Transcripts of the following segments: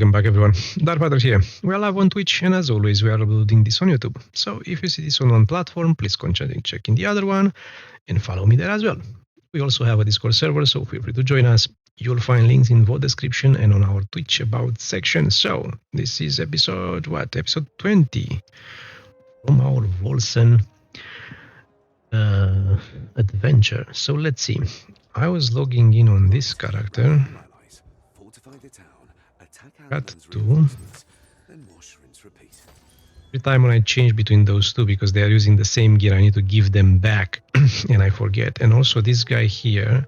Welcome back, everyone. Darkfather here. We are live on Twitch, and as always, we are uploading this on YouTube. So if you see this on one platform, please consider checking the other one, and follow me there as well. We also have a Discord server, so feel free to join us. You'll find links in the description and on our Twitch About section. So this is episode 20 from our Wolcen adventure. So let's see. I was logging in on this character. Got to. Every time when I change between those two, because they are using the same gear, I need to give them back, and I forget. And also this guy here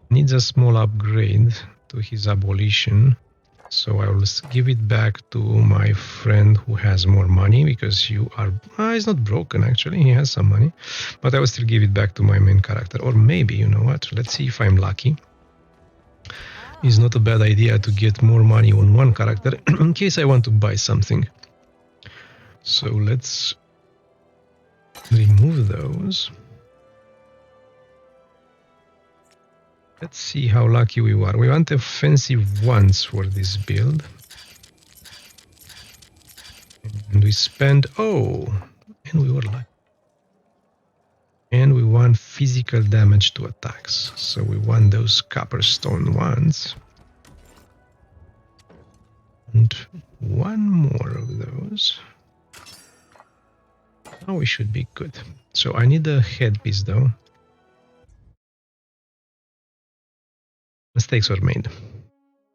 needs a small upgrade to his abolition. So I will give it back to my friend who has more money, because you are... he's not broken, actually. He has some money. But I will still give it back to my main character. Or maybe, you know what? Let's see if I'm lucky. It's not a bad idea to get more money on one character in case I want to buy something. So let's remove those. Let's see how lucky we are. We want offensive ones for this build. And we spend... oh! And we were lucky. And we want physical damage to attacks. So we want those copperstone ones. And one more of those. Now we should be good. So I need a headpiece though. Mistakes were made.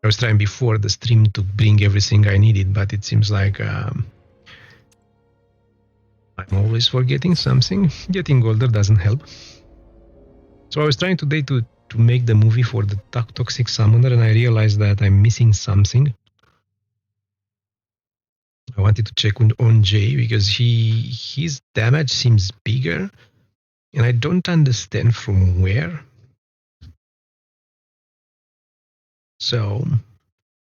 I was trying before the stream to bring everything I needed, but it seems like I'm always forgetting something. Getting older doesn't help. So I was trying today to make the movie for the toxic summoner, and I realized that I'm missing something. I wanted to check on Jay because his damage seems bigger, and I don't understand from where. So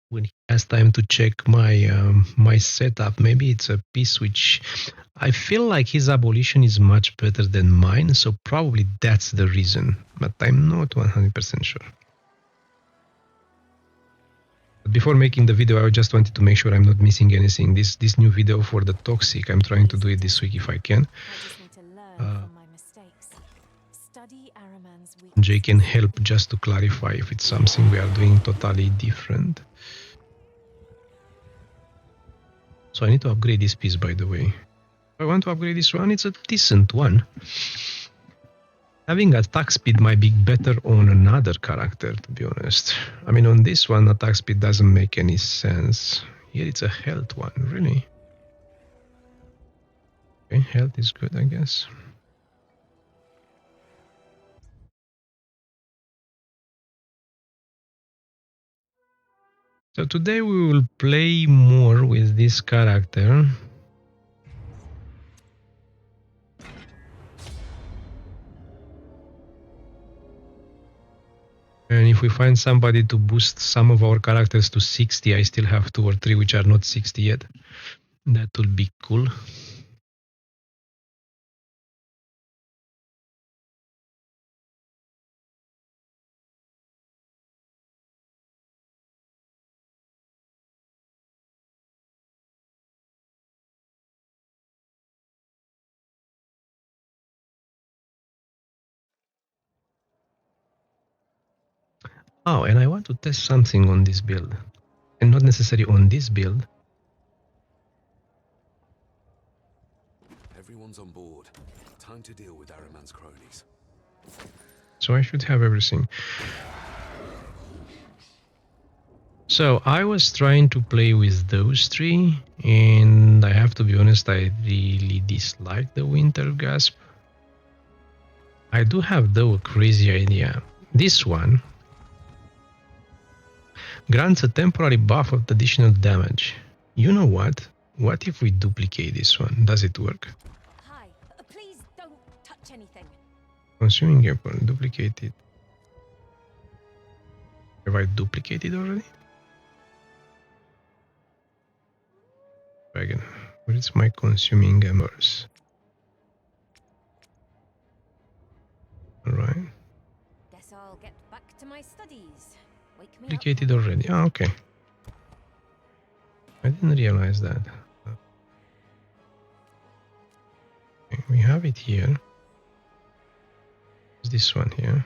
when he has time to check my my setup, maybe it's a piece which I feel like his abolition is much better than mine, so probably that's the reason, but I'm not 100% sure. But before making the video, I just wanted to make sure I'm not missing anything. This new video for the toxic, I'm trying to do it this week if I can. Jay can help just to clarify if it's something we are doing totally different. So I need to upgrade this piece, by the way. If I want to upgrade this one, it's a decent one. Having attack speed might be better on another character, to be honest. I mean, on this one, attack speed doesn't make any sense. Here it's a health one, really. Okay, health is good, I guess. So today we will play more with this character. And if we find somebody to boost some of our characters to 60, I still have 2 or 3 which are not 60 yet. That would be cool. Oh, and I want to test something on this build. And not necessarily on this build. Everyone's on board. Time to deal with Araman's cronies. So I should have everything. So I was trying to play with those 3, and I have to be honest, I really dislike the Winter Gasp. I do have though a crazy idea. This one grants a temporary buff of additional damage. You know what? What if we duplicate this one? Does it work? Hi, please don't touch anything. Consuming weapon, duplicate it. Have I duplicated already? Dragon. Where is my consuming embers? Alright. Guess I'll get back to my studies. Wake me Duplicated already. Ah, okay. I didn't realize that. Okay, we have it here. This one here.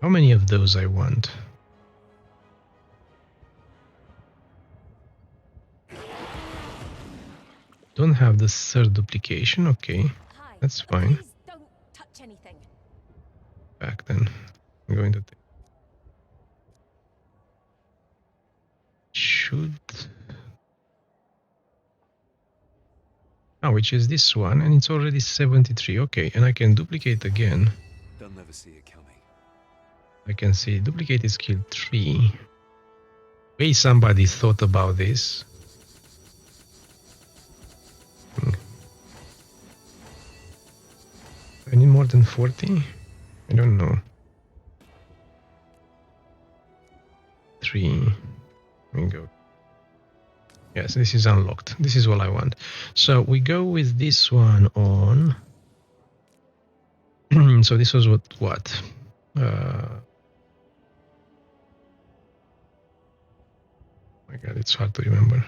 How many of those I want? Don't have the third duplication. Okay, Hi. that's fine. Please don't touch anything. Back then. I'm going to take. Should. Oh, which is this one, and it's already 73. Okay, and I can duplicate again. They'll never see it coming. I can see duplicate is skill 3. Way somebody thought about this. I need more than 40? I don't know. 3. Let me go. Yes, this is unlocked. This is all I want. So we go with this one on. So this was what? My God, it's hard to remember.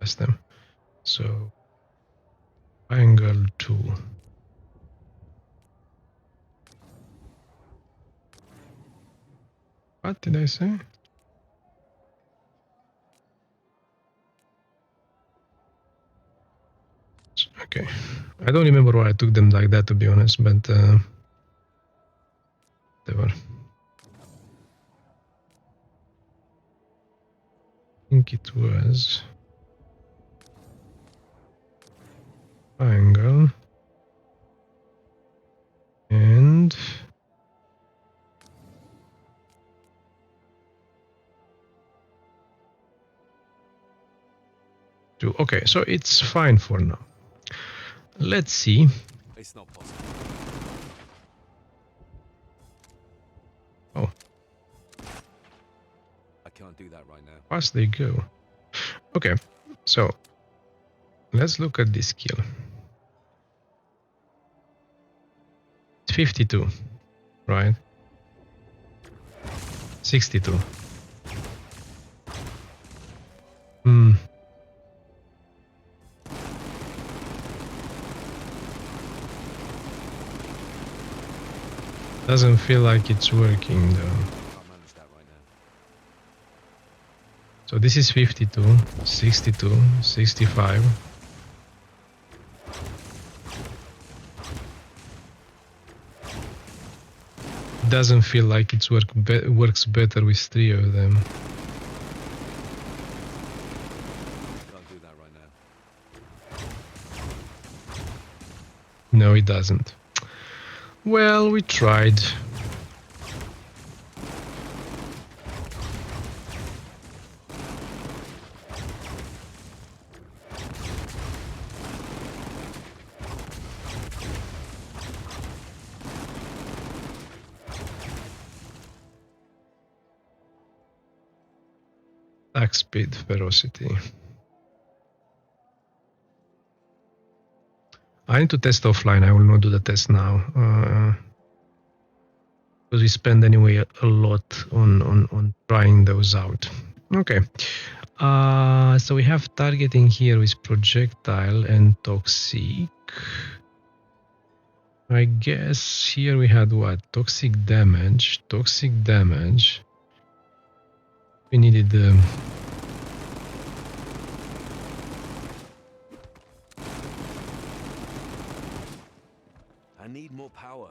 Test them. So angle 2. What did I say? Okay. I don't remember why I took them like that, to be honest, but they were. I think it was angle and two. Okay, so it's fine for now. Let's see. It's not possible. Oh, I can't do that right now. fast they go. Okay, so let's look at this skill. It's 52, right? 62. Hmm. Doesn't feel like it's working though. I can't manage that right now. So this is 52, 62, 65. Doesn't feel like it's works better with 3 of them. Can't do that right now. No, it doesn't. Well, we tried. Attack speed, ferocity. I need to test offline. I will not do the test now. Because we spend anyway a lot on trying those out. Okay. So we have targeting here with projectile and toxic. I guess here we had what? Toxic damage. Toxic damage. We needed the. I need more power.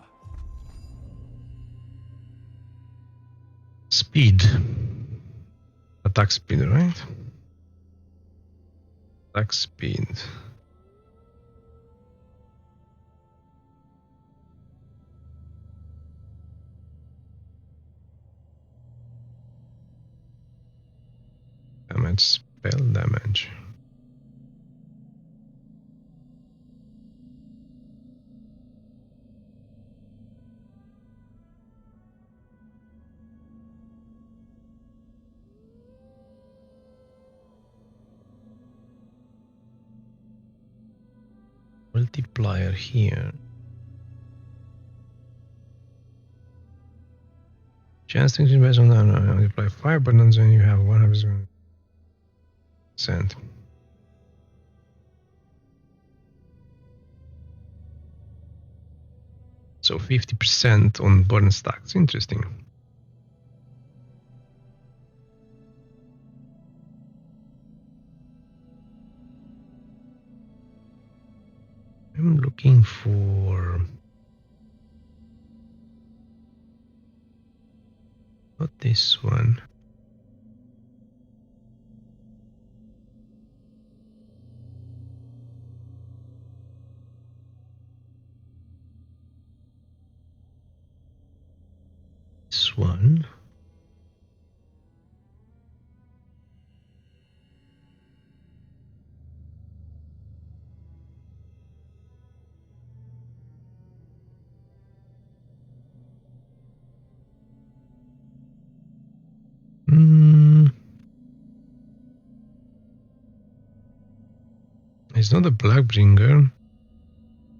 Speed. Attack speed, right? Attack speed. Damage, spell damage. Multiplier here. Chance to increase based on that. No, multiply 5 buttons and you have 100%. So 50% on burn stacks. Interesting. I'm looking for not this one. This one. It's not a Blackbringer.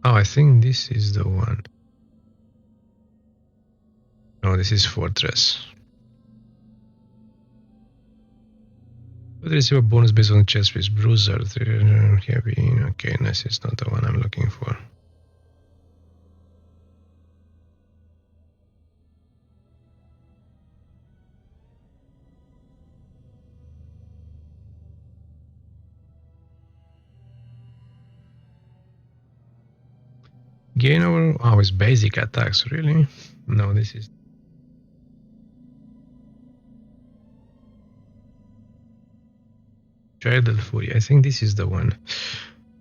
Oh, I think this is the one. No, this is Fortress. But receive a bonus based on chest piece. Bruiser. Heavy. Okay, nice. It's not the one I'm looking for. Gain over. Oh, it's basic attacks, really? No, this is. Child Fury. I think this is the one.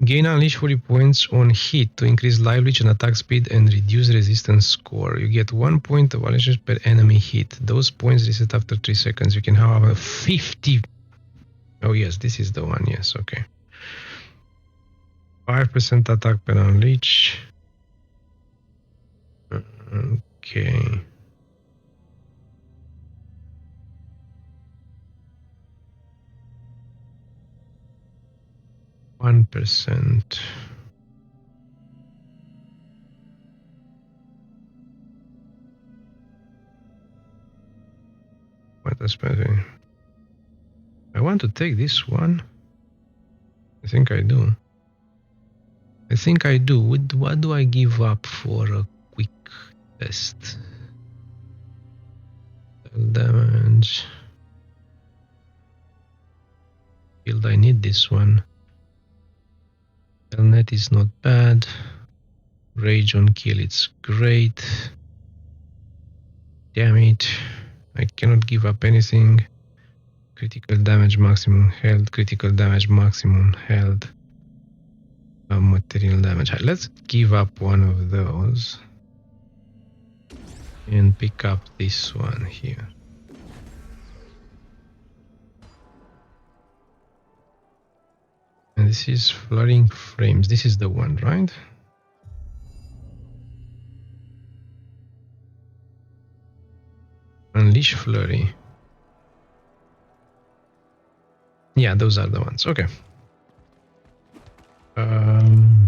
Gain unleash 40 points on hit to increase live reach and attack speed and reduce resistance score. You get 1 point of unleashes per enemy hit. Those points reset after 3 seconds. You can have a 50. Oh, yes, this is the one. Yes, okay. 5% attack per unleash. Okay. %. What a special. I want to take this one. I think I do. What do I give up for a quick test? Damage. Field, I need this one. Helmet is not bad. Rage on kill, it's great. Damn it. I cannot give up anything. Critical damage maximum held. Critical damage maximum held. Material damage. Let's give up one of those. And pick up this one here. And this is Fluttering Frames. This is the one, right? Unleash Flurry. Yeah, those are the ones. Okay. Oh,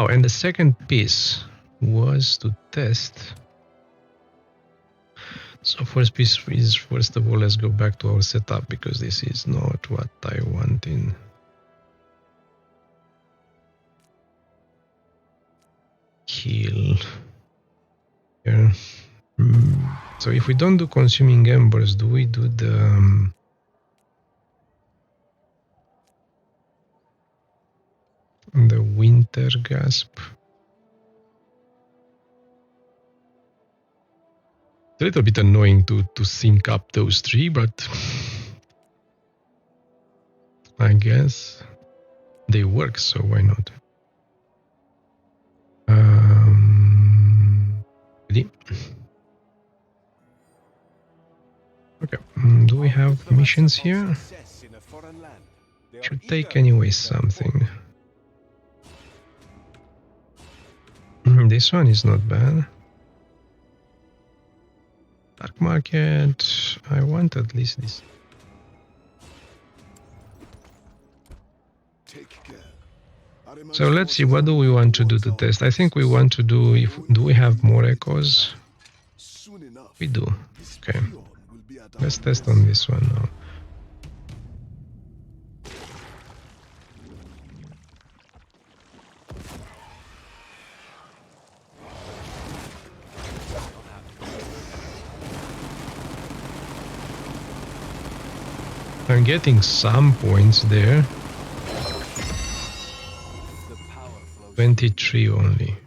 and the second piece was to test. So first piece is, first of all, let's go back to our setup because this is not what I wanted. Heal. Here. So if we don't do consuming embers, do we do the winter gasp? It's a little bit annoying to sync up those three, but I guess they work, so why not? Ready? Okay, do we have missions here? Should take anyway something. This one is not bad. Dark market. I want at least this. So let's see, what do we want to do to test? I think we want to do, do we have more echoes? Soon enough. We do. This Okay. peon will be at our Let's test mercy. on this one now. I'm getting some points there. The power flows. 23 only.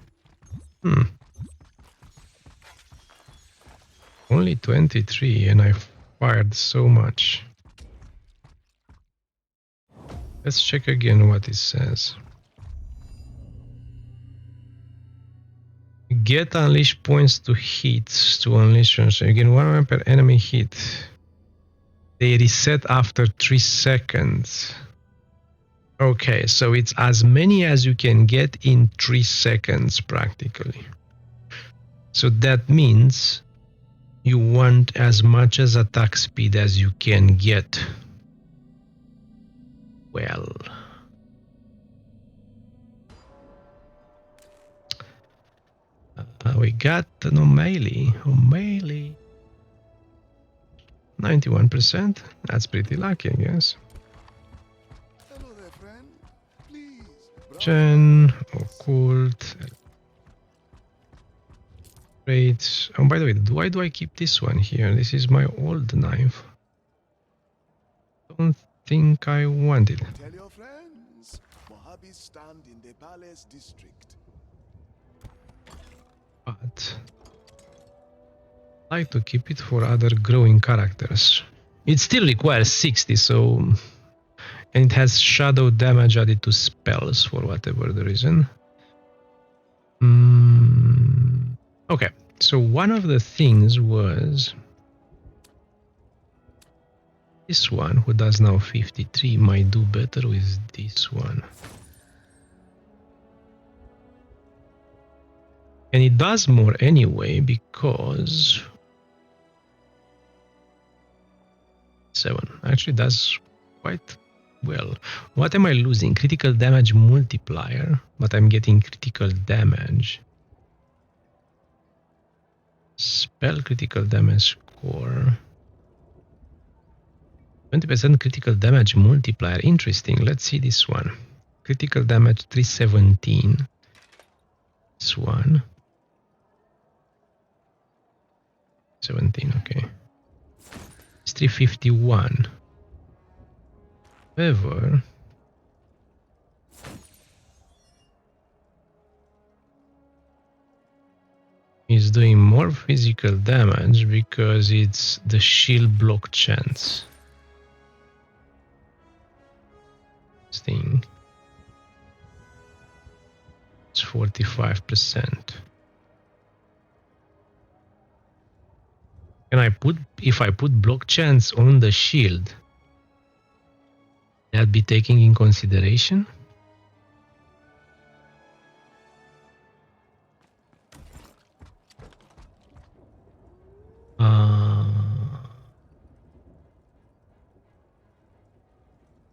Only 23 and I fired so much. Let's check again what it says. Get unleash points to hits to unleash. Again, 1 per enemy hit. They reset after 3 seconds. Okay, so it's as many as you can get in 3 seconds practically. So that means you want as much as attack speed as you can get. Well, we got an O'Malley. 91%. That's pretty lucky, I guess. Hello there, friend. Please. Gen, occult, trades. Oh, by the way, why do I keep this one here? This is my old knife. Don't think I want it. Tell your friends. Mojabe's stand in the palace district. But I like to keep it for other growing characters. It still requires 60, so... And it has shadow damage added to spells for whatever the reason. Okay, so one of the things was... This one, who does now 53, might do better with this one. And it does more anyway, because... 7 actually does quite well. What am I losing? Critical damage multiplier, but I'm getting critical damage. Spell critical damage score. 20% critical damage multiplier. Interesting. Let's see this one. Critical damage 317. This one. 17, okay. It's 351. However, is doing more physical damage because it's the shield block chance. This thing. It's 45%. And if I put block chance on the shield, that be taking in consideration?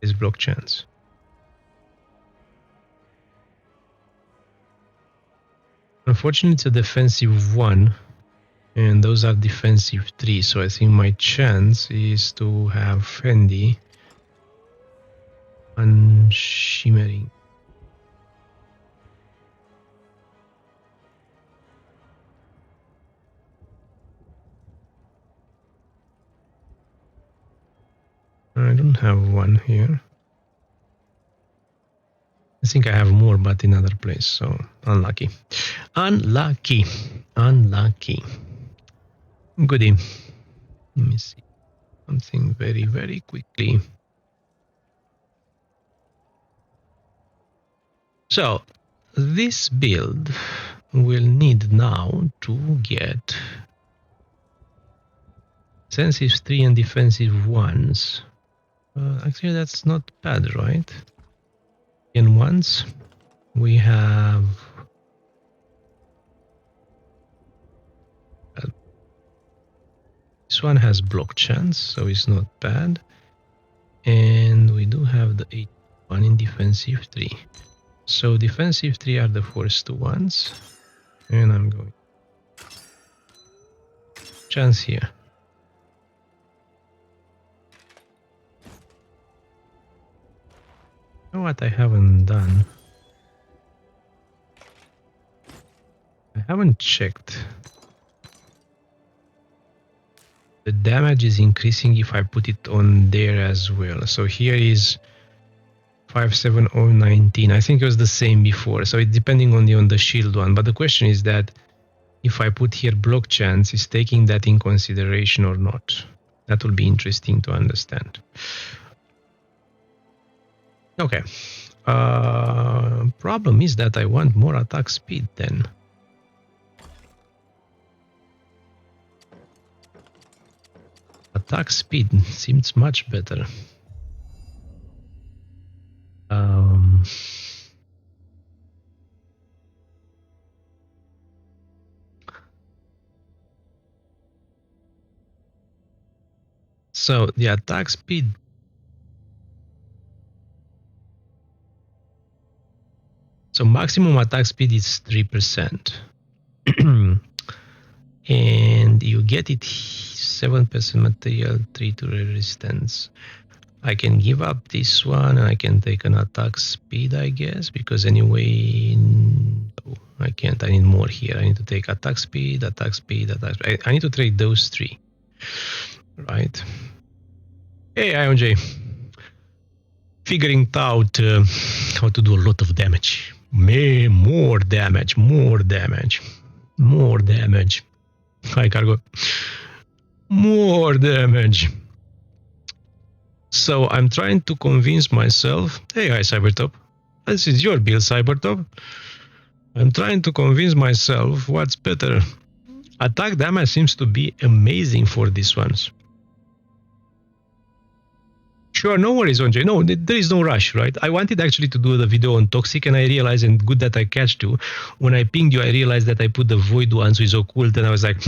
Is block chance. Unfortunately, it's a defensive 1, and those are defensive 3, so I think my chance is to have Fendi and shimmering. I don't have one here. I think I have more, but in other place, so unlucky. Unlucky. Unlucky. Goodie. Let me see something very, very quickly. So, this build will need now to get defensive 3 and defensive 1s. Actually, that's not bad, right? In ones, we have this one has block chance, so it's not bad. And we do have the 81 in defensive 3. So defensive 3 are the first two ones. And I'm going chance here. You know what I haven't done? I haven't checked. The damage is increasing if I put it on there as well. So here is 57019. I think it was the same before. So it's depending on the shield one. But the question is that if I put here block chance, is taking that in consideration or not? That will be interesting to understand. Okay. Problem is that I want more attack speed then. Attack speed seems much better. So the attack speed. So maximum attack speed is 3%. And you get it 7% material, 3 to resistance. I can give up this one and I can take an attack speed, I guess, because anyway, no, I can't. I need more here. I need to take attack speed, attack speed, attack speed. I need to trade those three, right? Hey, IOJ. Figuring out how to do a lot of damage. More damage, more damage, more damage. Hi, Cargo. More damage. So I'm trying to convince myself. Hey, hi, Cybertop. This is your build, Cybertop. I'm trying to convince myself what's better. Attack damage seems to be amazing for these ones. Sure, no worries, Onjay. No, there is no rush, right? I wanted actually to do the video on Toxic, and I realized, and good that I catched you, when I pinged you, I realized that I put the Void ones with Occult, and I was like,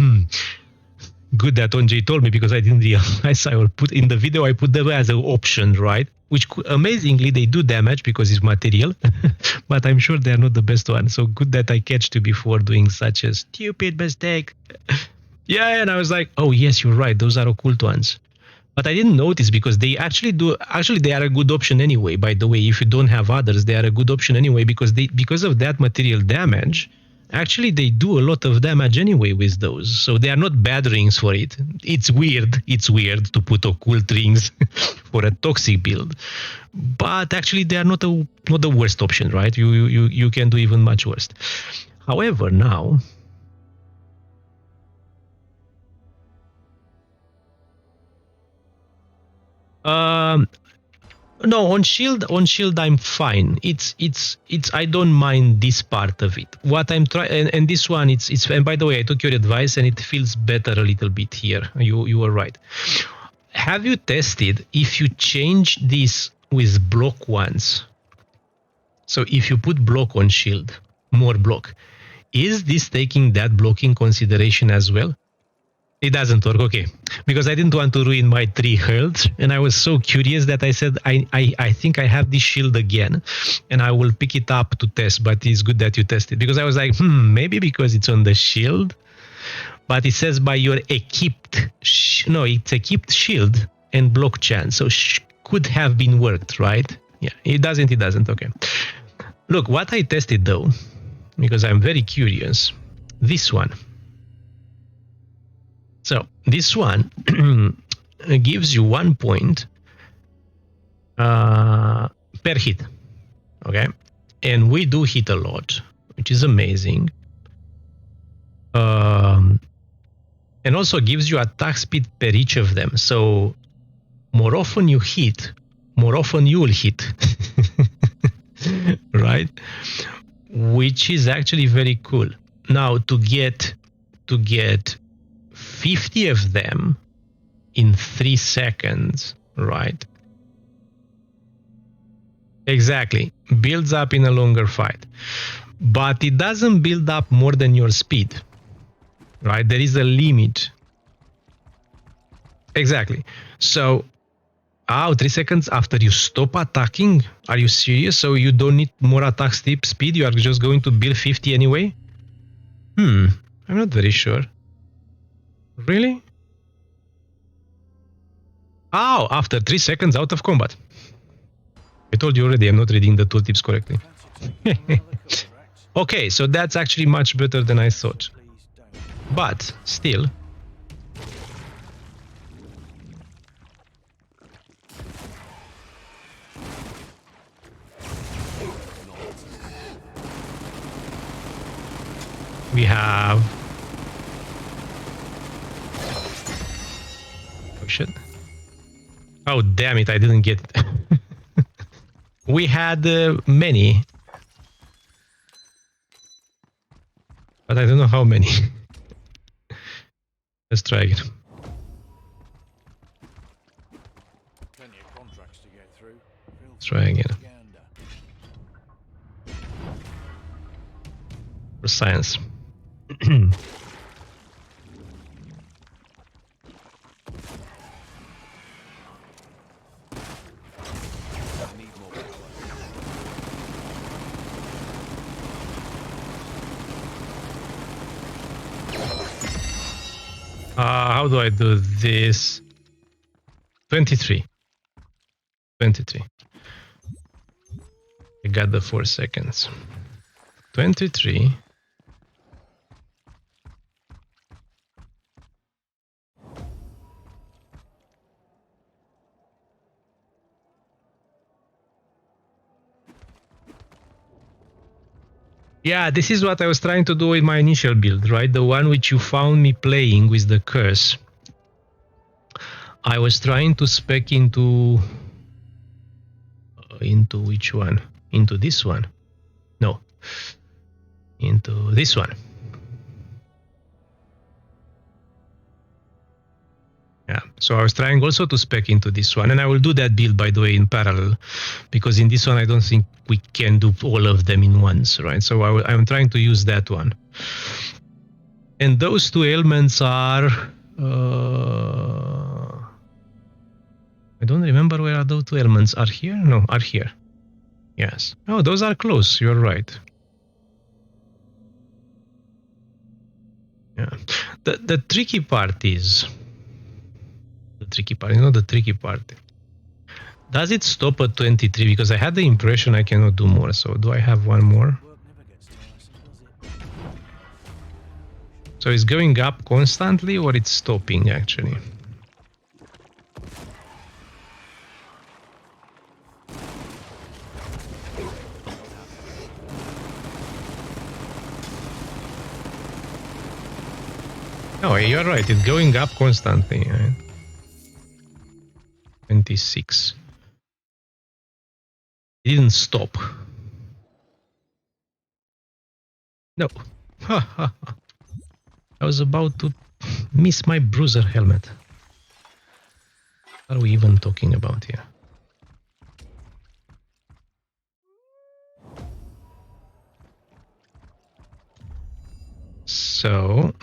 good that Onjay told me, because I didn't realize I will put in the video, I put them as an option, right? Which amazingly, they do damage because it's material, but I'm sure they're not the best one. So good that I catched you before doing such a stupid mistake. Yeah, and I was like, oh yes, you're right, those are Occult ones. But I didn't notice because they actually they are a good option anyway. By the way, if you don't have others, they are a good option anyway because of that material damage. Actually, they do a lot of damage anyway with those. So they are not bad rings for it. It's weird. It's weird to put occult rings for a toxic build. But actually, they are not the worst option, right? You can do even much worse. However, now. No, on shield I'm fine. It's I don't mind this part of it. What I'm trying, and this one it's and by the way, I took your advice and it feels better a little bit here. You were right. Have you tested if you change this with block ones? So if you put block on shield, more block, is this taking that block in consideration as well? It doesn't work, okay. Because I didn't want to ruin my 3 health, and I was so curious that I said, I think I have this shield again, and I will pick it up to test, but it's good that you tested. Because I was like, maybe because it's on the shield, but it says by your equipped, it's equipped shield and block chance, so could have been worked, right? Yeah, it doesn't, okay. Look, what I tested though, because I'm very curious, this one. So this one gives you 1 point per hit, okay? And we do hit a lot, which is amazing. And also gives you attack speed per each of them. So more often you hit, more often you will hit, right? Which is actually very cool. Now to get 50 of them in 3 seconds, right? Exactly. Builds up in a longer fight. But it doesn't build up more than your speed, right? There is a limit. Exactly. So, 3 seconds after you stop attacking? Are you serious? So you don't need more attack speed? You are just going to build 50 anyway? I'm not very sure. Really? Oh, after 3 seconds out of combat. I told you already I'm not reading the tooltips correctly. Okay, so that's actually much better than I thought. But still. We have... Oh shit. Oh damn it, I didn't get it. We had many. But I don't know how many. Let's try again. Let's try again. For science. How do I do this? 23. 23. I got the 4 seconds. 23. Yeah, this is what I was trying to do with my initial build, right? The one which you found me playing with the curse. I was trying to spec into which one? Into this one? No. Into this one. Yeah, so I was trying also to spec into this one, and I will do that build, by the way, in parallel, because in this one I don't think we can do all of them in once, right? So I'm trying to use that one. And those two elements are... I don't remember where are those two elements. Are here? No, are here. Yes. Oh, those are close. You're right. Yeah. The tricky part is... The tricky part, you know the tricky part. Does it stop at 23? Because I had the impression I cannot do more. So do I have one more? So it's going up constantly or it's stopping actually? No, you're right. It's going up constantly. Right? 26. It didn't stop. No. I was about to miss my bruiser helmet. What are we even talking about here? So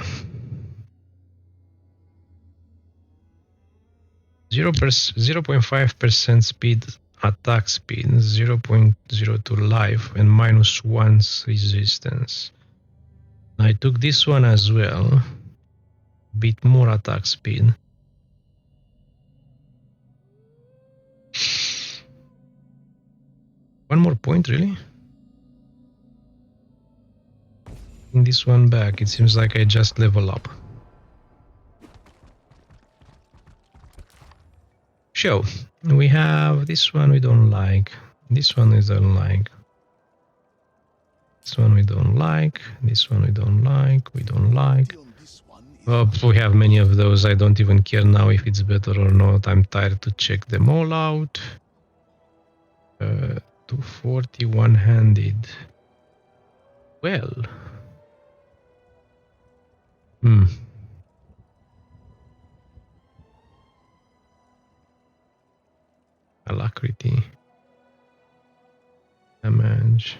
0.5% speed attack speed, 0.02 life, and -1 resistance. I took this one as well. Bit more attack speed. One more point, really? In this one back, it seems like I just level up. So, we have this one we don't like, this one we don't like, this one we don't like, this one we don't like, we don't like. Oh, we have many of those. I don't even care now if it's better or not. I'm tired to check them all out. 240 one-handed. Well. Alacrity. Damage.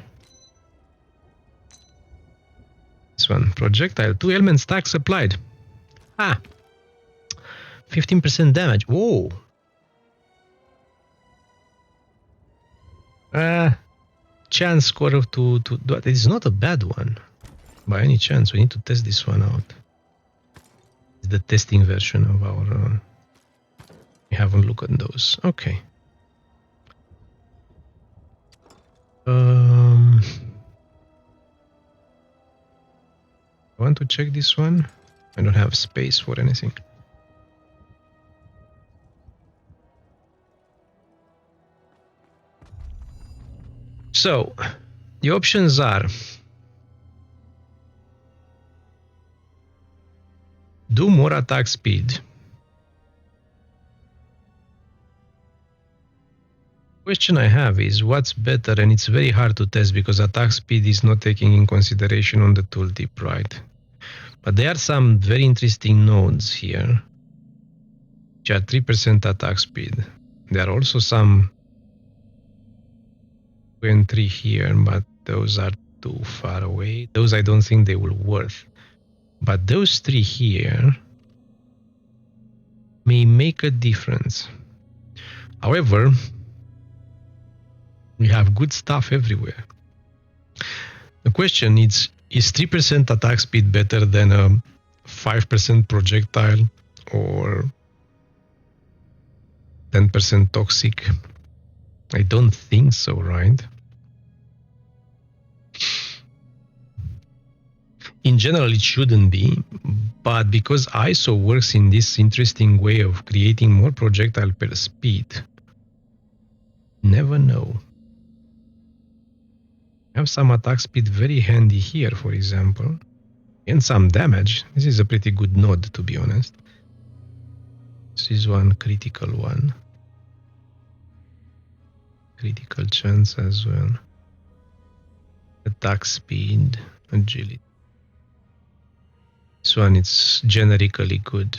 This one. Projectile. 2 element stacks applied. 15% damage. Whoa. Chance score of to it is not a bad one. By any chance, we need to test this one out. the testing version of our. We haven't looked at those. Okay. I want to check this one. I don't have space for anything. So, the options are do more attack speed. Question I have is what's better, and it's very hard to test because attack speed is not taking in consideration on the tooltip, right? But there are some very interesting nodes here which are 3% attack speed. There are also some 2 and 3 here, but those are too far away. Those I don't think they will worth. But those 3 here may make a difference. However, we have good stuff everywhere. The question is 3% attack speed better than a 5% projectile or 10% toxic? I don't think so, right? In general, it shouldn't be, but because ISO works in this interesting way of creating more projectile per speed, never know. Have some attack speed very handy here, for example, and some damage. This is a pretty good node, to be honest. This is one critical one. Critical chance as well. Attack speed, agility. This one is generically good.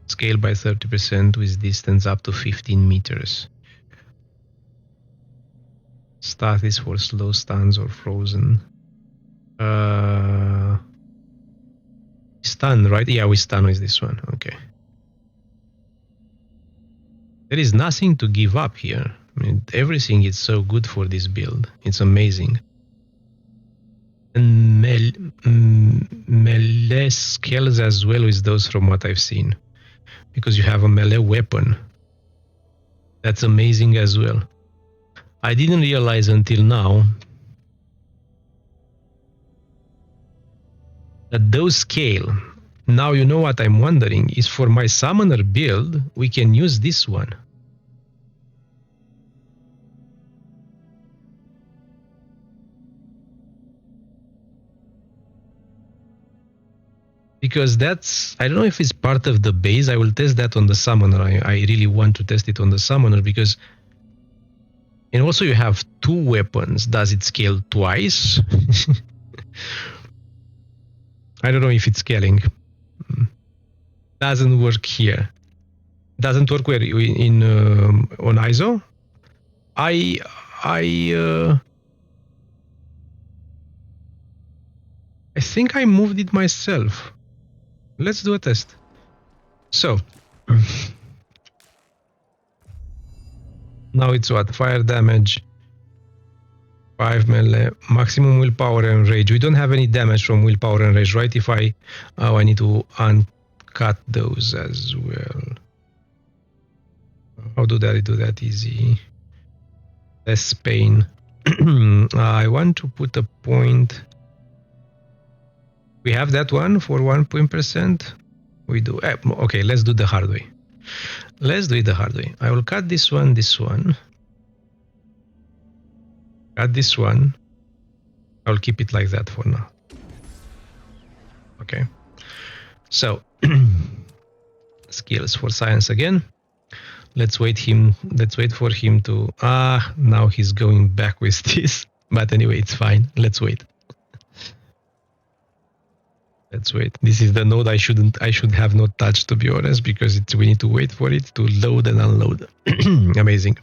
Scale by 30% with distance up to 15 meters. Start is for slow stuns or frozen. Stun, right? Yeah, we stun with this one. Okay. There is nothing to give up here. I mean, everything is so good for this build. It's amazing. And melee scales as well with those from what I've seen. Because you have a melee weapon. That's amazing as well. I didn't realize until now that those scale. Now you know what I'm wondering is for my summoner build, we can use this one. Because that's, I don't know if it's part of the base. I will test that on the summoner. I really want to test it on the summoner because, and also you have 2 weapons. Does it scale twice? I don't know if it's scaling. Doesn't work here. Doesn't work where in on ISO. I think I moved it myself. Let's do a test. So now it's what? Fire damage, 5 melee, maximum willpower and rage. We don't have any damage from willpower and rage, right? If I need to uncut those as well. How do I do that easy? Less pain. I want to put a point. We have that one for 1%. We do. Okay, let's do the hard way. Let's do it the hard way. I will cut this one, cut this one. I'll keep it like that for now. Okay. So skills for science again. Let's wait for him to now he's going back with this. But anyway, it's fine. Let's wait. Let's wait. This is the node I should have not touched, to be honest, because we need to wait for it to load and unload. Amazing.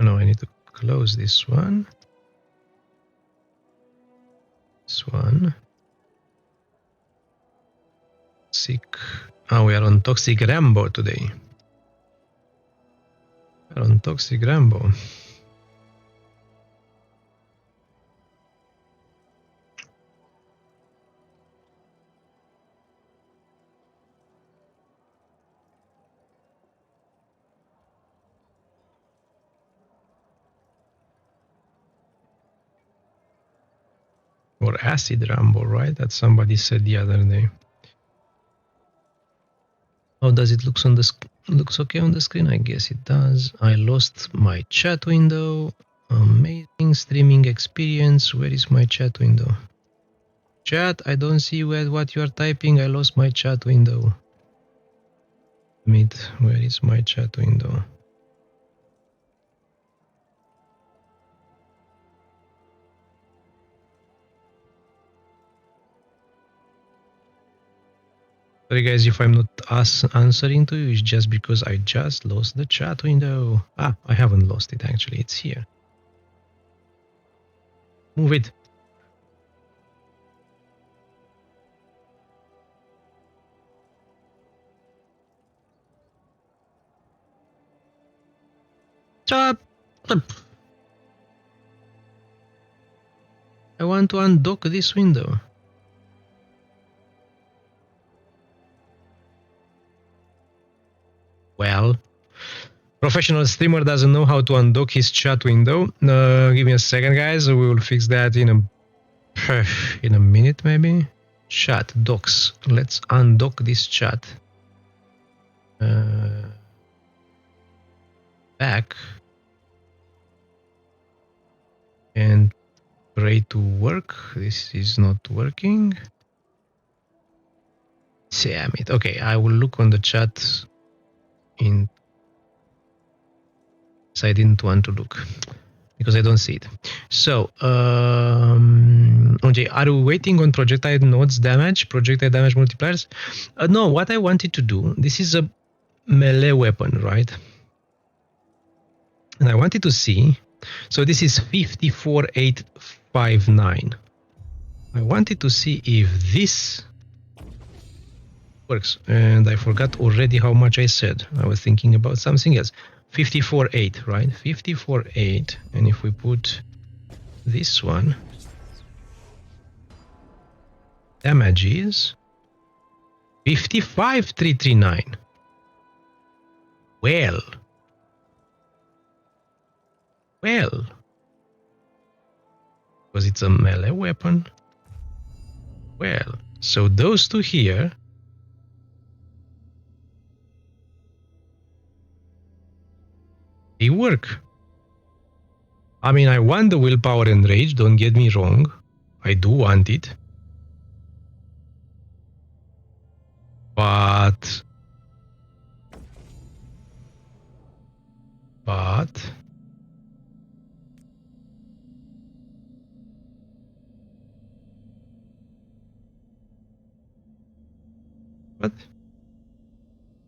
No, I need to close this one. We're on Toxic Rambo today. We're on Toxic Rambo. Or Acid Rambo, right? That somebody said the other day. How does it look on the looks okay on the screen? I guess it does. I lost my chat window. Amazing streaming experience. Where is my chat window? Chat, I don't see what you are typing. I lost my chat window. Where is my chat window? Sorry guys, if I'm not answering to you, it's just because I just lost the chat window. I haven't lost it actually, it's here. Move it. Chat. I want to undock this window. Well, professional streamer doesn't know how to undock his chat window. Give me a second, guys. We will fix that in a minute, maybe. Chat docs. Let's undock this chat. Back and pray to work. This is not working. Damn it. Okay, I will look on the chat in. So I didn't want to look because I don't see it. So, okay, are we waiting on projectile nodes damage, projectile damage multipliers? No, what I wanted to do, this is a melee weapon, right? And I wanted to see, so this is 54859. I wanted to see if this works, and I forgot already how much I said. I was thinking about something else. 54.8, right? 54.8, and if we put this one, damage is 55,339. Well, because it's a melee weapon. Well, so those two here they work. I mean, I want the willpower and rage, don't get me wrong. I do want it. But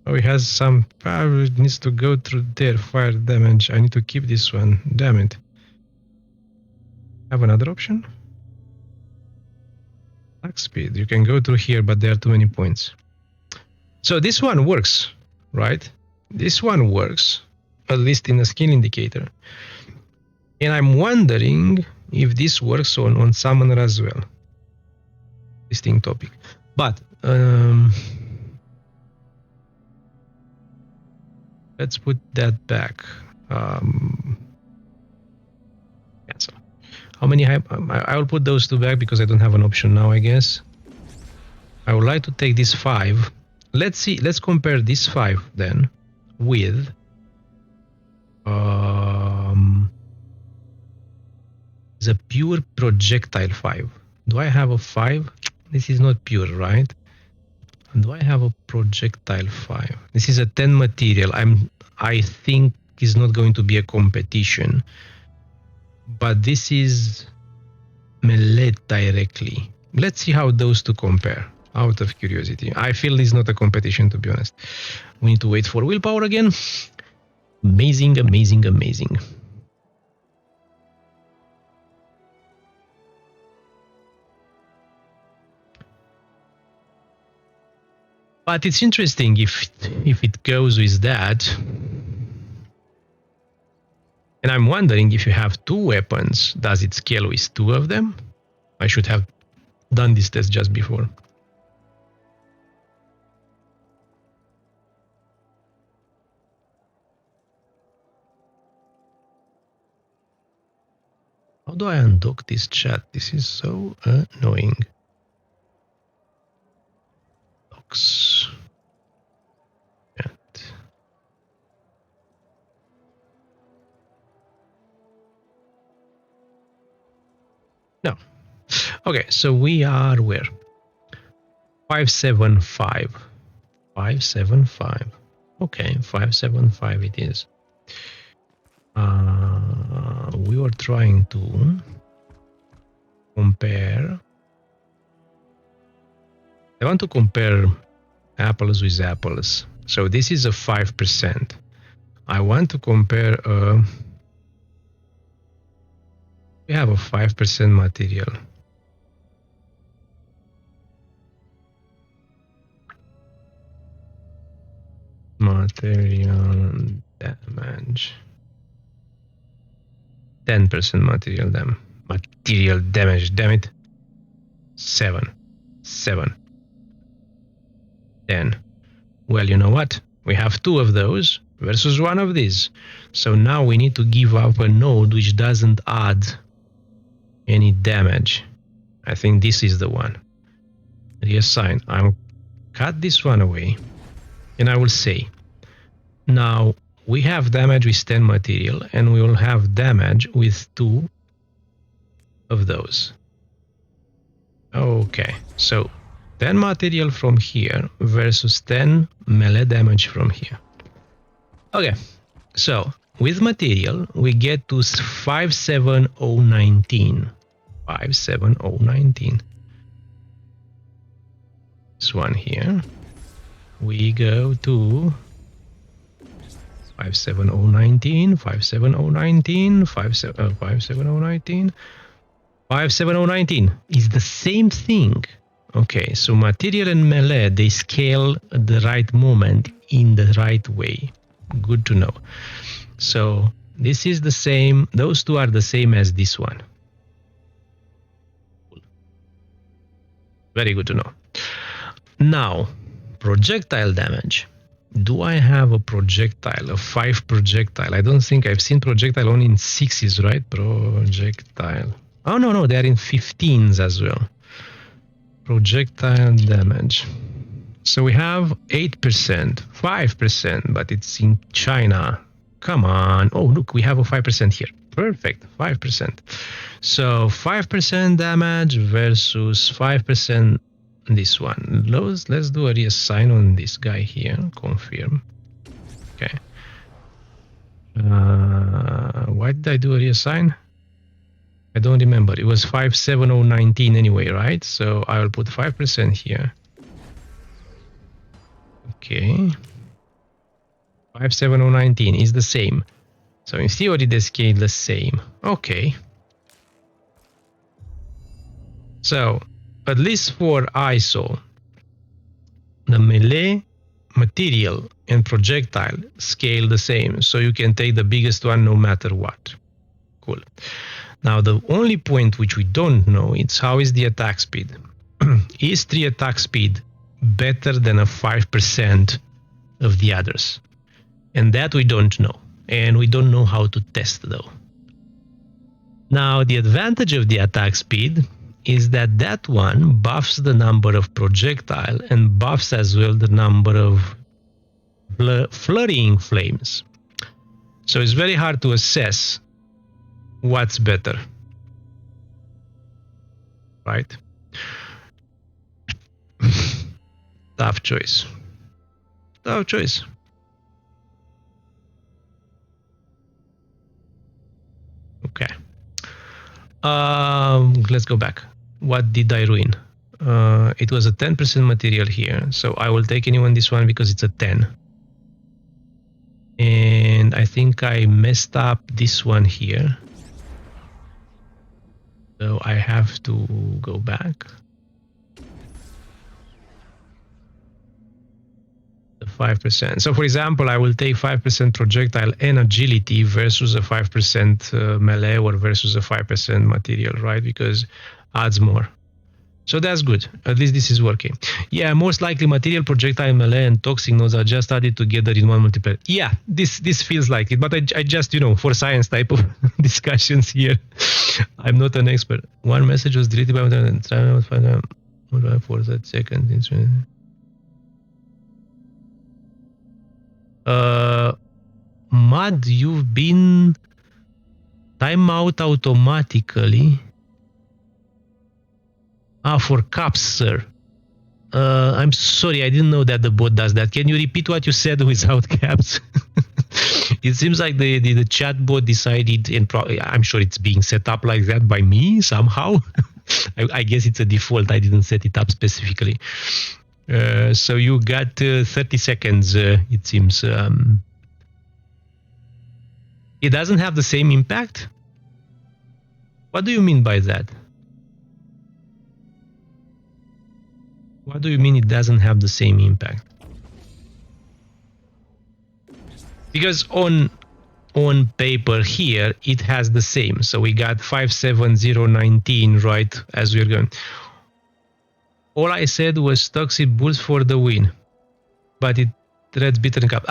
oh, he has some power, it needs to go through there, fire damage. I need to keep this one. Damn it. Have another option? Attack speed. You can go through here, but there are too many points. So this one works, right? This one works, at least in the skill indicator. And I'm wondering if this works on summoner as well. Interesting topic. But let's put that back. Cancel. How many? I will put those two back because I don't have an option now, I guess. I would like to take this 5. Let's see. Let's compare this 5 then with the pure projectile 5. Do I have a 5? This is not pure, right? Do I have a projectile 5? This is a 10 material. I think is not going to be a competition. But this is melee directly. Let's see how those two compare. Out of curiosity. I feel it's not a competition, to be honest. We need to wait for willpower again. Amazing, amazing, amazing. But it's interesting if it goes with that. And I'm wondering if you have two weapons, does it scale with two of them? I should have done this test just before. How do I undock this chat? This is so annoying. Docks. Chat. No. Okay, so we are where? 575. 575. Okay, 575 it is. We were trying to compare. I want to compare apples with apples. So this is a 5%. I want to compare we have a 5% material. Material damage. 10% material damage. Material damage, damn it. 7. 10. Well, you know what? We have two of those versus one of these. So now we need to give up a node which doesn't add any damage. I think this is the one. Reassign. I'll cut this one away. And I will say, now we have damage with 10 material and we will have damage with 2 of those. Okay, so 10 material from here versus 10 melee damage from here. Okay, so with material we get to 57019. 57019. This one here. We go to 57019, 57019, 57019. 57019 is the same thing. Okay, so material and melee, they scale at the right moment in the right way. Good to know. So this is the same. Those two are the same as this one. Very good to know. Now, projectile damage. Do I have a projectile, a 5 projectile? I don't think I've seen projectile only in 6s, right? Projectile. Oh, no, they are in 15s as well. Projectile damage. So we have 8%, 5%, but it's in China. Come on. Oh, look, we have a 5% here. Perfect, 5%. So 5% damage versus 5% this one. Let's do a reassign on this guy here. Confirm. Okay. Why did I do a reassign? I don't remember. It was 57019 anyway, right? So I will put 5% here. Okay. 57019 is the same. So in theory they scale the same. Okay. So at least for ISO, the melee, material, and projectile scale the same. So you can take the biggest one no matter what. Cool. Now the only point which we don't know is how is the attack speed. Is 3 attack speed better than a 5% of the others? And that we don't know. And we don't know how to test though. Now the advantage of the attack speed is that that one buffs the number of projectile and buffs as well the number of flurrying flames. So it's very hard to assess what's better. Right? Tough choice. Tough choice. Okay. Let's go back. What did I ruin? It was a 10% material here. So I will take anyone this one because it's a 10. And I think I messed up this one here. So I have to go back. 5%. So for example, I will take 5% projectile and agility versus a 5% melee or versus a 5% material, right? Because adds more. So that's good. At least this is working. Yeah, most likely material, projectile, melee, and toxic nodes are just added together in one multiplayer. Yeah, this feels like it. But I just, for science type of discussions here. I'm not an expert. One message was deleted by for that second. Mud, you've been timeout automatically. For caps, sir. I'm sorry, I didn't know that the bot does that. Can you repeat what you said without caps? It seems like the chat bot decided, and I'm sure it's being set up like that by me somehow. I guess it's a default. I didn't set it up specifically. So you got 30 seconds, it seems. It doesn't have the same impact? What do you mean by that? What do you mean it doesn't have the same impact? Because on paper here, it has the same. So we got 57019, right, as we're going. All I said was toxic bulls for the win. But it threads bitter cup.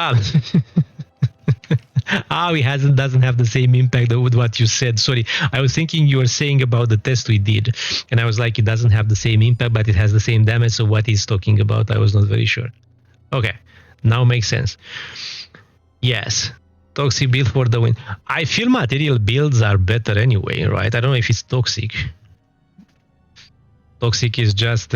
It doesn't have the same impact with what you said. Sorry, I was thinking you were saying about the test we did, and I was like, it doesn't have the same impact, but it has the same damage. So what he's talking about, I was not very sure. Okay, now makes sense. Yes, toxic build for the win. I feel material builds are better anyway, right? I don't know if it's toxic. Toxic is just.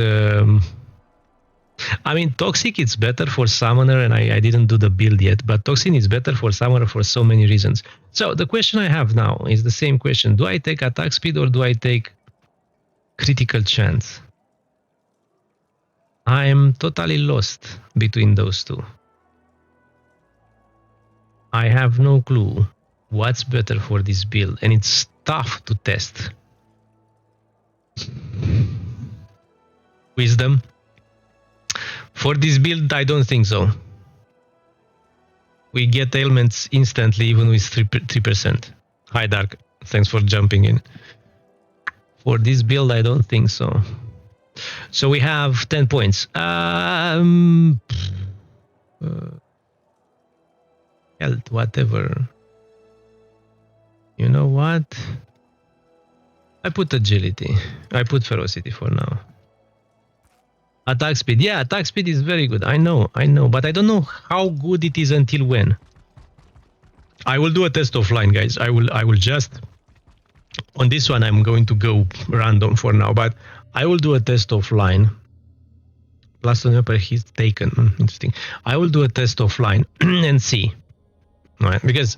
Toxic is better for Summoner, and I didn't do the build yet, but Toxin is better for Summoner for so many reasons. So the question I have now is the same question. Do I take attack speed or do I take critical chance? I'm totally lost between those two. I have no clue what's better for this build, and it's tough to test. Wisdom? For this build, I don't think so. We get ailments instantly, even with 3%. Hi, Dark. Thanks for jumping in. For this build, I don't think so. So we have 10 points. Health, whatever. You know what? I put agility. I put ferocity for now. Attack speed. Yeah, attack speed is very good. I know. But I don't know how good it is until when. I will do a test offline, guys. I will just... On this one, I'm going to go random for now. But I will do a test offline. Plus, he's taken. Interesting. I will do a test offline and see. Right? Because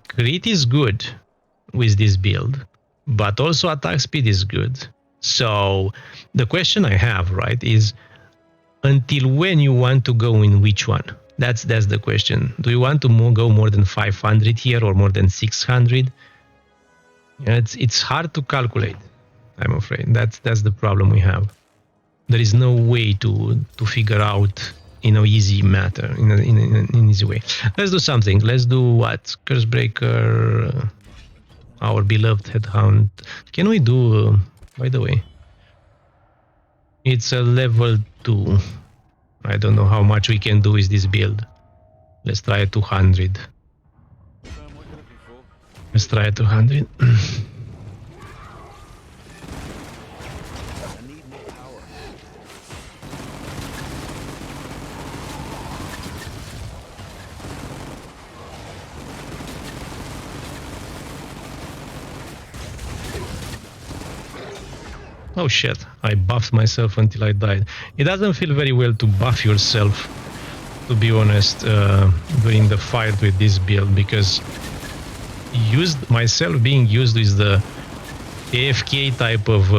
crit is good with this build. But also attack speed is good. So the question I have, right, is until when you want to go in which one? That's the question. Do you want to go more than 500 here or more than 600? Yeah, it's hard to calculate. I'm afraid that's the problem we have. There is no way to figure out easy matter in an easy way. Let's do something. Let's do what? Cursebreaker, our beloved Headhound. Can we do? By the way, it's a level 2. I don't know how much we can do with this build. Let's try 200. Let's try 200. Oh shit, I buffed myself until I died. It doesn't feel very well to buff yourself, to be honest, during the fight with this build, because myself being used with the AFK type of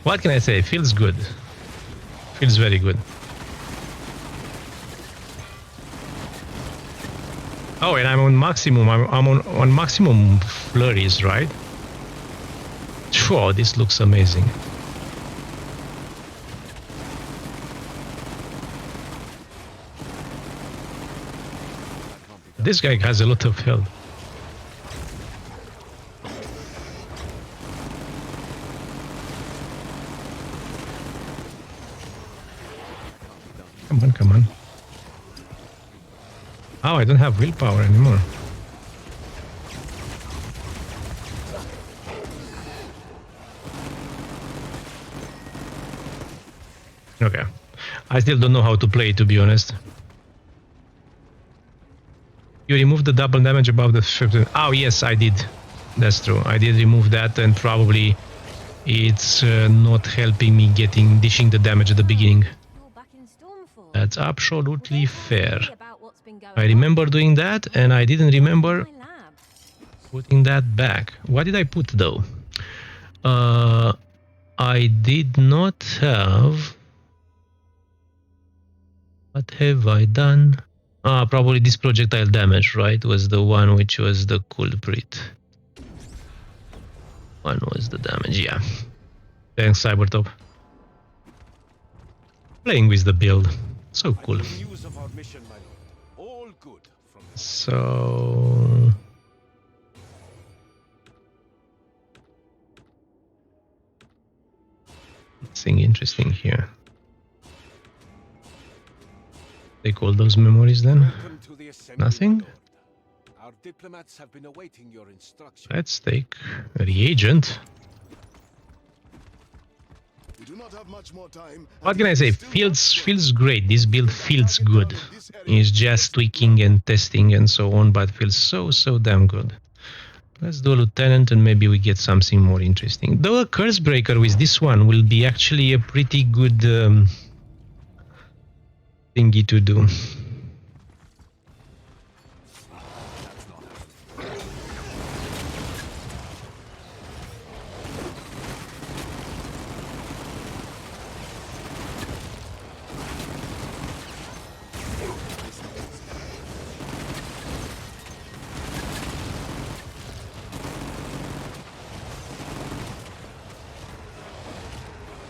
what can I say? Feels good. Feels very good. Oh, and I'm on maximum. I'm on maximum flurries, right? Whoa, this looks amazing. This guy has a lot of health. Come on, come on. Oh, I don't have willpower anymore. Okay. I still don't know how to play, to be honest. You removed the double damage above the 15. Oh, yes, I did. That's true. I did remove that, and probably it's not helping me dishing the damage at the beginning. You're back in Stormfall. That's absolutely fair. About what's been going I remember doing that, and I didn't remember on in my lab. putting that back. What did I put, though? I did not have... What have I done? Probably this projectile damage, right? Was the one which was the culprit. One was the damage, yeah. Thanks, Cybertop. Playing with the build. So cool. News of our mission, my lord. All good from So... Something interesting here. Take all those memories then. Welcome to the assembly, Nothing? my lord. Our diplomats have been awaiting your instructions. Let's take a reagent. We do not have much more time. What can I say? Feels great. This build feels good. It's just tweaking and testing and so on, but feels so damn good. Let's do a lieutenant and maybe we get something more interesting. Though a curse breaker with this one will be actually a pretty good thingy to do.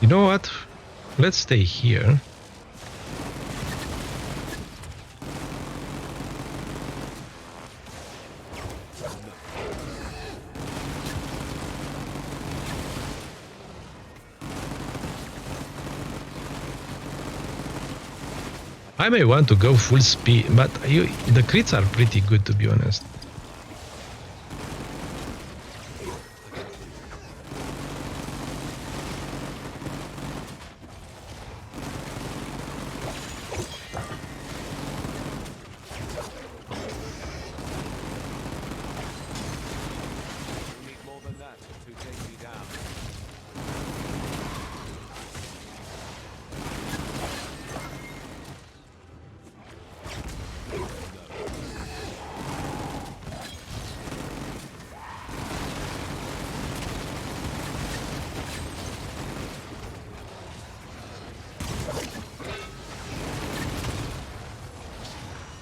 You know what? Let's stay here. I may want to go full speed, but the crits are pretty good, to be honest. You need more than that to take me down.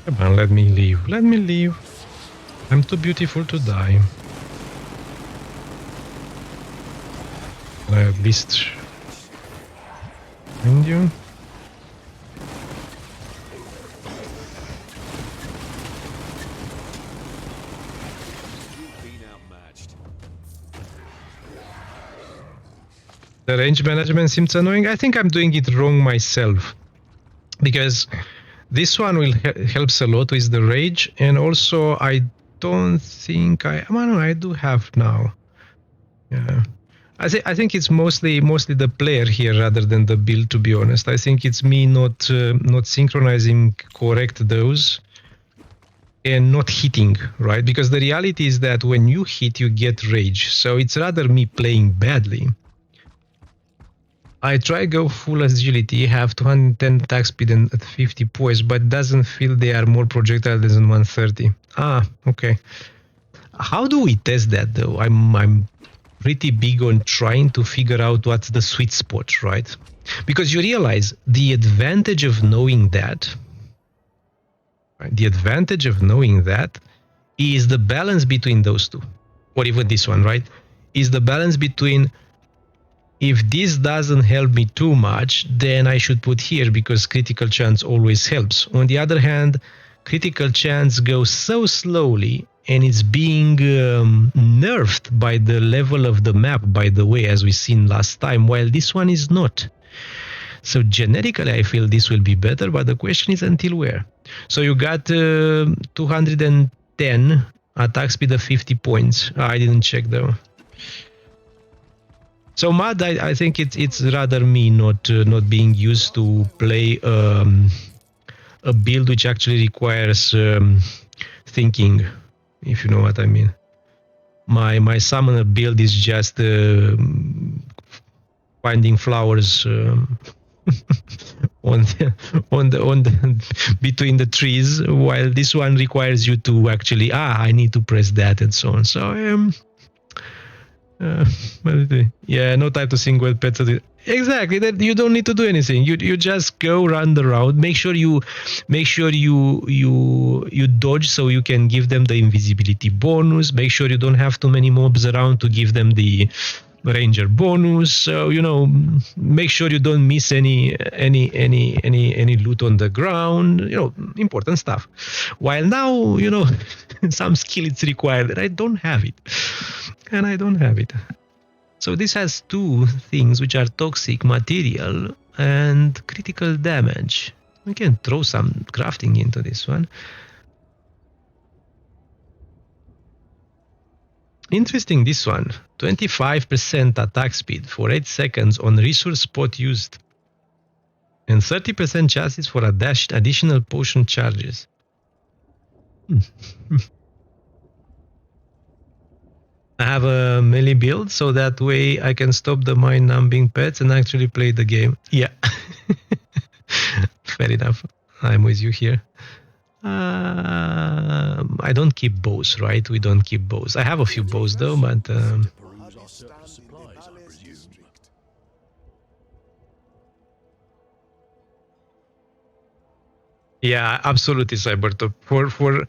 Come on, let me leave. Let me leave. I'm too beautiful to die. Can I at least find you? You've been outmatched. The range management seems annoying. I think I'm doing it wrong myself. Because this one will helps a lot with the rage, and also I don't think I do have now. Yeah, I think it's mostly the player here rather than the build. To be honest, I think it's me not synchronizing correct those and not hitting right, because the reality is that when you hit you get rage. So it's rather me playing badly. I try go full agility, have 210 attack speed and at 50 poise, but doesn't feel they are more projectile than 130. Ah, okay. How do we test that though? I'm pretty big on trying to figure out what's the sweet spot, right? Because you realize the advantage of knowing that The advantage of knowing that is the balance between those two, or even this one, right? Is the balance between, if this doesn't help me too much, then I should put here because critical chance always helps. On the other hand, critical chance goes so slowly and it's being nerfed by the level of the map, by the way, as we seen last time, while this one is not. So generically, I feel this will be better, but the question is until where? So you got 210 attack speed of 50 points. I didn't check though. So Mad, I think it's rather me not being used to play a build which actually requires thinking, if you know what I mean. My summoner build is just finding flowers on the between the trees, while this one requires you to actually I need to press that and so on. So yeah, no time to sing well pets. Exactly, that you don't need to do anything. You just go run the route. Make sure you dodge so you can give them the invisibility bonus. Make sure you don't have too many mobs around to give them the ranger bonus. So make sure you don't miss any loot on the ground. Important stuff. While now some skill it's required that I don't have it. And I don't have it. So this has two things which are toxic material and critical damage. We can throw some crafting into this one. Interesting, this one. 25% attack speed for 8 seconds on resource spot used. And 30% chances for additional potion charges. I have a melee build, so that way I can stop the mind-numbing pets and actually play the game. Yeah. Fair enough. I'm with you here. I don't keep bows, right? We don't keep bows. I have a few bows though, but yeah, absolutely, Cybertop. For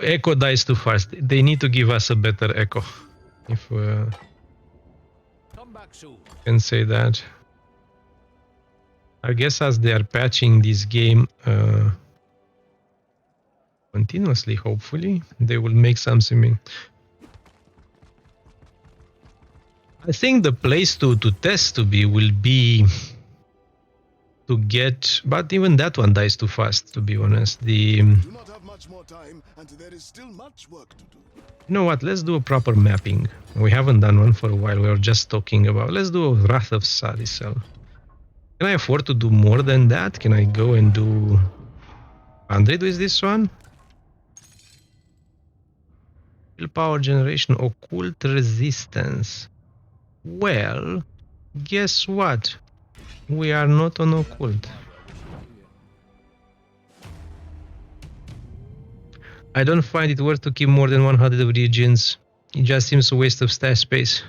Echo dies too fast. They need to give us a better Echo. If can say that. I guess as they are patching this game continuously, hopefully they will make something. I think the place to test will be to get, but even that one dies too fast, to be honest. Do not have much more time, and there is still much work to do. You know what? Let's do a proper mapping. We haven't done one for a while. We were just talking about. Let's do a Wrath of Sadisel. Can I afford to do more than that? Can I go and do 100 with this one? Power generation, occult resistance. Well, guess what? We are not on occult. I don't find it worth to keep more than 100 of regions. It just seems a waste of stash space.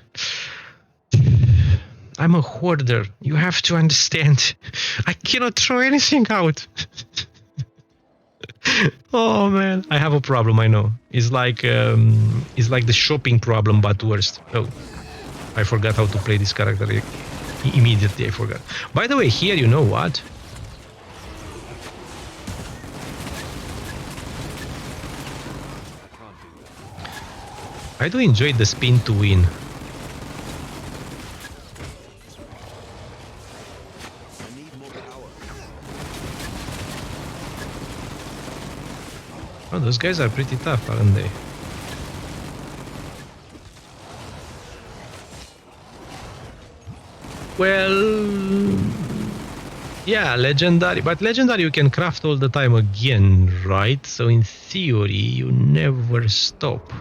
I'm a hoarder. You have to understand. I cannot throw anything out. Oh man, I have a problem. I know. It's like the shopping problem, but worse. Oh, I forgot how to play this character. Immediately, I forgot. By the way, here, you know what? I do enjoy the spin to win. Oh, those guys are pretty tough, aren't they? Well, yeah, legendary. But legendary you can craft all the time again, right? So in theory, you never stop.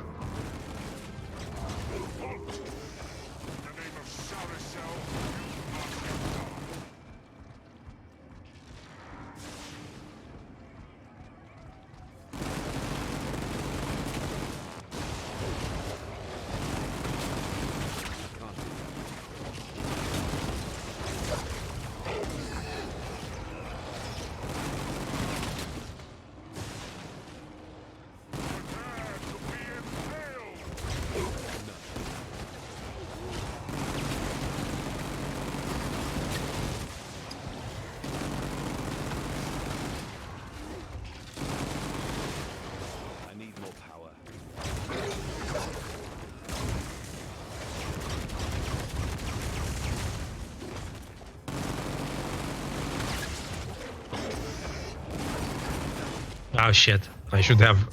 Oh shit! I should have.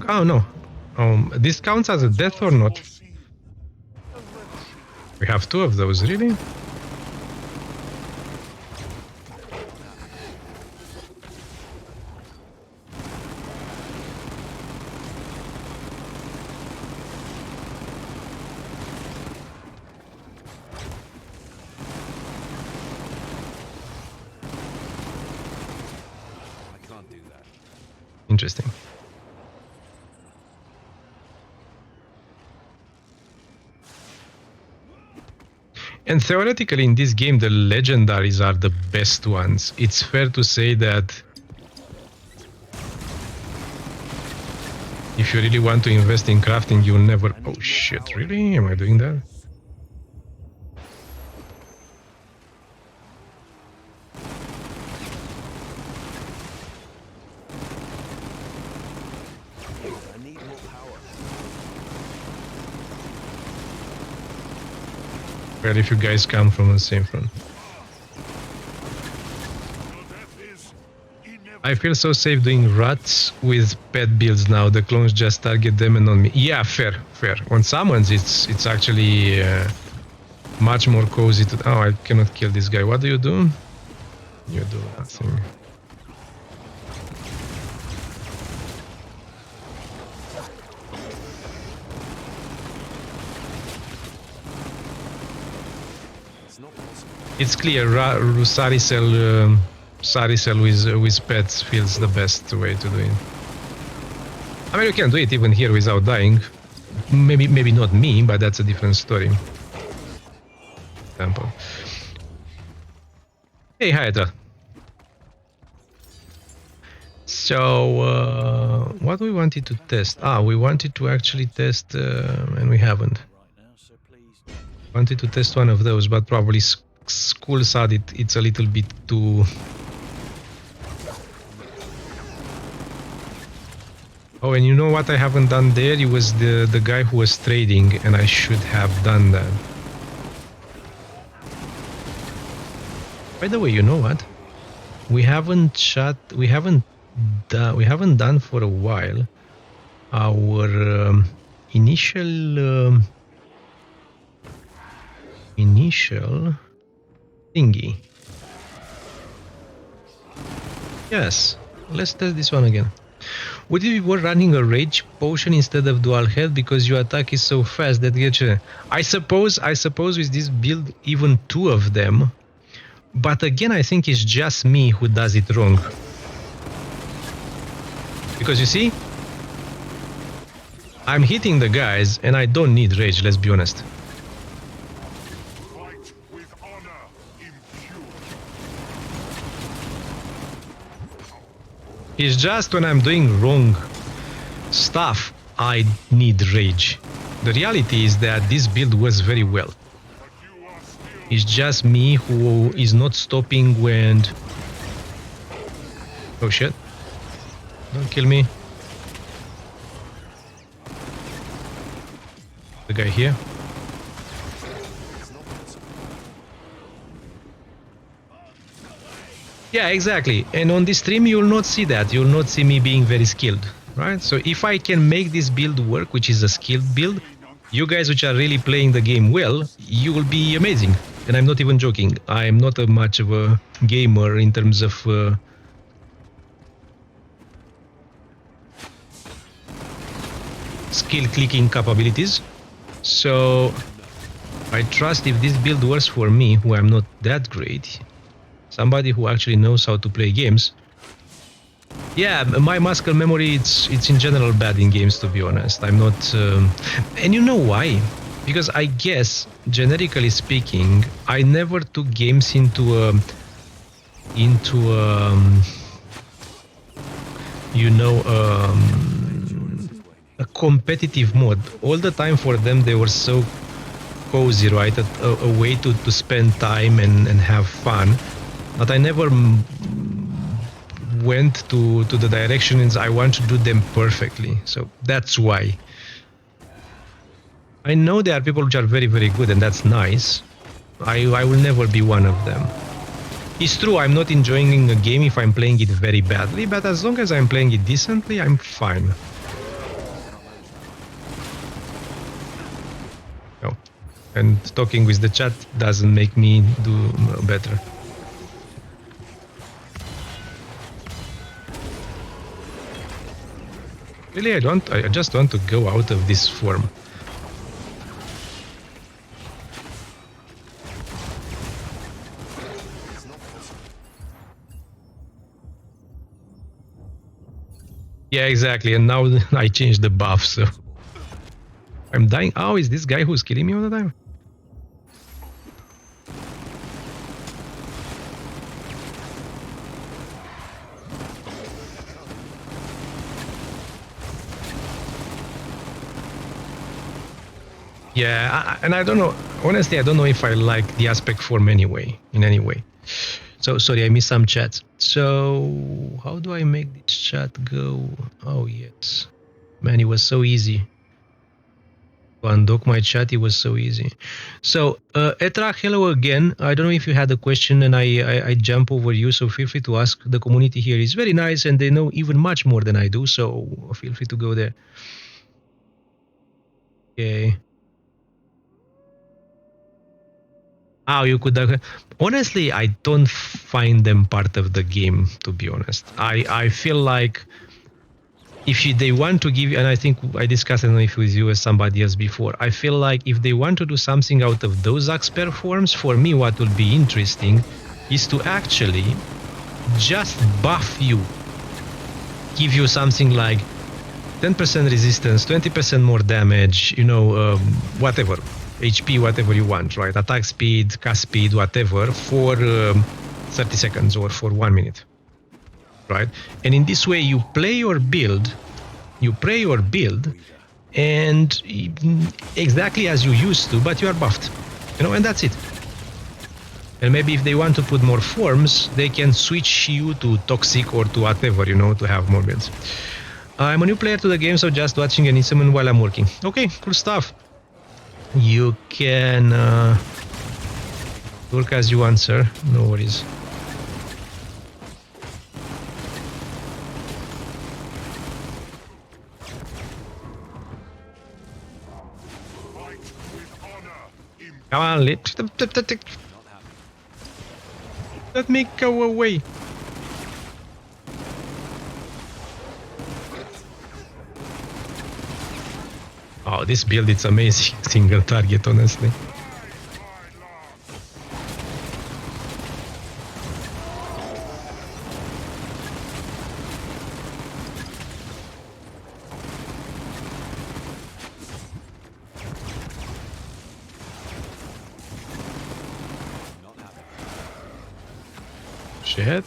Oh no. This counts as a death or not? We have 2 of those, really? Interesting. And theoretically, in this game, the legendaries are the best ones. It's fair to say that if you really want to invest in crafting, you'll never... Oh shit, really? Am I doing that? Well, if you guys come from the same front. I feel so safe doing rats with pet builds now. The clones just target them and not me. Yeah, fair. On summons, it's actually much more cozy to... Oh, I cannot kill this guy. What do? You do nothing. It's clear, Saricel with pets feels the best way to do it. I mean, you can do it even here without dying. Maybe not me, but that's a different story. Example. Hey, Hydra. So, what we wanted to test? We wanted to actually test, and we haven't. Wanted to test one of those, but probably school said it's a little bit too... Oh, and you know what I haven't done there? It was the guy who was trading, and I should have done that. By the way, you know what? We haven't done for a while our initial thingy. Yes, let's test this one again. Would it be worth running a rage potion instead of dual health because your attack is so fast that gets you? I suppose with this build even 2 of them. But again, I think it's just me who does it wrong. Because you see, I'm hitting the guys and I don't need rage, let's be honest. It's just when I'm doing wrong stuff, I need rage. The reality is that this build works very well. It's just me who is not stopping when... Oh shit. Don't kill me. The guy here. Yeah, exactly. And on this stream, you'll not see that. You'll not see me being very skilled, right? So if I can make this build work, which is a skilled build, you guys which are really playing the game well, you will be amazing. And I'm not even joking. I'm not much of a gamer in terms of skill clicking capabilities. So I trust if this build works for me, who I'm not that great, somebody who actually knows how to play games. Yeah, my muscle memory, it's in general bad in games, to be honest. I'm not... and you know why? Because I guess, generically speaking, I never took games into a competitive mode. All the time for them, they were so cozy, right? A way to spend time and have fun. But I never went to the directions I want to do them perfectly. So that's why. I know there are people which are very, very good, and that's nice. I will never be one of them. It's true, I'm not enjoying a game if I'm playing it very badly, but as long as I'm playing it decently, I'm fine. No. And talking with the chat doesn't make me do better. Really, I just want to go out of this form. Yeah, exactly. And now I changed the buff, so I'm dying. Oh, is this guy who's killing me all the time? Yeah, and I don't know. Honestly, I don't know if I like the aspect form anyway, in any way. So, sorry, I missed some chats. So, how do I make this chat go? Oh, yes. Man, it was so easy. To undock my chat, it was so easy. So, Etra, hello again. I don't know if you had a question and I jump over you, so feel free to ask. The community here is very nice and they know even much more than I do, so feel free to go there. Okay. Oh, you could. Honestly, I don't find them part of the game. To be honest, I feel like if they want to give, and I think I discussed it with you as somebody else before. I feel like if they want to do something out of those Axper forms, for me, what would be interesting is to actually just buff you, give you something like 10% resistance, 20% more damage, whatever. HP, whatever you want, right? Attack speed, cast speed, whatever, for 30 seconds or for 1 minute, right? And in this way, you play your build, and exactly as you used to, but you are buffed, and that's it. And maybe if they want to put more forms, they can switch you to toxic or to whatever, to have more builds. I'm a new player to the game, so just watching and summon while I'm working. Okay, cool stuff. You can work as you want, sir. No worries. Come on, let me go away. Oh, this build, it's amazing. Single target, honestly.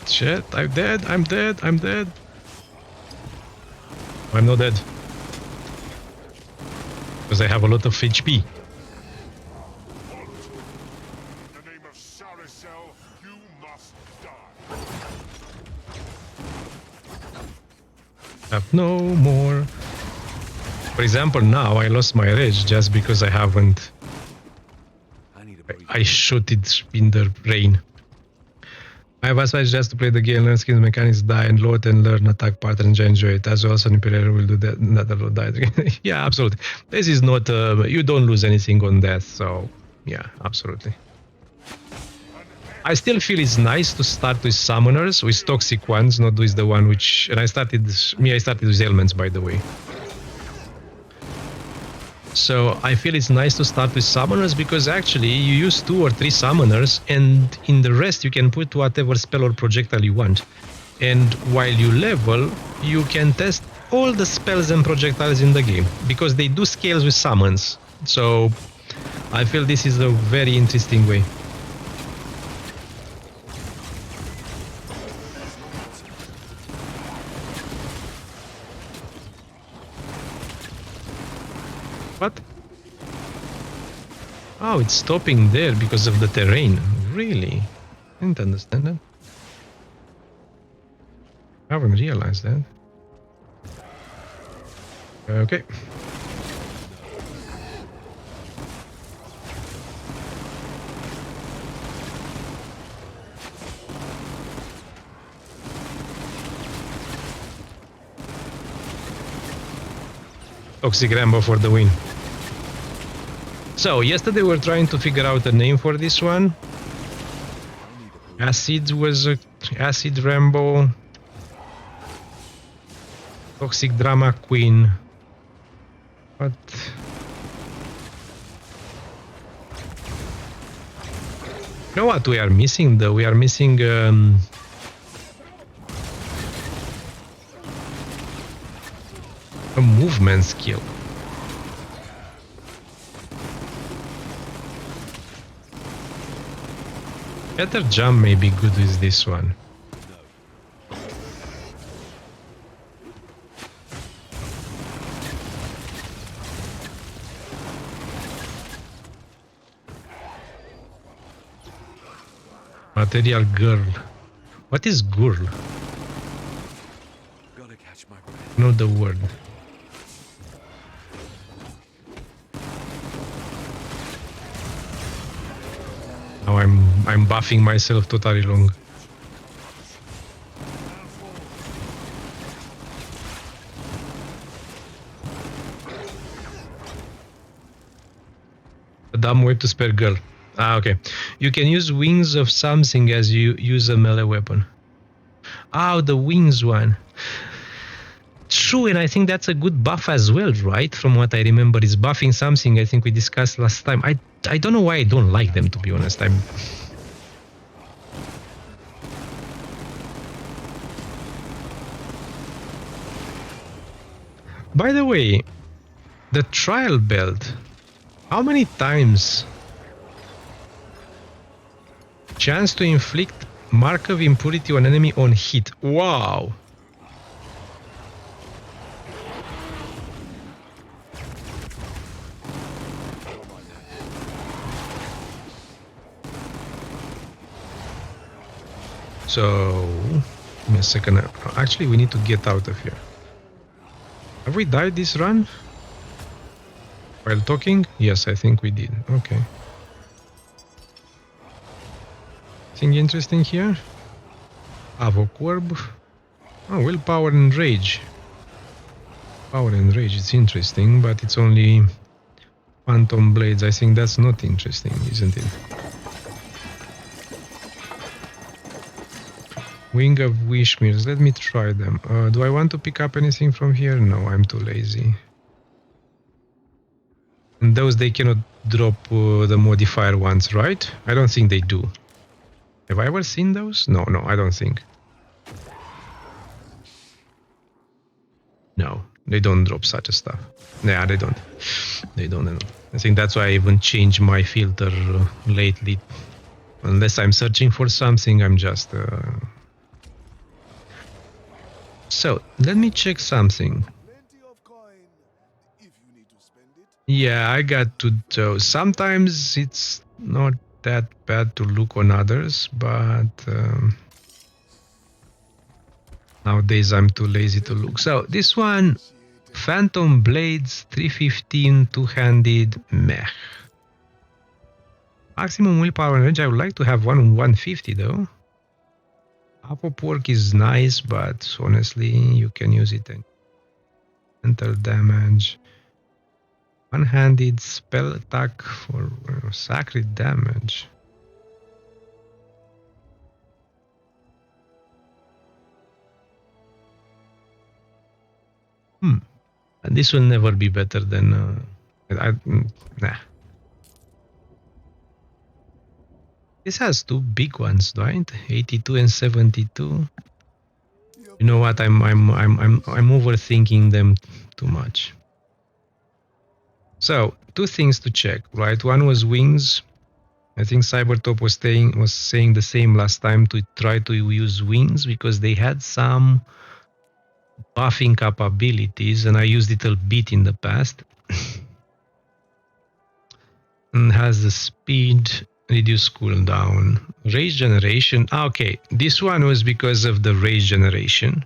Shit, I'm dead. I'm not dead. Because I have a lot of HP. Have no more. For example, now I lost my rage just because I haven't. I shot it in the rain. I was just to play the game, learn skills, mechanics, die and load, and learn attack patterns. I enjoy it. As well as an Imperial will do that. Not a lot die. Yeah, absolutely. This is not. You don't lose anything on death, so yeah, absolutely. I still feel it's nice to start with summoners, with toxic ones, not with the one which. And I started with elements, by the way. So I feel it's nice to start with summoners because actually you use 2 or 3 summoners and in the rest you can put whatever spell or projectile you want. And while you level, you can test all the spells and projectiles in the game because they do scales with summons. So I feel this is a very interesting way. What? Oh, it's stopping there because of the terrain. Really? I didn't understand that. I haven't realized that. Okay. Toxic Rambo for the win. So, yesterday we were trying to figure out a name for this one. Acid was a Acid Rambo. Toxic Drama Queen. But you know what we are missing though? We are missing a movement skill. Better jump may be good with this one. Material girl. What is girl? Gotta catch my breath. Know the word. Now I'm buffing myself totally wrong. A dumb way to spare girl. Ah, okay. You can use wings of something as you use a melee weapon. Ah, the wings one. True, and I think that's a good buff as well, right? From what I remember, is buffing something I think we discussed last time. I don't know why I don't like them, to be honest. By the way, the trial belt. How many times? Chance to inflict mark of impurity on enemy on hit. Wow. So, give me a second. Actually, we need to get out of here. Have we died this run? While talking? Yes, I think we did. Okay. Anything interesting here? Havoc Orb. Oh, willpower and rage. Power and rage, it's interesting, but it's only Phantom Blades. I think that's not interesting, isn't it? Wing of Wishmirs. Let me try them. Do I want to pick up anything from here? No, I'm too lazy. And those, they cannot drop the modifier ones, right? I don't think they do. Have I ever seen those? No, I don't think. No, they don't drop such a stuff. Yeah, they don't. They don't. I think that's why I even changed my filter lately. Unless I'm searching for something, I'm just... So, let me check something. Plenty of coin if you need to spend it. Yeah, I got to do. Sometimes it's not that bad to look on others, but nowadays I'm too lazy to look. So, this one, Phantom Blades 315 two-handed mech. Maximum willpower and range, I would like to have one on 150 though. Apple pork is nice, but honestly, you can use it. Mental damage. One-handed spell attack for sacred damage. And this will never be better than... nah. This has two big ones, right? 82 and 72. You know what? I'm overthinking them too much. So, two things to check, right? One was wings. I think Cybertop was saying the same last time, to try to use wings because they had some buffing capabilities, and I used it a bit in the past. And has the speed, reduce cooldown, rage generation. Okay, this one was because of the rage generation.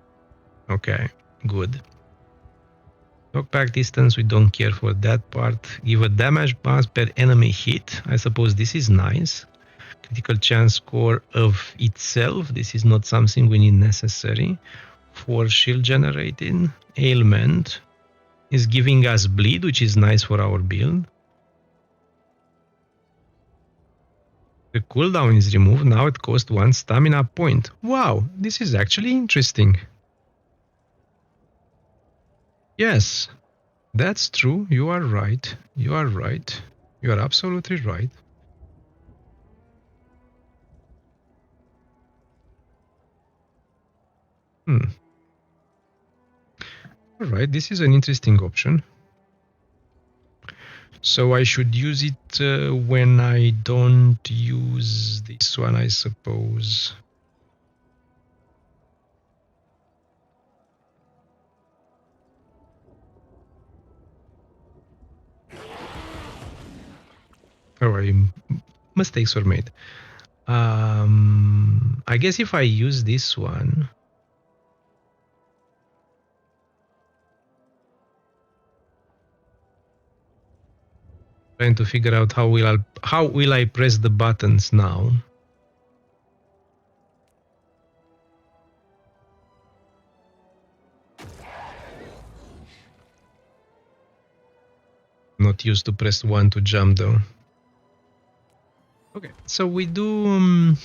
Okay, good. Knockback distance, we don't care for that part. Give a damage boost per enemy hit. I suppose this is nice. Critical chance score of itself. This is not something we need necessary. For shield generating. Ailment. is giving us bleed, which is nice for our build. The cooldown is removed. Now it costs 1 stamina point. Wow, this is actually interesting. Yes, that's true. You are right. You are right. You are absolutely right. Alright, this is an interesting option. So I should use it when I don't use this one, I suppose. Alright, mistakes were made. I guess if I use this one, trying to figure out how will I press the buttons now. Not used to press 1 to jump though. Okay, so we do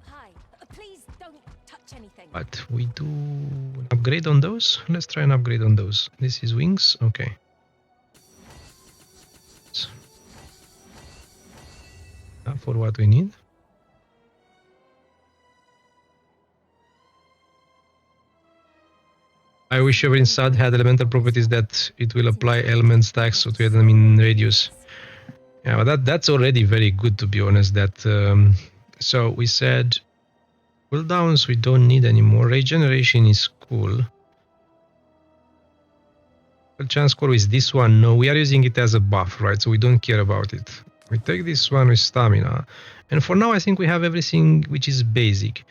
Hi. Please don't touch anything. but we do an upgrade on those. Let's try an upgrade on those. This is wings. Okay. For what we need. I wish every SAD had elemental properties that it will apply element stacks to them in radius. Yeah, but that's already very good, to be honest. That so we said cooldowns we don't need anymore. Regeneration is cool. Chance score is this one. No, we are using it as a buff, right? So we don't care about it. We take this one with stamina. And for now, I think we have everything which is basic.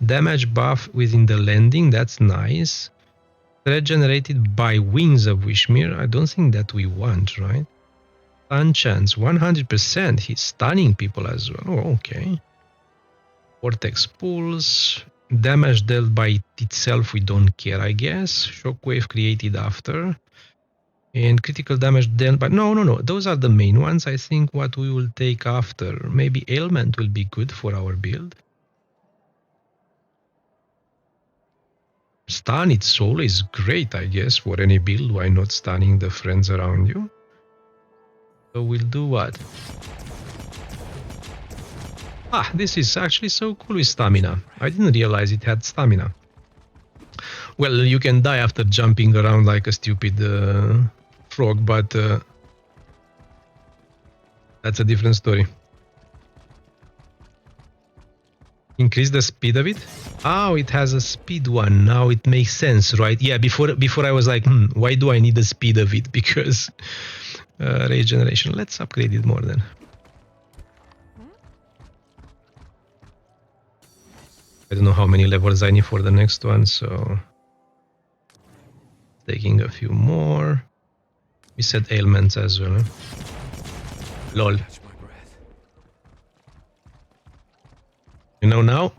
Damage buff within the landing, that's nice. Threat generated by wings of Wishmere, I don't think that we want, right? Stun chance, 100%. He's stunning people as well. Oh, okay. Vortex pulse. Damage dealt by itself, we don't care, I guess. Shockwave created after. And critical damage dealt by... No. Those are the main ones. I think what we will take after. Maybe ailment will be good for our build. Stun, it's always great, I guess, for any build. Why not stunning the friends around you? So we'll do what? Ah, this is actually so cool with stamina. I didn't realize it had stamina. Well, you can die after jumping around like a stupid frog, but that's a different story. Increase the speed of it? Oh, it has a speed one. Now it makes sense, right? Yeah, before I was like, why do I need the speed of it? Because regeneration. Let's upgrade it more then. I don't know how many levels I need for the next one, so taking a few more. We said ailments as well. Huh? Lol. You know now?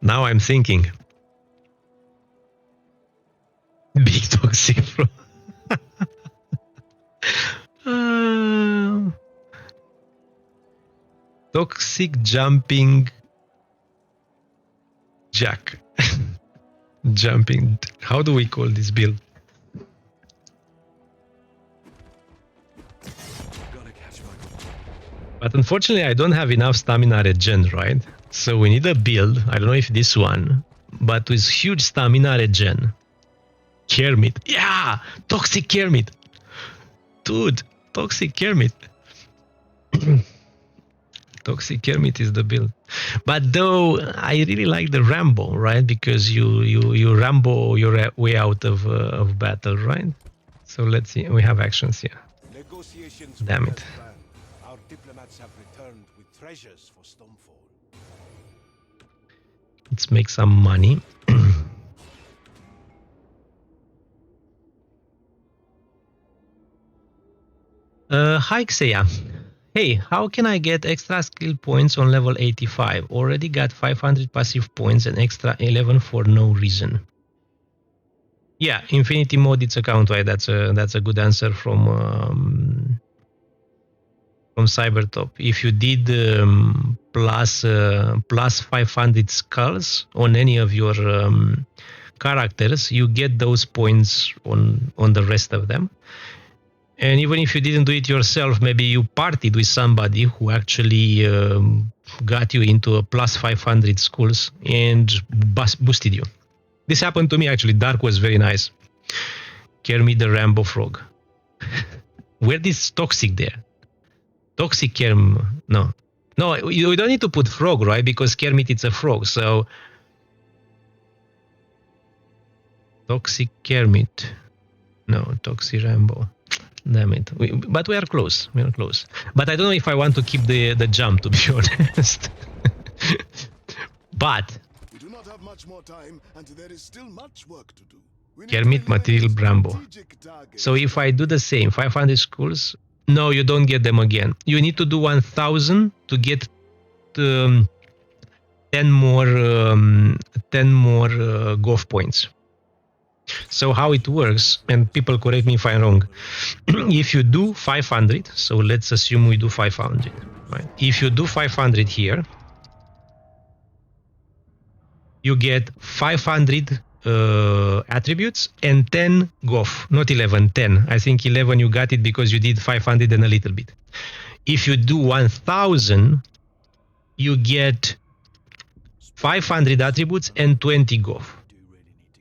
Now I'm thinking. Big toxic bro. Toxic jumping jack. Jumping. How do we call this build? But unfortunately, I don't have enough stamina regen, right? So we need a build. I don't know if this one, but with huge stamina regen. Kermit. Yeah! Toxic Kermit. Dude, Toxic Kermit. Toxic Kermit is the build. But though I really like the Rambo, right? Because you Rambo your way out of battle, right? So let's see. We have actions here. Negotiations Damn went it. as planned. Our diplomats have returned with treasures for Stonefall. Let's make some money. Hi Xeya. Hey, how can I get extra skill points on level 85? Already got 500 passive points and extra 11 for no reason. Yeah, Infinity mode, it's a count. Right? That's a good answer from Cybertop. If you did plus 500 skulls on any of your characters, you get those points on the rest of them. And even if you didn't do it yourself, maybe you partied with somebody who actually got you into a plus 500 skulls and boosted you. This happened to me actually. Dark was very nice. Kermit the Rambo frog. Where is toxic there? Toxic Kerm. No. No, you don't need to put frog, right? Because Kermit it's a frog. So toxic Kermit. No, toxic Rambo. Damn it. But we are close. We are close. But I don't know if I want to keep the jump, to be honest. But We do not have much more time, and there is still much work to do. We need Kermit to material eliminate Rambo. strategic targets. So if I do the same, 500 skulls, no, you don't get them again. You need to do 1000 to get 10 more golf points. So how it works, and people correct me if I'm wrong, if you do 500, so let's assume we do 500, right? If you do 500 here, you get 500 attributes and 10 golf, not 11, 10. I think 11 you got it because you did 500 and a little bit. If you do 1000, you get 500 attributes and 20 golf,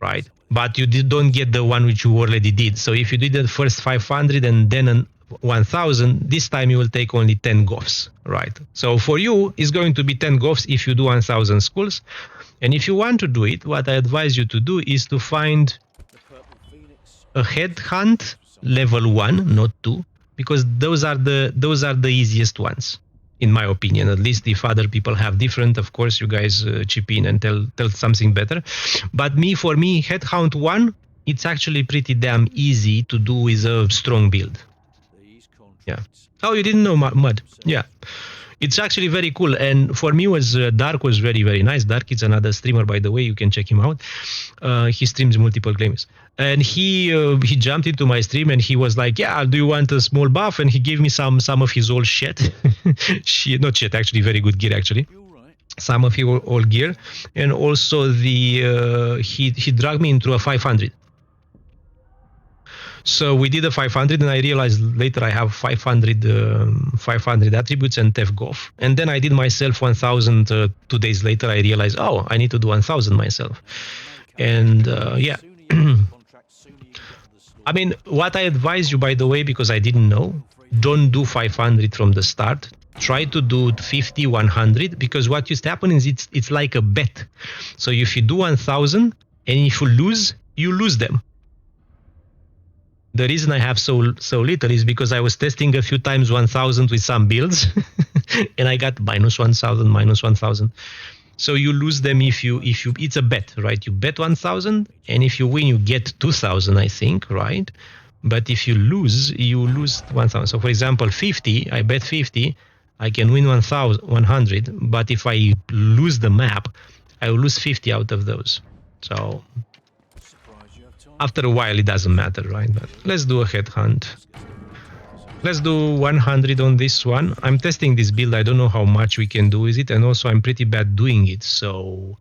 right? But you don't get the one which you already did. So if you did the first 500 and then 1000, this time you will take only 10 golfs, right? So for you, it's going to be 10 golfs if you do 1000 skulls. And if you want to do it, what I advise you to do is to find a headhunt level 1, not 2, because those are the easiest ones, in my opinion. At least if other people have different, of course, you guys chip in and tell something better. But for me, headhunt 1, it's actually pretty damn easy to do with a strong build. Yeah. Oh, you didn't know Mud? Yeah. It's actually very cool, and for me was Dark was very, very nice. Dark is another streamer, by the way. You can check him out. He streams multiple games, and he jumped into my stream and he was like, "Yeah, do you want a small buff?" And he gave me some of his old shit. Not shit, actually, very good gear actually. Some of his old gear, and also he dragged me into a 500. So we did a 500, and I realized later I have 500 attributes and TEF golf. And then I did myself 1000 2 days later. I realized, oh, I need to do 1000 myself. And yeah. I mean, what I advise you, by the way, because I didn't know, don't do 500 from the start. Try to do 50, 100, because what used to happen is it's like a bet. So if you do 1000 and if you lose them. The reason I have so little is because I was testing a few times 1000 with some builds and I got minus 1000. So you lose them if you it's a bet, right? You bet 1000, and if you win, you get 2000, I think, right? But if you lose 1000. So for example, 50, I bet 50, I can win 100, but if I lose the map, I will lose 50 out of those. So after a while, it doesn't matter, right? But let's do a headhunt. Let's do 100 on this one. I'm testing this build. I don't know how much we can do with it. And also, I'm pretty bad doing it. So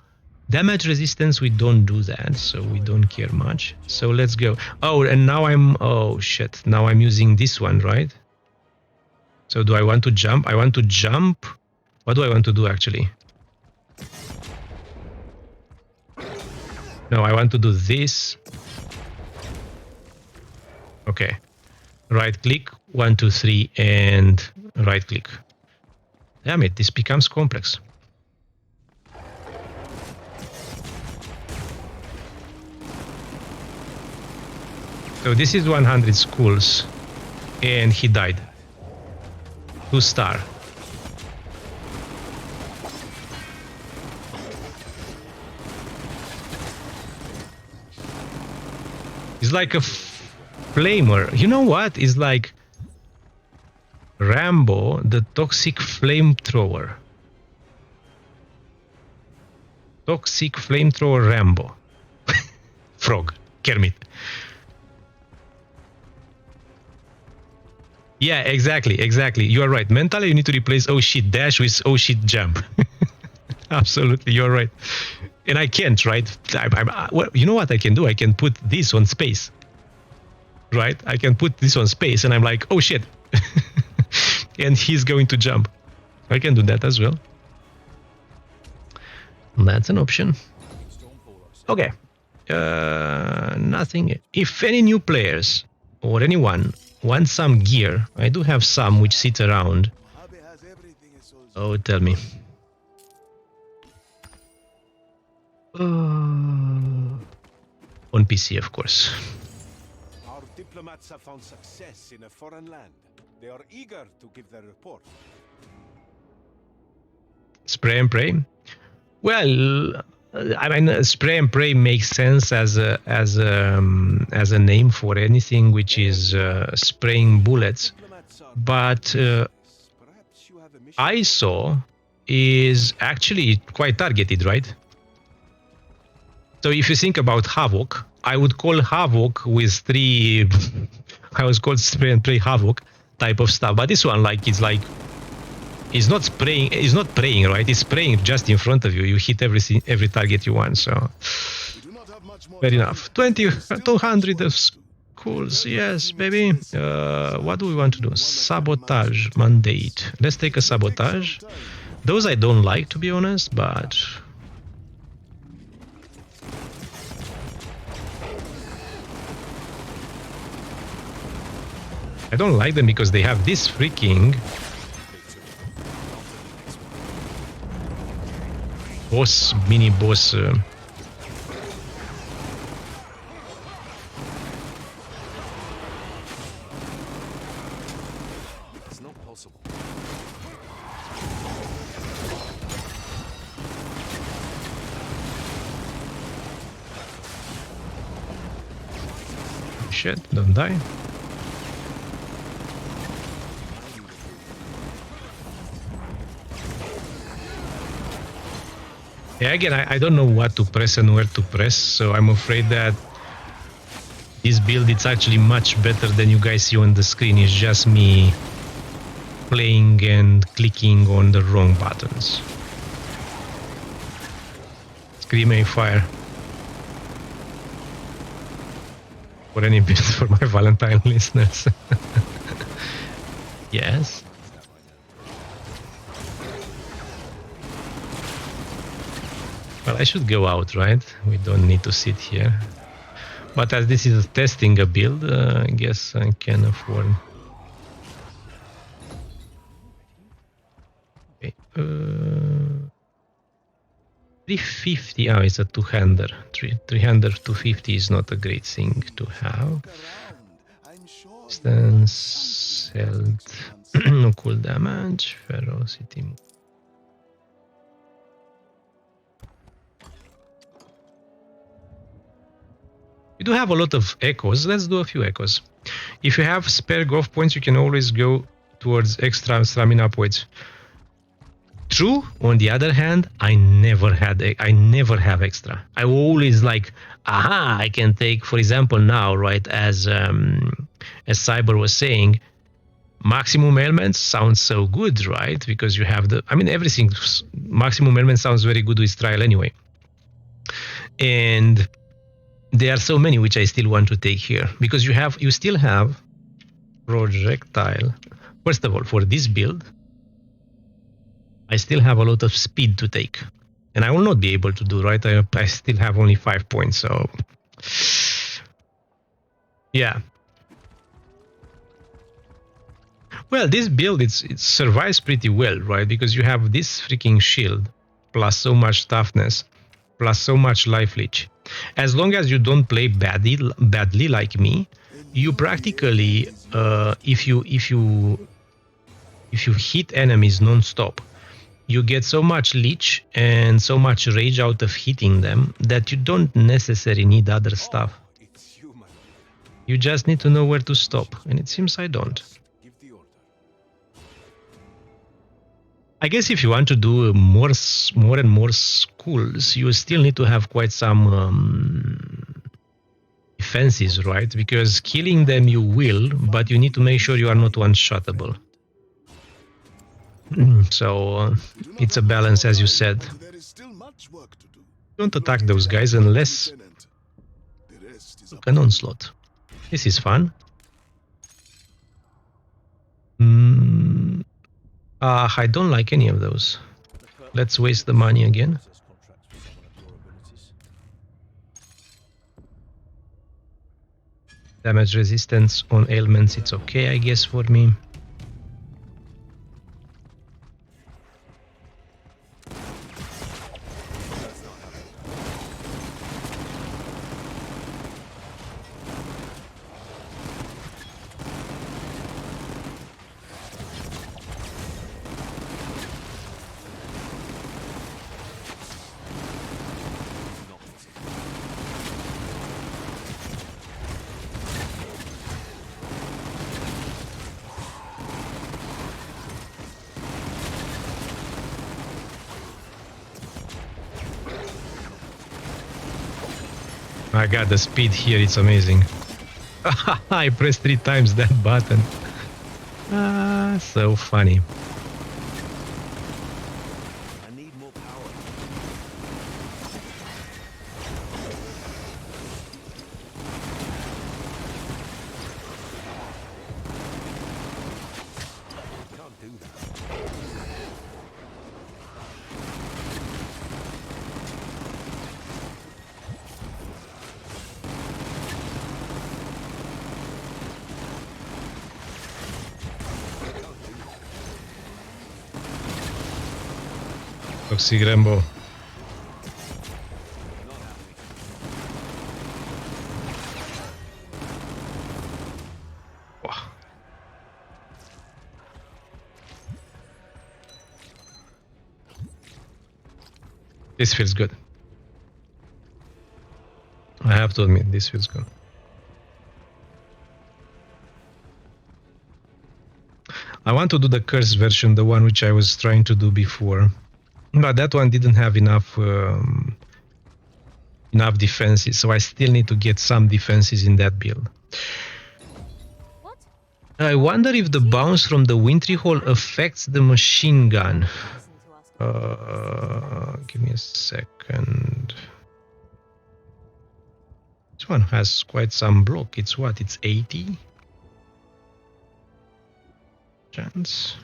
damage resistance, we don't do that. So we don't care much. So let's go. Oh, and now oh, shit. Now I'm using this one, right? So do I want to jump? I want to jump. What do I want to do, actually? No, I want to do this. Okay, right click, 1, 2, 3, and right click. Damn it, this becomes complex. So this is 100 skulls, and he died. 2 star. It's like a flamer. You know what? It's like Rambo, the toxic flamethrower. Toxic flamethrower Rambo. Frog. Kermit. Yeah, exactly. You are right. Mentally, you need to replace oh shit dash with oh shit jump. Absolutely, you're right. And I can't, right? Well, you know what I can do? I can put this on space, right? I can put this on space, and I'm like, oh shit, and he's going to jump. I can do that as well. That's an option. Okay. Nothing. If any new players or anyone wants some gear, I do have some which sit around. Mojave has everything a soldier's Oh, tell me. On PC, of course. Our diplomats have found success in a foreign land. They are eager to give their report. Spray and pray. Well, I mean, spray and pray makes sense as a name for anything which is spraying bullets. Diplomats are But perhaps you have a mission. ISO is actually quite targeted, right? So if you think about Havoc, I would call Havoc with three. I was called spray and pray Havoc type of stuff. But this one, like, it's like. It's not spraying. It's not praying, right? It's spraying just in front of you. You hit every target you want. So, We do not have much more fair time. enough. 200 of schools. Yes, baby. What do we want to do? Sabotage mandate. Let's take a sabotage. Those I don't like, to be honest, but. I don't like them because they have this freaking boss, mini boss. It's not possible. Shit, don't die. Yeah, again, I don't know what to press and where to press, so I'm afraid that this build it's actually much better than you guys see on the screen. It's just me playing and clicking on the wrong buttons. Scream a fire. For any build for my Valentine listeners. Yes. Well, I should go out, right? We don't need to sit here. But as this is testing a build, I guess I can afford. Okay. 350. Oh, it's a two-hander. 300 250 is not a great thing to have. Look around. I'm sure Distance, health, no cool damage, ferocity. We do have a lot of echoes. Let's do a few echoes. If you have spare growth points, you can always go towards extra stamina points. True. On the other hand, I never have extra. I always like, aha, I can take, for example, now, right, as Cyber was saying, maximum elements sounds so good, right? Because you have everything, maximum element sounds very good with trial anyway. And there are so many which I still want to take here because you still have projectile. First of all, for this build, I still have a lot of speed to take, and I will not be able to do, right? I still have only 5 points, so yeah. Well, this build it survives pretty well, right? Because you have this freaking shield plus so much toughness plus so much life leech. As long as you don't play badly like me, you practically if you hit enemies non-stop, you get so much leech and so much rage out of hitting them that you don't necessarily need other stuff. It's human. You just need to know where to stop, and it seems I don't. Give the order. I guess if you want to do more and more schools, you still need to have quite some defenses, right? Because killing them you will, but you need to make sure you are not one-shottable. So it's a balance, as you said. But there is still much work to do. Don't attack those guys unless Lieutenant. The rest is up an to you. onslaught. This is fun. I don't like any of those. Let's waste the money again. Damage resistance on ailments, it's okay, I guess, for me. My god, the speed here, it's amazing. I pressed 3 times that button. So funny. I need more power. Can't do that. Toxic Rambo. Wow. This feels good. I have to admit, this feels good. I want to do the curse version, the one which I was trying to do before. But that one didn't have enough defenses, so I still need to get some defenses in that build. What? I wonder if the bounce from the wintry hole affects the machine gun. Listen to us. Give me a second. This one has quite some block. It's what? It's 80? Chance.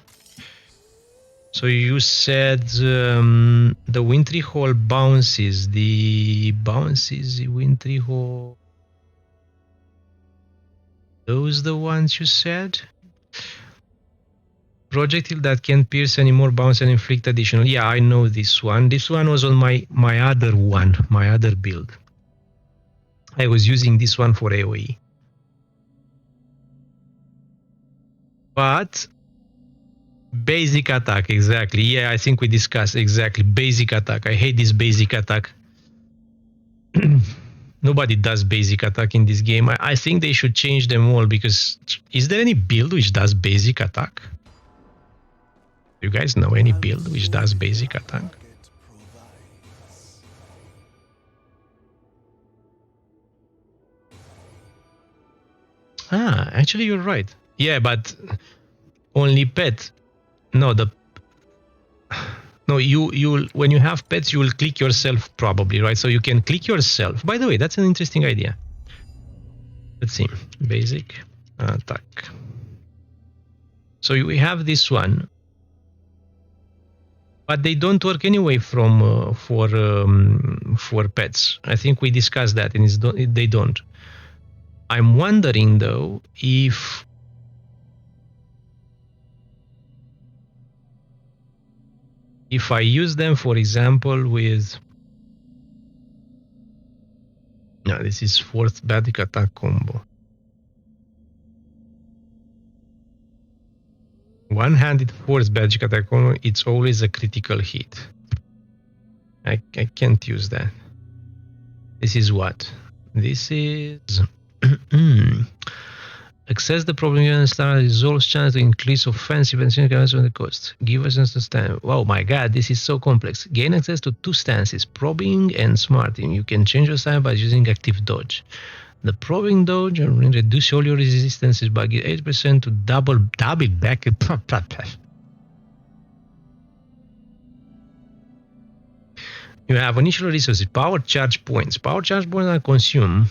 So you said the wintry hole bounces. The wintry hole. Those the ones you said? Projectile that can pierce any more, bounce and inflict additional. Yeah, I know this one. This one was on my other build. I was using this one for AoE. But basic attack, exactly. Yeah, I think we discussed exactly. Basic attack. I hate this basic attack. Nobody does basic attack in this game. I think they should change them all because is there any build which does basic attack? Do you guys know any build which does basic attack? Actually you're right. Yeah, but only pet. No, you when you have pets, you will click yourself probably, right? So you can click yourself. By the way, that's an interesting idea. Let's see. Basic attack. So we have this one, but they don't work anyway from for pets. I think we discussed that, and they don't. I'm wondering though if I use them, for example, with this is 4th basic attack combo. One-handed 4th basic attack combo, it's always a critical hit. I can't use that. This is what? This is access the problem and start resolves chance to increase offensive and significance on the cost. Give us a stand. Oh my god, this is so complex. Gain access to 2 stances, probing and smarting. You can change your style by using active dodge. The probing dodge and reduce all your resistances by 8% to double back. You have initial resources, power charge points. Power charge points are consumed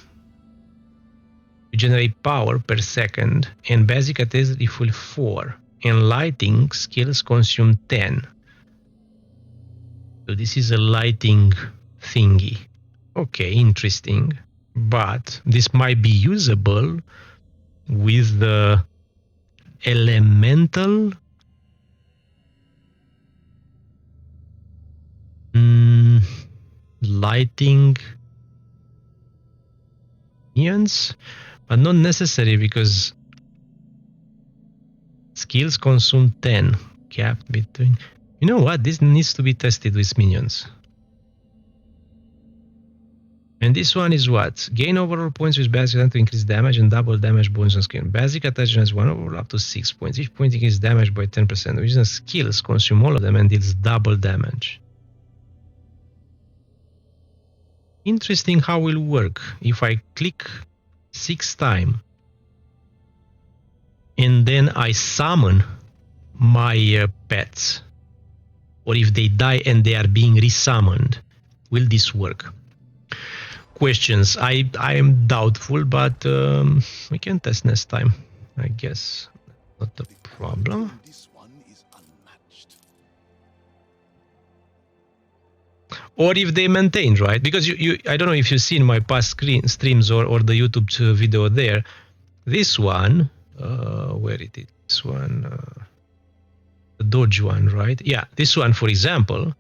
to generate power per second, and basic attacks refill 4. And lighting skills consume 10. So this is a lighting thingy. Okay, interesting. But this might be usable with the elemental lighting minions, but not necessary because skills consume 10. Capped between. You know what? This needs to be tested with minions. And this one is what? Gain overall points with basic to increase damage and double damage bonus on skill. Basic attachment has 1 overall up to 6 points. Each point increases damage by 10%. Original skills consume all of them and deals double damage. Interesting how it will work. If I click 6 times and then I summon my pets, or if they die and they are being resummoned, will this work? Questions. I am doubtful, but we can test next time, I guess. Not a problem. This one is unmatched. Or if they maintain, right? Because I don't know if you've seen my past streams or the YouTube video there. This one, where it is? This one, the Dodge one, right? Yeah, this one, for example.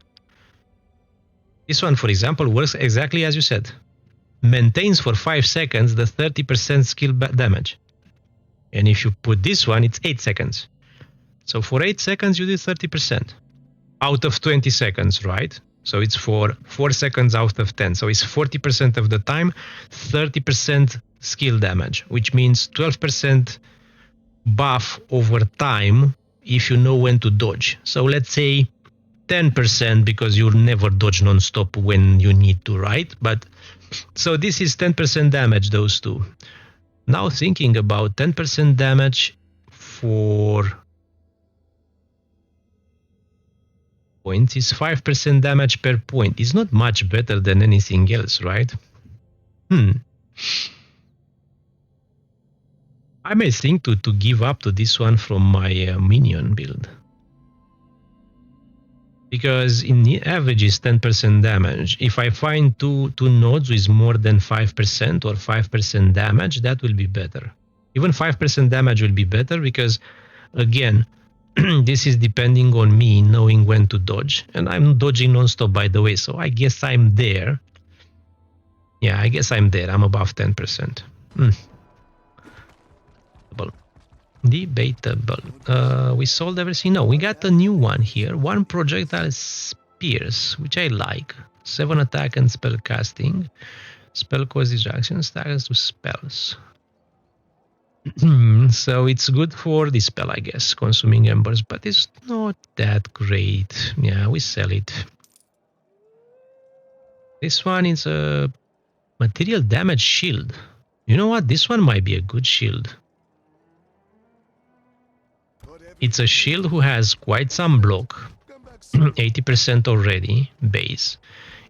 This one, for example, works exactly as you said. Maintains for 5 seconds the 30% skill damage. And if you put this one, it's 8 seconds. So for 8 seconds, you do 30%. Out of 20 seconds, right? So it's for 4 seconds out of 10. So it's 40% of the time, 30% skill damage, which means 12% buff over time if you know when to dodge. So let's say 10% because you'll never dodge non-stop when you need to, right? But so this is 10% damage, those two. Now thinking about 10% damage for points is 5% damage per point. It's not much better than anything else, right? I may think to give up to this one from my minion build. Because in the average is 10% damage. If I find two nodes with more than 5% or 5% damage, that will be better. Even 5% damage will be better because, again, this is depending on me knowing when to dodge. And I'm dodging non-stop, by the way, so I guess I'm there. Yeah, I guess I'm there. I'm above 10%. Debatable. We sold everything. No, we got a new one here. One projectile spears, which I like. 7 attack and spell casting. Spell cause distraction. Staggers to spells. So it's good for this spell, I guess. Consuming embers, but it's not that great. Yeah, we sell it. This one is a material damage shield. You know what? This one might be a good shield. It's a shield who has quite some block, 80% already, base.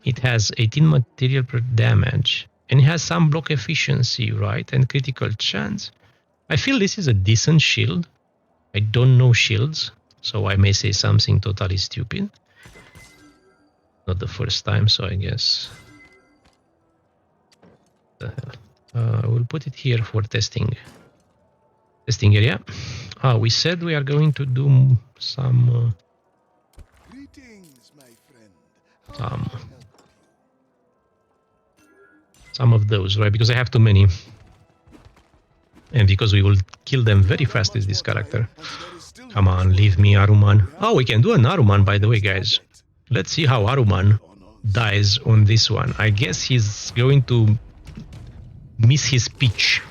It has 18 material per damage, and it has some block efficiency, right? And critical chance. I feel this is a decent shield. I don't know shields, so I may say something totally stupid. Not the first time, so I guess. What the hell? We'll put it here for testing. Testing area. We said we are going to do some Greetings, my friend. some of those, right? Because I have too many, and because we will kill them very fast with this character. Come on, leave me, Aruman. Oh, we can do an Aruman, by the way, guys. Let's see how Aruman dies on this one. I guess he's going to miss his pitch,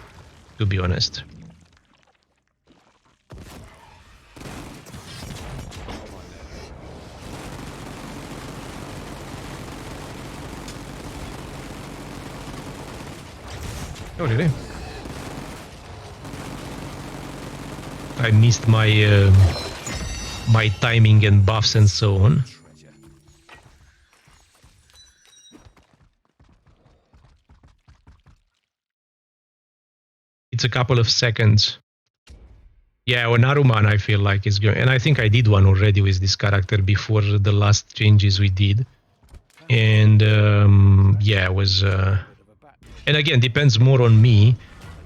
to be honest. Oh, really? I missed my my timing and buffs and so on. Treasure. It's a couple of seconds. Yeah, or Naruman, I feel like is going, and I think I did one already with this character before the last changes we did, and yeah, it was. And again, depends more on me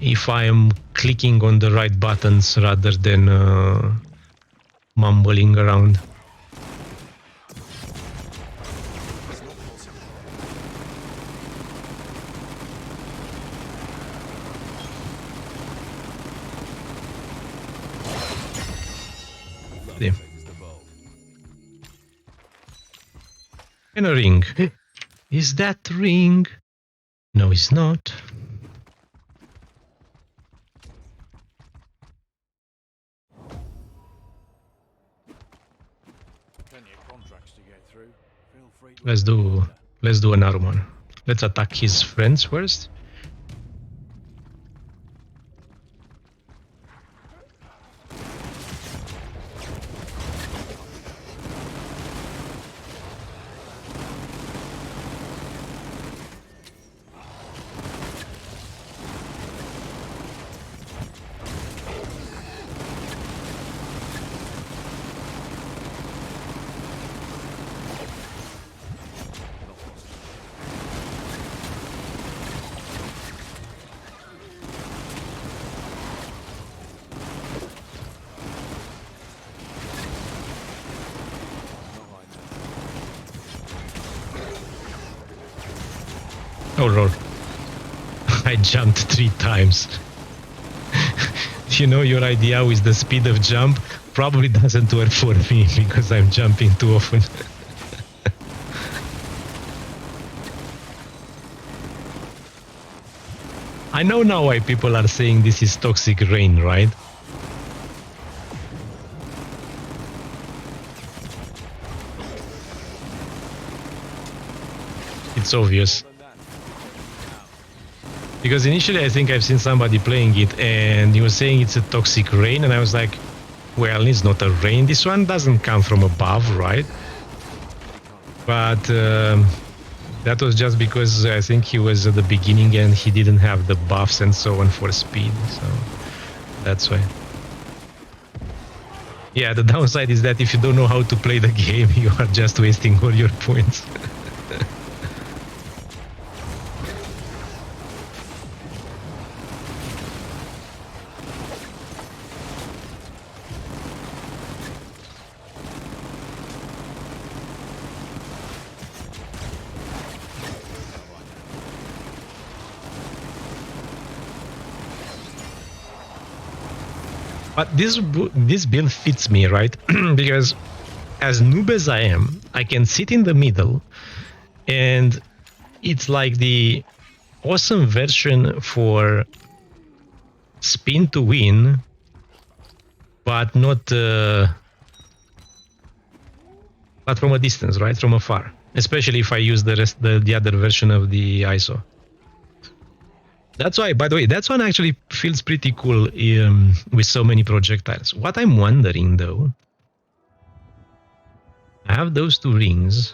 if I am clicking on the right buttons rather than mumbling around. Yeah. And a ring. Is that ring? No, it's not. Plenty of contracts to get through. Feel free to Let's do another one. Let's attack his friends first. Oh lord. I jumped 3 times. You know, your idea with the speed of jump probably doesn't work for me because I'm jumping too often. I know now why people are saying this is toxic rain, right? It's obvious. Because initially I think I've seen somebody playing it and he was saying it's a toxic rain, and I was like, well, it's not a rain. This one doesn't come from above, right? But that was just because I think he was at the beginning and he didn't have the buffs and so on for speed, so that's why. Yeah, the downside is that if you don't know how to play the game, you are just wasting all your points. But this build fits me, right? Because as noob as I am, I can sit in the middle, and it's like the awesome version for spin to win, but not but from a distance, right? From afar. Especially if I use the other version of the ISO. That's why, by the way, that one actually feels pretty cool with so many projectiles. What I'm wondering though, I have those 2 rings.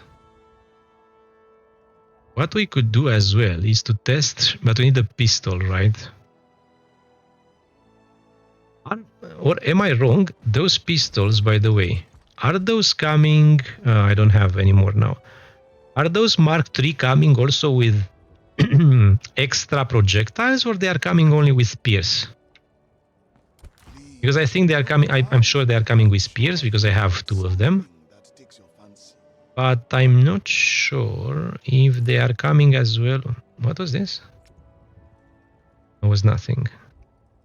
What we could do as well is to test, but we need a pistol, right? Or am I wrong? Those pistols, by the way, are those coming? I don't have any more now. Are those Mark III coming also with extra projectiles, or they are coming only with spears? Because I think they are coming. I'm sure they are coming with spears because I have 2 of them. But I'm not sure if they are coming as well. What was this? It was nothing.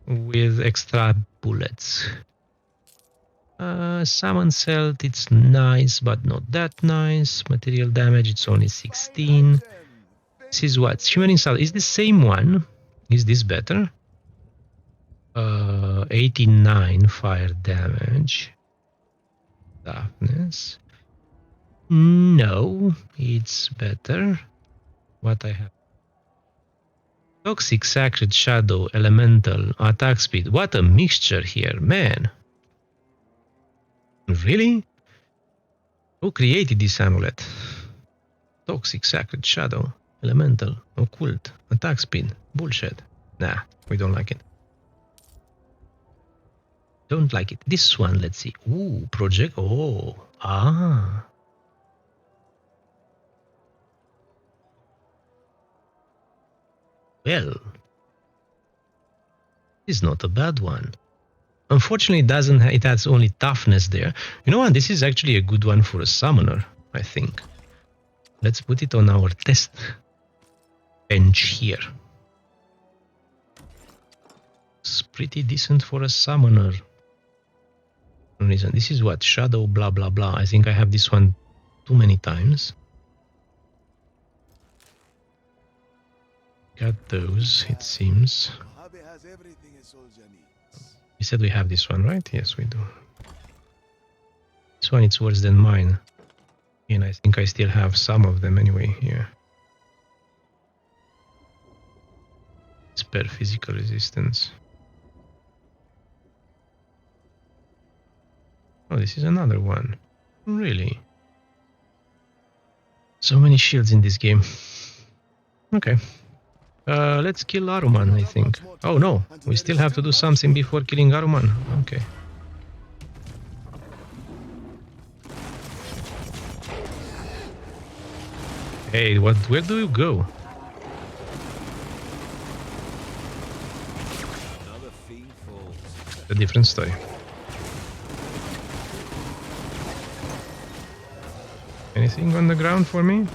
With extra bullets. Summon Celt, it's nice, but not that nice. Material damage, it's only 16. This is what? Shimmering Salt is the same one. Is this better? 89 fire damage. Toughness. No, it's better. What I have? Toxic, Sacred, Shadow, Elemental, Attack Speed. What a mixture here, man. Really? Who created this amulet? Toxic, Sacred, Shadow, Elemental, Occult, Attack Speed. Bullshit. Nah, we don't like it. Don't like it. This one, let's see. Ooh, project. Oh, ah. Well, it's not a bad one. Unfortunately, it doesn't. It has only toughness there. You know what? This is actually a good one for a summoner, I think. Let's put it on our test bench here. It's pretty decent for a summoner. Reason. This is what? Shadow blah blah blah. I think I have this one too many times. Got those, it seems. Mojave has everything a soldier needs. We said we have this one, right? Yes, we do. This one it's worse than mine. And I think I still have some of them anyway here. Spare physical resistance. Oh, this is another one. Really? So many shields in this game. Okay. Let's kill Aruman, I think. Oh no, we still have to do something before killing Aruman. Okay. Hey, where do you go? Another fiend falls. A different story. Anything on the ground for me?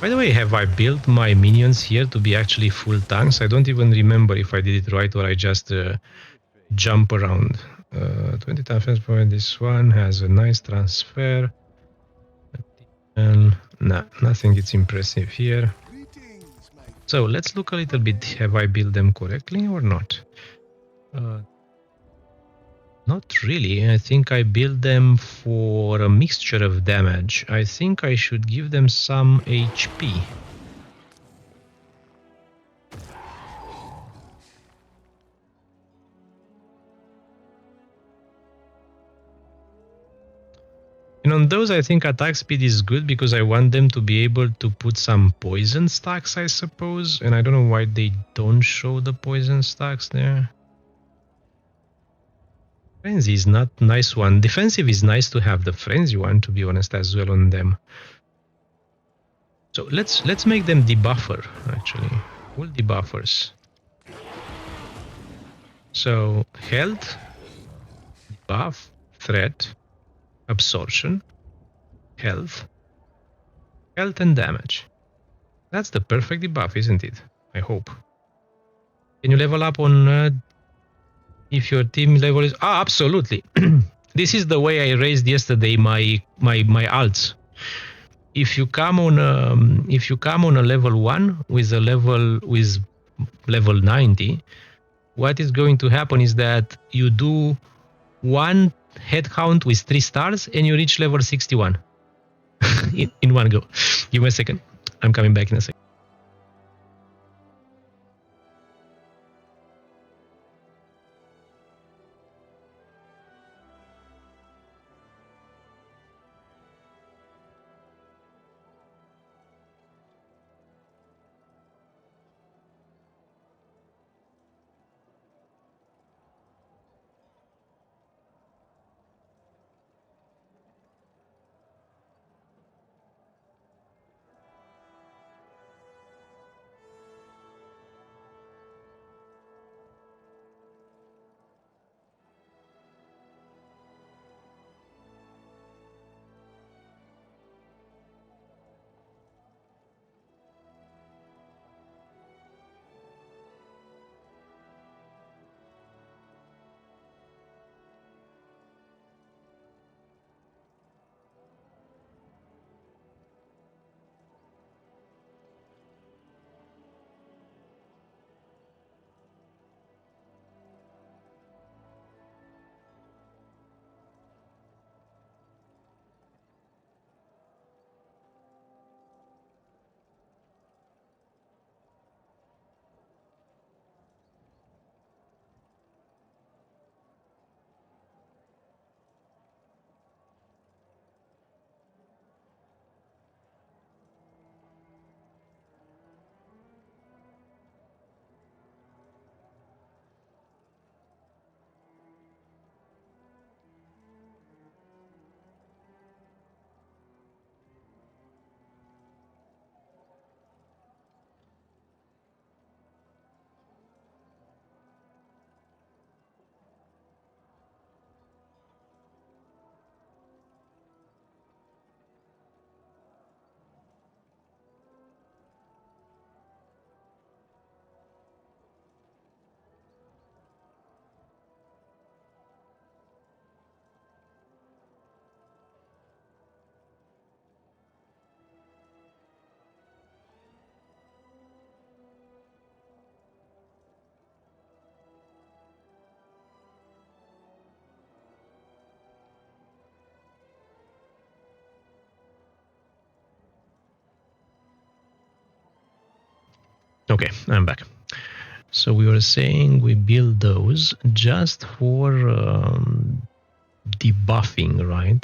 By the way, have I built my minions here to be actually full tanks? I don't even remember if I did it right or I just jump around. 20 transfer point. This one has a nice transfer. And nah, nothing is impressive here. Greetings, my So let's look a little bit. Have I built them correctly or not? Not really. I think I built them for a mixture of damage. I think I should give them some HP. And on those, I think attack speed is good because I want them to be able to put some poison stacks, I suppose. And I don't know why they don't show the poison stacks there. Frenzy is not nice one. Defensive is nice to have the frenzy one, to be honest, as well on them. So let's make them debuffer, actually. Full debuffers. So health, debuff, threat, absorption, health, health and damage. That's the perfect debuff, isn't it? I hope. Can you level up on if your team level is absolutely. This is the way I raised yesterday my alts. If you come on a level 1 with level 90, what is going to happen is that you do one head count with 3 stars and you reach level 61 in one go. Give me a second. I'm coming back in a second. Okay, I'm back. So we were saying we build those just for debuffing, right?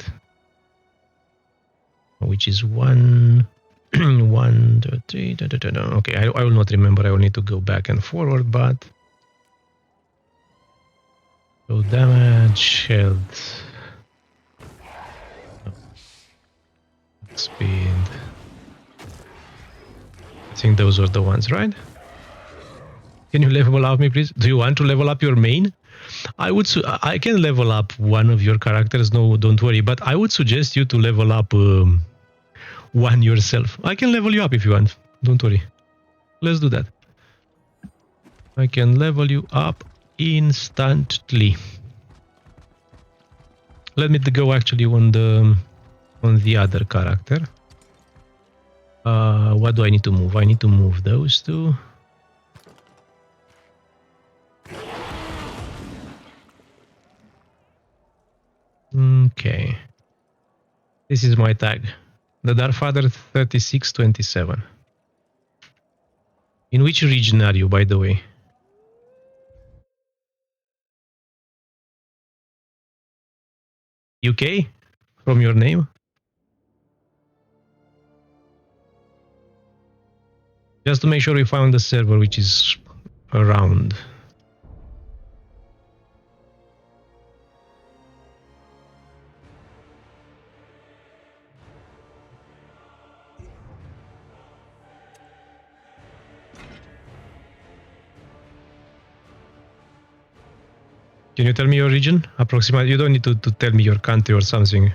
Which is 1, 1, 2, 3. Okay, I will not remember. I will need to go back and forward, but so damage, health, speed. I think those are the ones, right? Can you level up me, please? Do you want to level up your main? I can level up one of your characters. No, don't worry. But I would suggest you to level up one yourself. I can level you up if you want. Don't worry. Let's do that. I can level you up instantly. Let me go actually on the other character. What do I need to move? I need to move those two. Okay. This is my tag. The Darkfather 3627. In which region are you, by the way? UK? From your name? Just to make sure we found the server which is around. Can you tell me your region? Approximately. You don't need to tell me your country or something.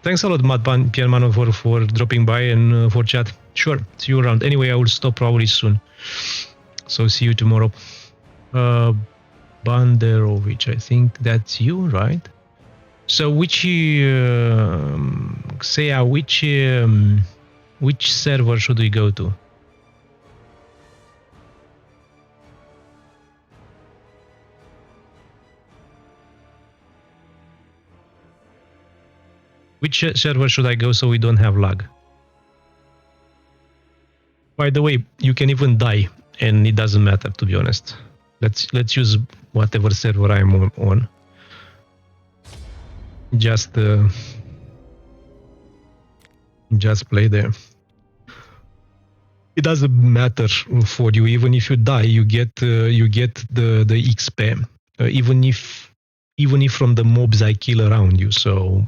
Thanks a lot, Piermano, for dropping by and for chat. Sure, see you around. Anyway, I will stop probably soon. So see you tomorrow. Banderovich, I think that's you, right? So which which server should we go to? Which server should I go so we don't have lag? By the way, you can even die, and it doesn't matter, to be honest. Let's use whatever server I'm on. Just play there. It doesn't matter for you. Even if you die, you get the XP. Even if from the mobs I kill around you. So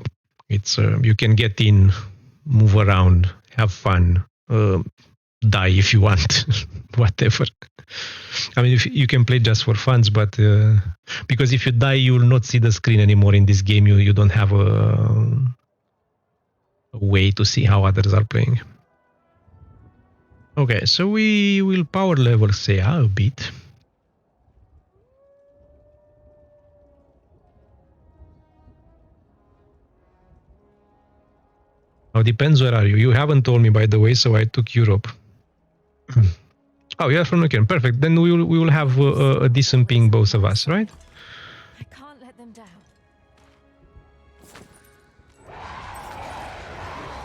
it's you can get in, move around, have fun, die if you want, whatever. I mean, if you can play just for fun, but because if you die, you will not see the screen anymore in this game. You don't have a way to see how others are playing. Okay, so we will power level Sea a bit. Now depends where are you. You haven't told me, by the way, so I took Europe. Oh, you're from Ukraine. Perfect. Then we will have a decent ping, both of us, right? I can't let them down.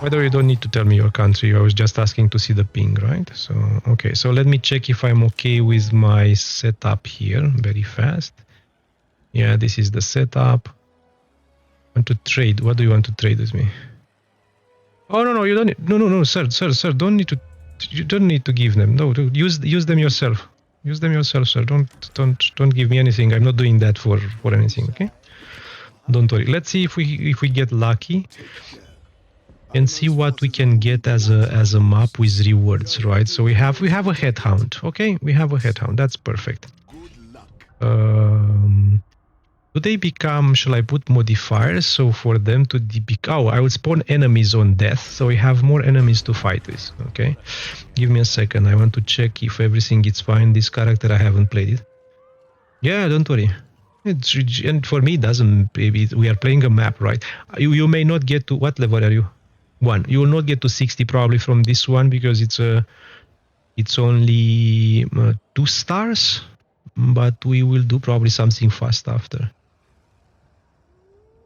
By the way, you don't need to tell me your country. I was just asking to see the ping, right? So, okay. So let me check if I'm okay with my setup here very fast. Yeah, this is the setup. I want to trade. What do you want to trade with me? Oh, no, you don't need. No, sir. Don't need to. You don't need to give them. No, use them yourself. Use them yourself, sir. Don't give me anything. I'm not doing that for anything. Okay. Don't worry. Let's see if we get lucky and see what we can get as a map with rewards, right? So we have a headhound. Okay, we have a headhound. That's perfect. Do they become? Shall I put modifiers so for them to I will spawn enemies on death, so we have more enemies to fight with. Okay, give me a second. I want to check if everything is fine. This character I haven't played it. Yeah, don't worry. And for me, it doesn't. We are playing a map, right? You may not get to what level are you? 1. You will not get to 60 probably from this one because it's only 2 stars, but we will do probably something fast after.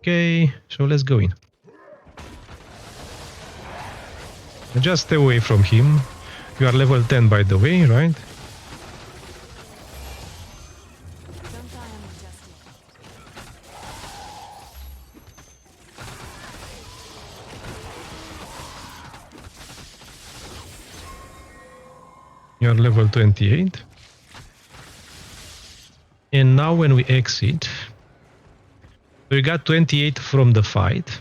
Okay, so let's go in. Just stay away from him. You are level 10 by the way, right? Don't die on me just yet. You are level 28. And now when we exit, we got 28 from the fight.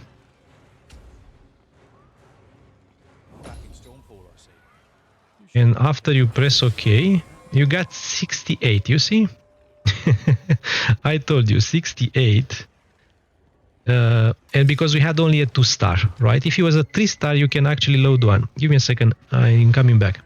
Back in Stormfall, I see. And after you press OK, you got 68, you see? I told you, 68. And because we had only a 2-star, right? If it was a 3-star, you can actually load one. Give me a second, I'm coming back.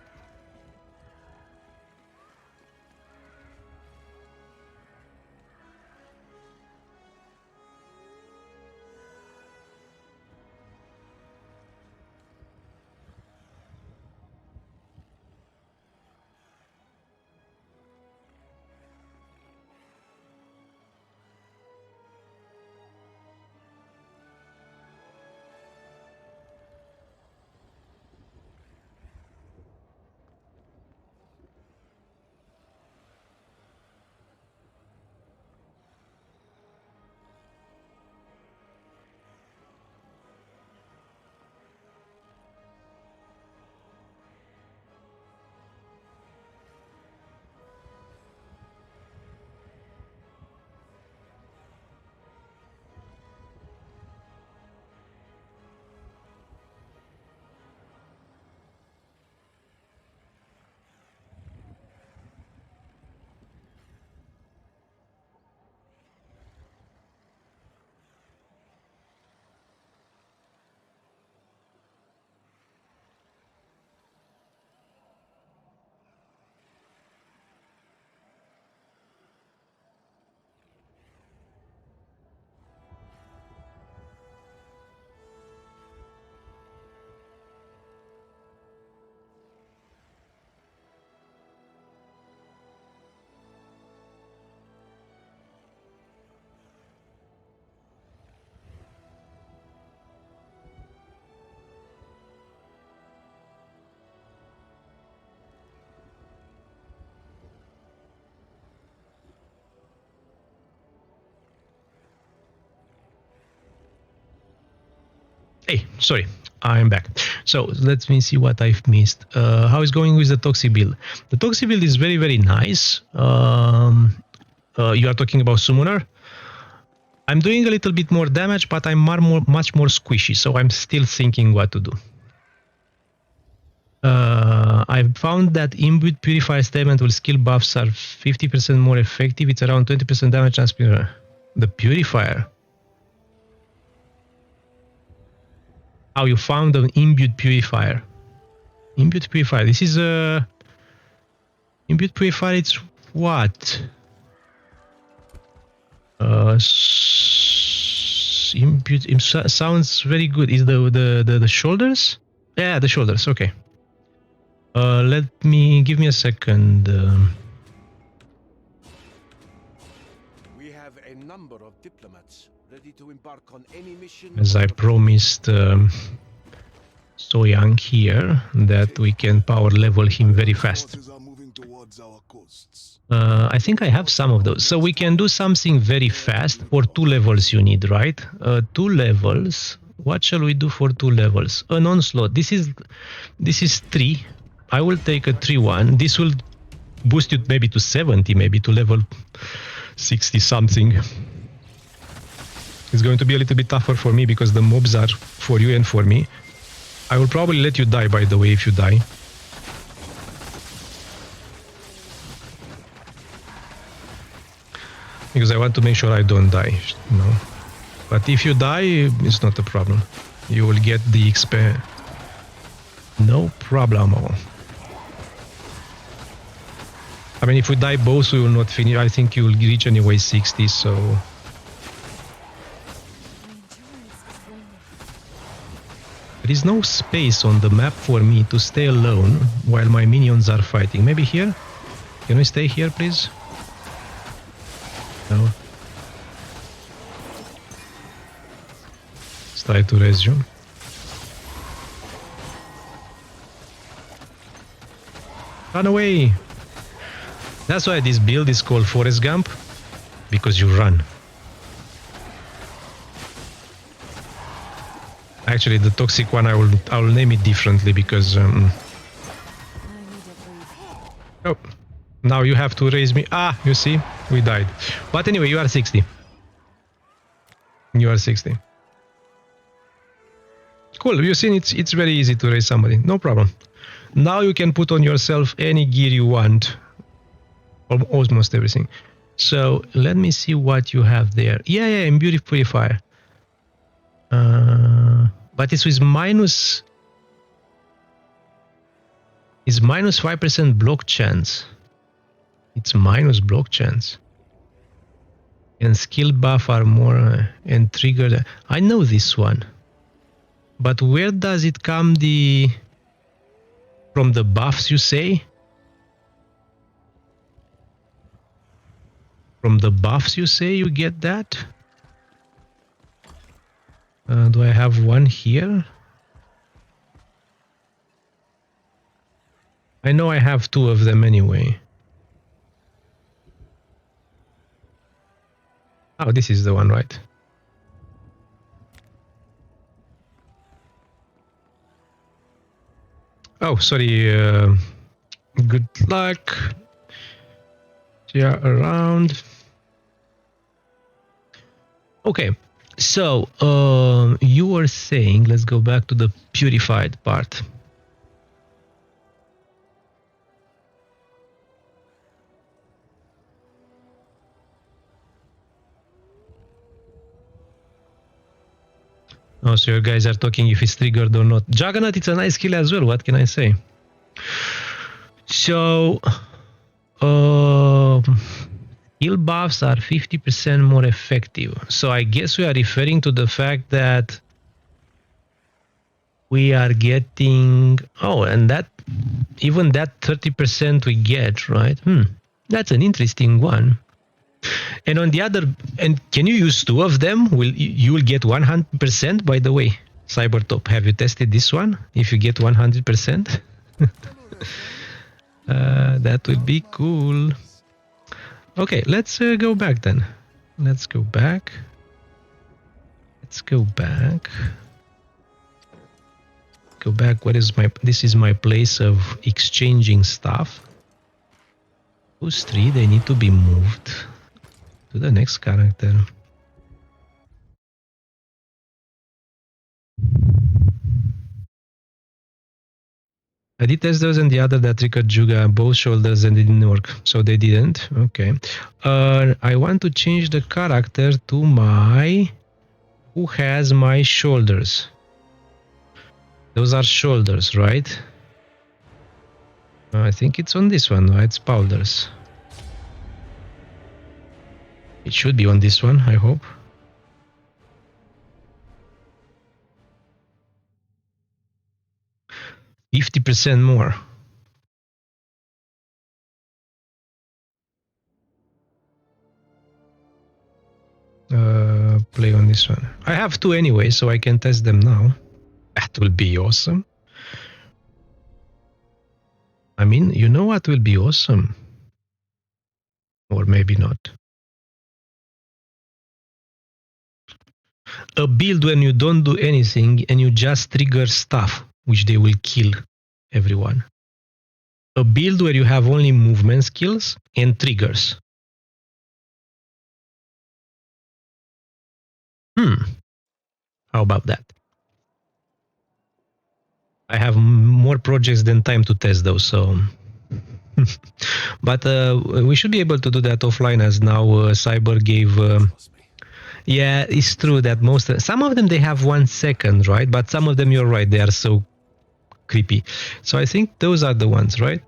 Hey, sorry, I'm back. So let me see what I've missed. How is going with the Toxic build? The Toxic build is very, very nice. You are talking about Summoner? I'm doing a little bit more damage, but I'm much more squishy, so I'm still thinking what to do. I've found that imbued Purifier statement with skill buffs are 50% more effective. It's around 20% damage as the Purifier. How you found an imbued Purifier? Imbued Purifier. This is a imbued Purifier. It's what? Imbued sounds very good. Is the shoulders? Yeah, the shoulders. Okay. Give me a second. We have a number of diplomats ready to embark on any mission. As I promised So Young here, that we can power level him very fast. Forces are moving towards our coasts. I think I have some of those. So we can do something very fast. For 2 levels you need, right? 2 levels. What shall we do for 2 levels? An onslaught. This is 3. I will take a 3-1. This will boost you maybe to 70, maybe to level 60 something. It's going to be a little bit tougher for me because the mobs are for you and for me. I will probably let you die, by the way, if you die. Because I want to make sure I don't die, you know. But if you die, it's not a problem. You will get the XP. No problemo. I mean, if we die both, we will not finish. I think you will reach anyway 60, so... There is no space on the map for me to stay alone while my minions are fighting. Maybe here? Can we stay here, please? No. Let's try to resume. Run away! That's why this build is called Forrest Gump, because you run. Actually, the toxic one, I will name it differently because oh, now you have to raise me. Ah, you see, we died. But anyway, you are 60. You are 60. Cool. You see, it's very easy to raise somebody. No problem. Now you can put on yourself any gear you want, almost everything. So let me see what you have there. Yeah, Beauty Purifier. But it's with minus. It's minus 5% block chance. It's minus block chance. And skill buff are more and trigger. I know this one. But where does it come from the buffs you say? From the buffs you say you get that? Do I have one here? I know I have two of them anyway. Oh, this is the one, right? Oh, sorry. Good luck. Yeah, around. Okay, so you were saying, let's go back to the purified part. Oh, so you guys are talking if it's triggered or not. Juggernaut, it's a nice skill as well. What can I say? So, skill buffs are 50% more effective. So I guess we are referring to the fact that we are getting. Oh, and that even that 30% we get, right? That's an interesting one. And on the other, and can you use two of them? You will get 100%? By the way, Cybertop, have you tested this one? If you get 100%, that would be cool. Okay, let's go back then. Let's go back. Let's go back. Go back. What is my? This is my place of exchanging stuff. Those three, they need to be moved to the next character. I did test those and the other that triggered Juga both shoulders and it didn't work. So they didn't. Okay. I want to change the character to my... Who has my shoulders? Those are shoulders, right? I think it's on this one, right? It's powders. It should be on this one, I hope. %50 more. Play on this one. I have two anyway, so I can test them now. That will be awesome. I mean, you know what will be awesome? Or maybe not. A build when you don't do anything and you just trigger stuff, which they will kill everyone. A build where you have only movement skills and triggers. How about that? I have more projects than time to test those, so... But we should be able to do that offline, as now Cyber gave... yeah, it's true that some of them, they have 1 second, right? But some of them, you're right, they are so creepy. So I think those are the ones, right?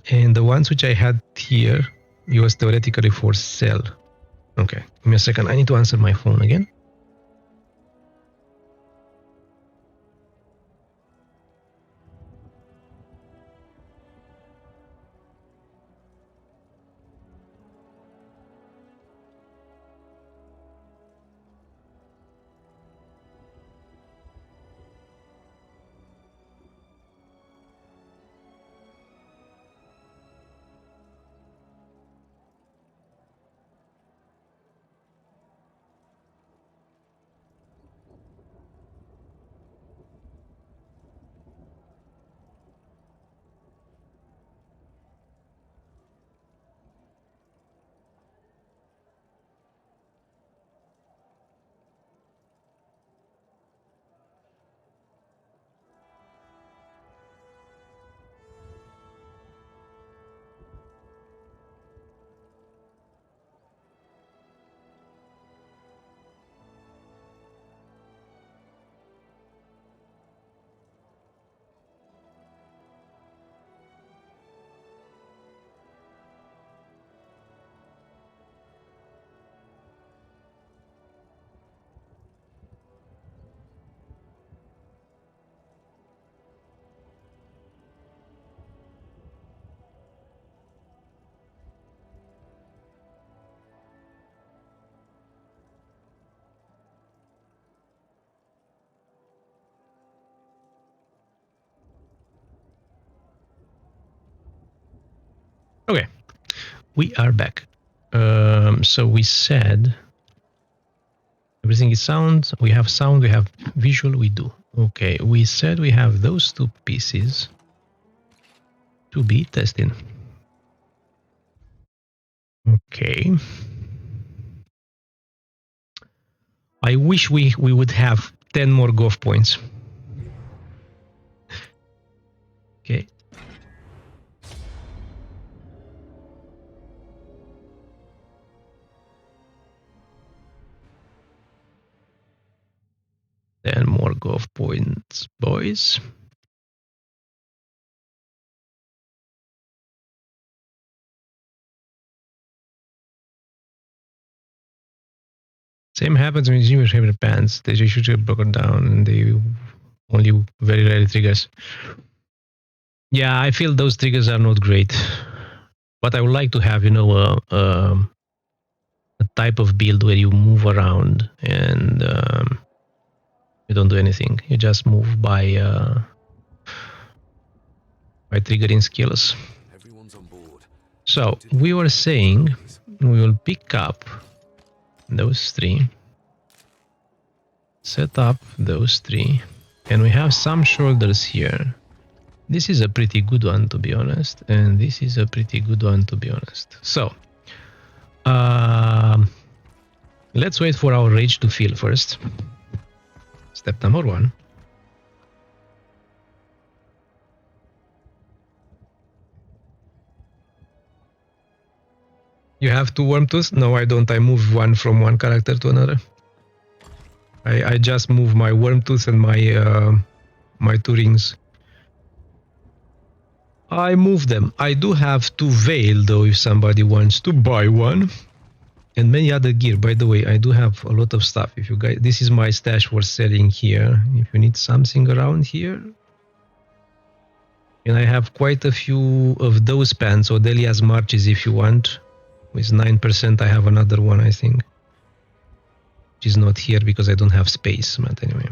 And the ones which I had here, it was theoretically for sale. Okay, give me a second. I need to answer my phone again. we are back. So we said everything is sound. We have sound, we have visual, we do. Okay, we said we have those two pieces to be tested. Okay. I wish we would have 10 more golf points. Okay. Ten more golf points, boys. Same happens when you use favorite pants. They just usually broken down and they only very rarely triggers. Yeah, I feel those triggers are not great. But I would like to have, a type of build where you move around and you don't do anything. You just move by triggering skills. Everyone's on board. So we were saying we will pick up those three, set up those three, and we have some shoulders here. This is a pretty good one, to be honest, and this is a pretty good one, to be honest. So let's wait for our rage to fill first. Step number 1. You have 2 worm tooth? No, I don't. I move one from one character to another. I just move my worm tooth and my 2 rings. I move them. I do have 2 veil though if somebody wants to buy one. And many other gear. By the way, I do have a lot of stuff. If you guys, this is my stash for selling here. If you need something around here. And I have quite a few of those pants, or Delia's marches if you want. With 9%, I have another one, I think. Which is not here because I don't have space, but anyway.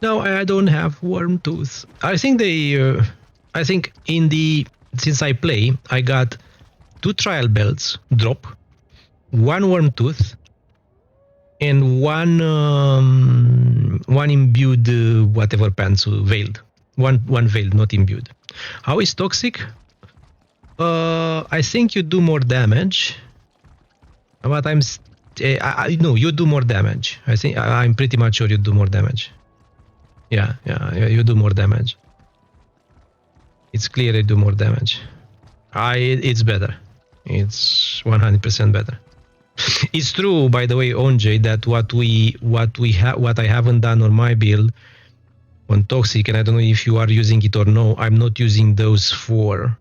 No, I don't have worm tooth. I think I think since I play, I got 2 trial belts drop, 1 worm tooth, and one imbued whatever pants veiled. One veiled, not imbued. How is toxic? I think you do more damage, but no, you do more damage. I think I'm pretty much sure you do more damage. Yeah, you do more damage. It's clear you do more damage. It's better. It's 100% better. It's true, by the way, Onjay, that what I haven't done on my build on toxic, and I don't know if you are using it or no. I'm not using those 4,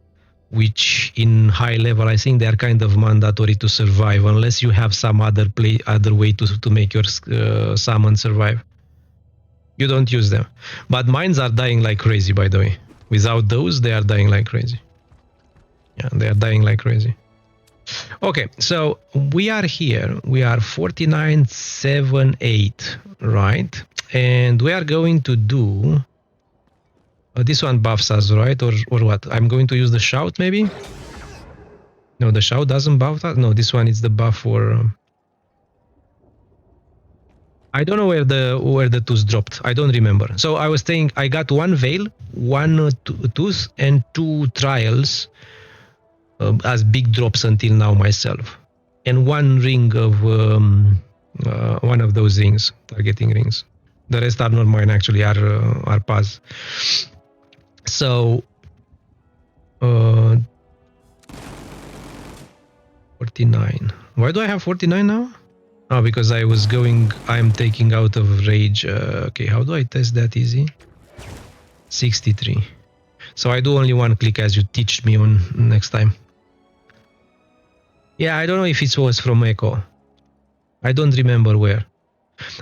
which in high level I think they are kind of mandatory to survive, unless you have some other way to make your summon survive. You don't use them, but mines are dying like crazy. By the way, without those, they are dying like crazy. Yeah, they are dying like crazy. Okay, so we are here. We are 4978, right? And we are going to do this one buffs us, right? Or what? I'm going to use the shout, maybe. No, the shout doesn't buff us. No, this one is the buff for. I don't know where the tooth dropped. I don't remember. So I was saying I got 1 veil, 1 tooth, and 2 trials as big drops until now myself, and 1 ring of one of those rings, targeting rings. The rest are not mine, actually, are Paz. So 49. Why do I have 49 now? Oh, because I'm taking out of rage. Okay, how do I test that easy? 63. So I do only 1 click as you teach me on next time. Yeah, I don't know if it was from Echo. I don't remember where.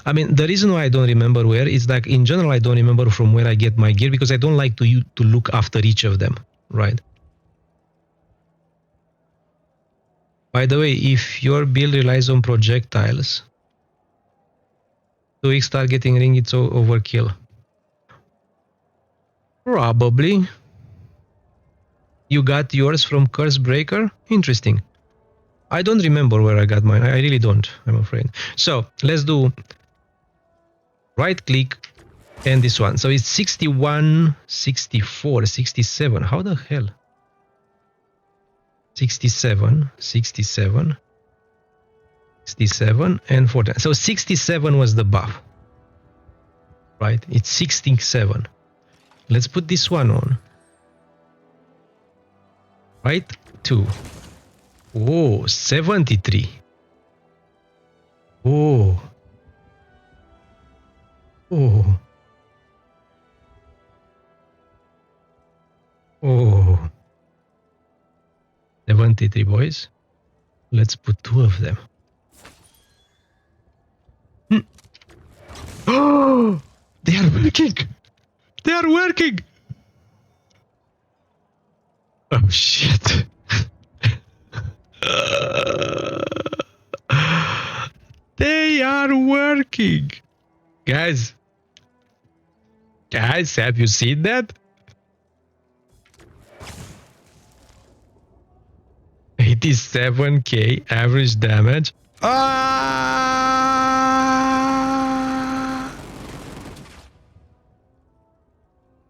I mean, the reason why I don't remember where is like in general I don't remember from where I get my gear because I don't like to look after each of them, right? By the way, if your build relies on projectiles, 2x targeting ring, it's overkill. Probably. You got yours from Curse Breaker? Interesting. I don't remember where I got mine. I really don't, I'm afraid. So let's do right click and this one. So it's 61, 64, 67. How the hell? 67, 67, 67, and 40. So 67 was the buff. Right? It's 67. Let's put this one on. Right? 2. Oh, 73. Oh. Oh. Oh. 73 boys. Let's put 2 of them. Oh, they are working. They are working. Oh shit. They are working. Guys, have you seen that? 87k average damage. Ah!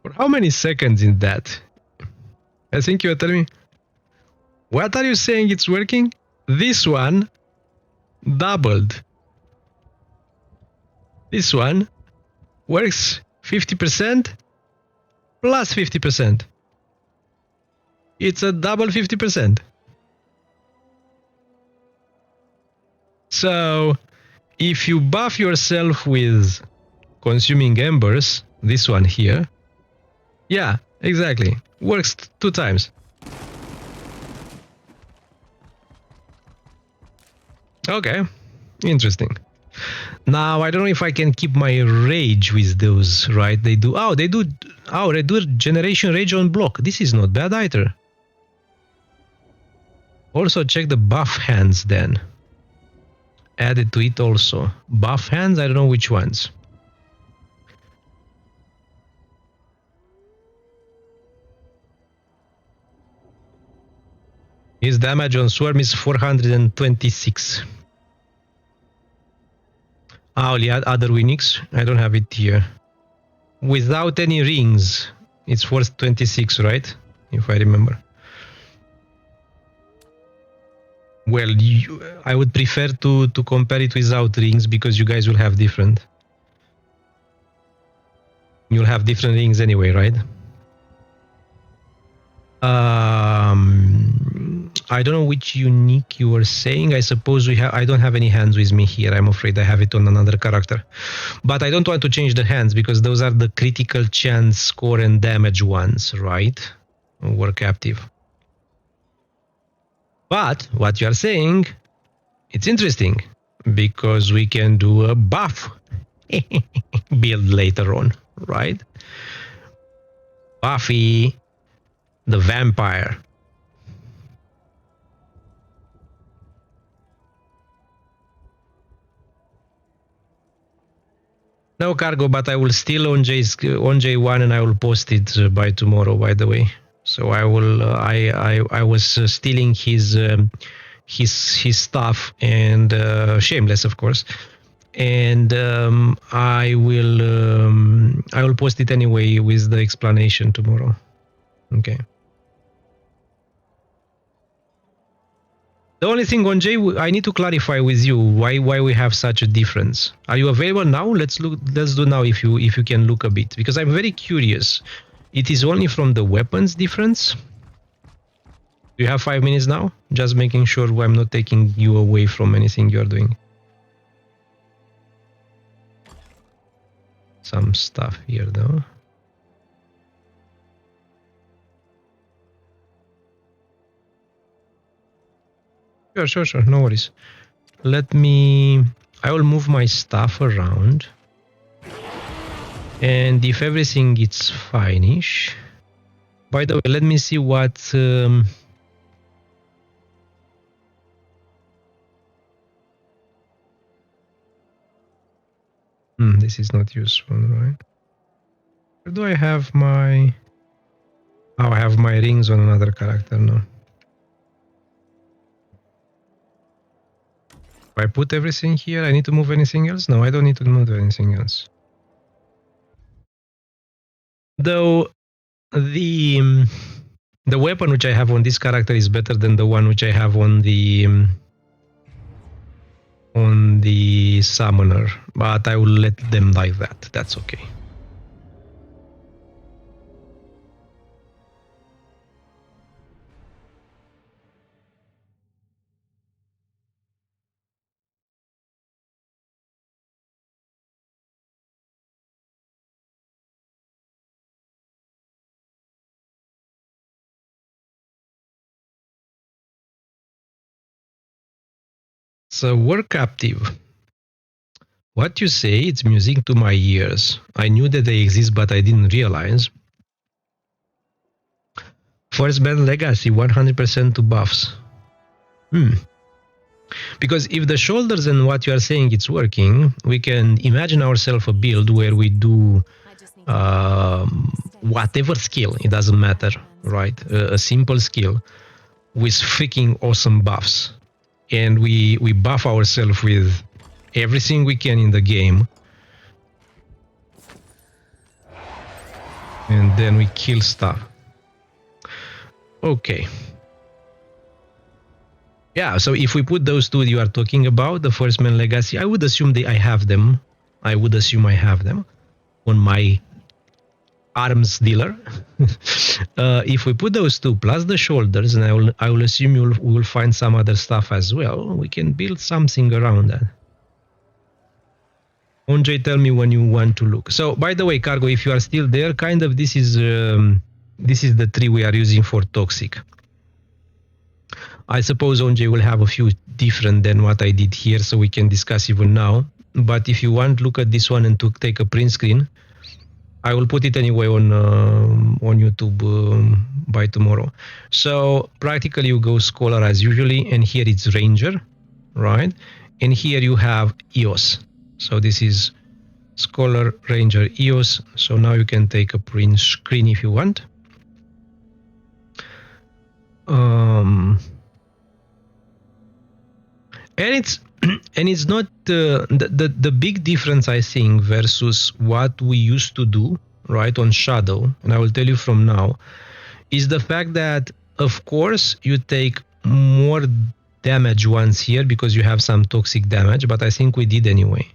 For how many seconds in that? I think you're telling me. What are you saying it's working? This one doubled. This one works 50% plus 50%. It's a double 50%. So if you buff yourself with consuming embers, this one here, yeah, exactly, works 2 times. Okay, interesting. Now I don't know if I can keep my rage with those, right? They do generation rage on block. This is not bad either. Also check the buff hands then. Add it to it also. Buff hands, I don't know which ones. His damage on Swarm is 426. Only other Winix. I don't have it here. Without any rings, it's 426, right? If I remember. Well, I would prefer to compare it without rings because you guys will have different. You'll have different rings anyway, right? I don't know which unique you were saying. I suppose I don't have any hands with me here. I'm afraid I have it on another character. But I don't want to change the hands because those are the critical chance, score, and damage ones, right? Were captive. But what you are saying, it's interesting because we can do a buff build later on, right? Buffy the vampire. No cargo, but I will steal on J1 and I will post it by tomorrow. By the way, so I will. I was stealing his stuff and shameless, of course. And I will post it anyway with the explanation tomorrow. Okay. The only thing on J, I need to clarify with you why we have such a difference. Are you available now? Let's do now if you can look a bit, because I'm very curious. It is only from the weapons difference. Do you have 5 minutes now? Just making sure I'm not taking you away from anything you're doing. Some stuff here though. Sure, no worries. I will move my stuff around. And if everything is fine-ish. By the way, let me see what... this is not useful, right? Where do I have my... Oh, I have my rings on another character now. If I put everything here, I need to move anything else? No, I don't need to move anything else. Though the weapon which I have on this character is better than the one which I have on the summoner, but I will let them like that. That's okay. So, war captive. What you say, it's music to my ears. I knew that they exist, but I didn't realize. First band legacy, 100% to buffs. Because if the shoulders and what you are saying it's working, we can imagine ourselves a build where we do whatever skill, it doesn't matter, right? A simple skill with freaking awesome buffs. And we buff ourselves with everything we can in the game. And then we kill stuff. Okay. Yeah, so if we put those two you are talking about, the First Man Legacy, I would assume I have them. I would assume I have them on my arms dealer. If we put those two plus the shoulders, and I will assume we will find some other stuff as well, we can build something around that. Andre, tell me when you want to look. So, by the way, Cargo, if you are still there, kind of this is the tree we are using for toxic. I suppose Onjay will have a few different than what I did here, so we can discuss even now. But if you want, look at this one and to take a print screen. I will put it anyway on YouTube by tomorrow. So practically you go Scholar as usually, and here it's Ranger, right? And here you have EOS. So this is Scholar, Ranger, EOS. So now you can take a print screen if you want. And it's not the big difference, I think, versus what we used to do, right, on Shadow, and I will tell you from now, is the fact that, of course, you take more damage once here because you have some toxic damage, but I think we did anyway.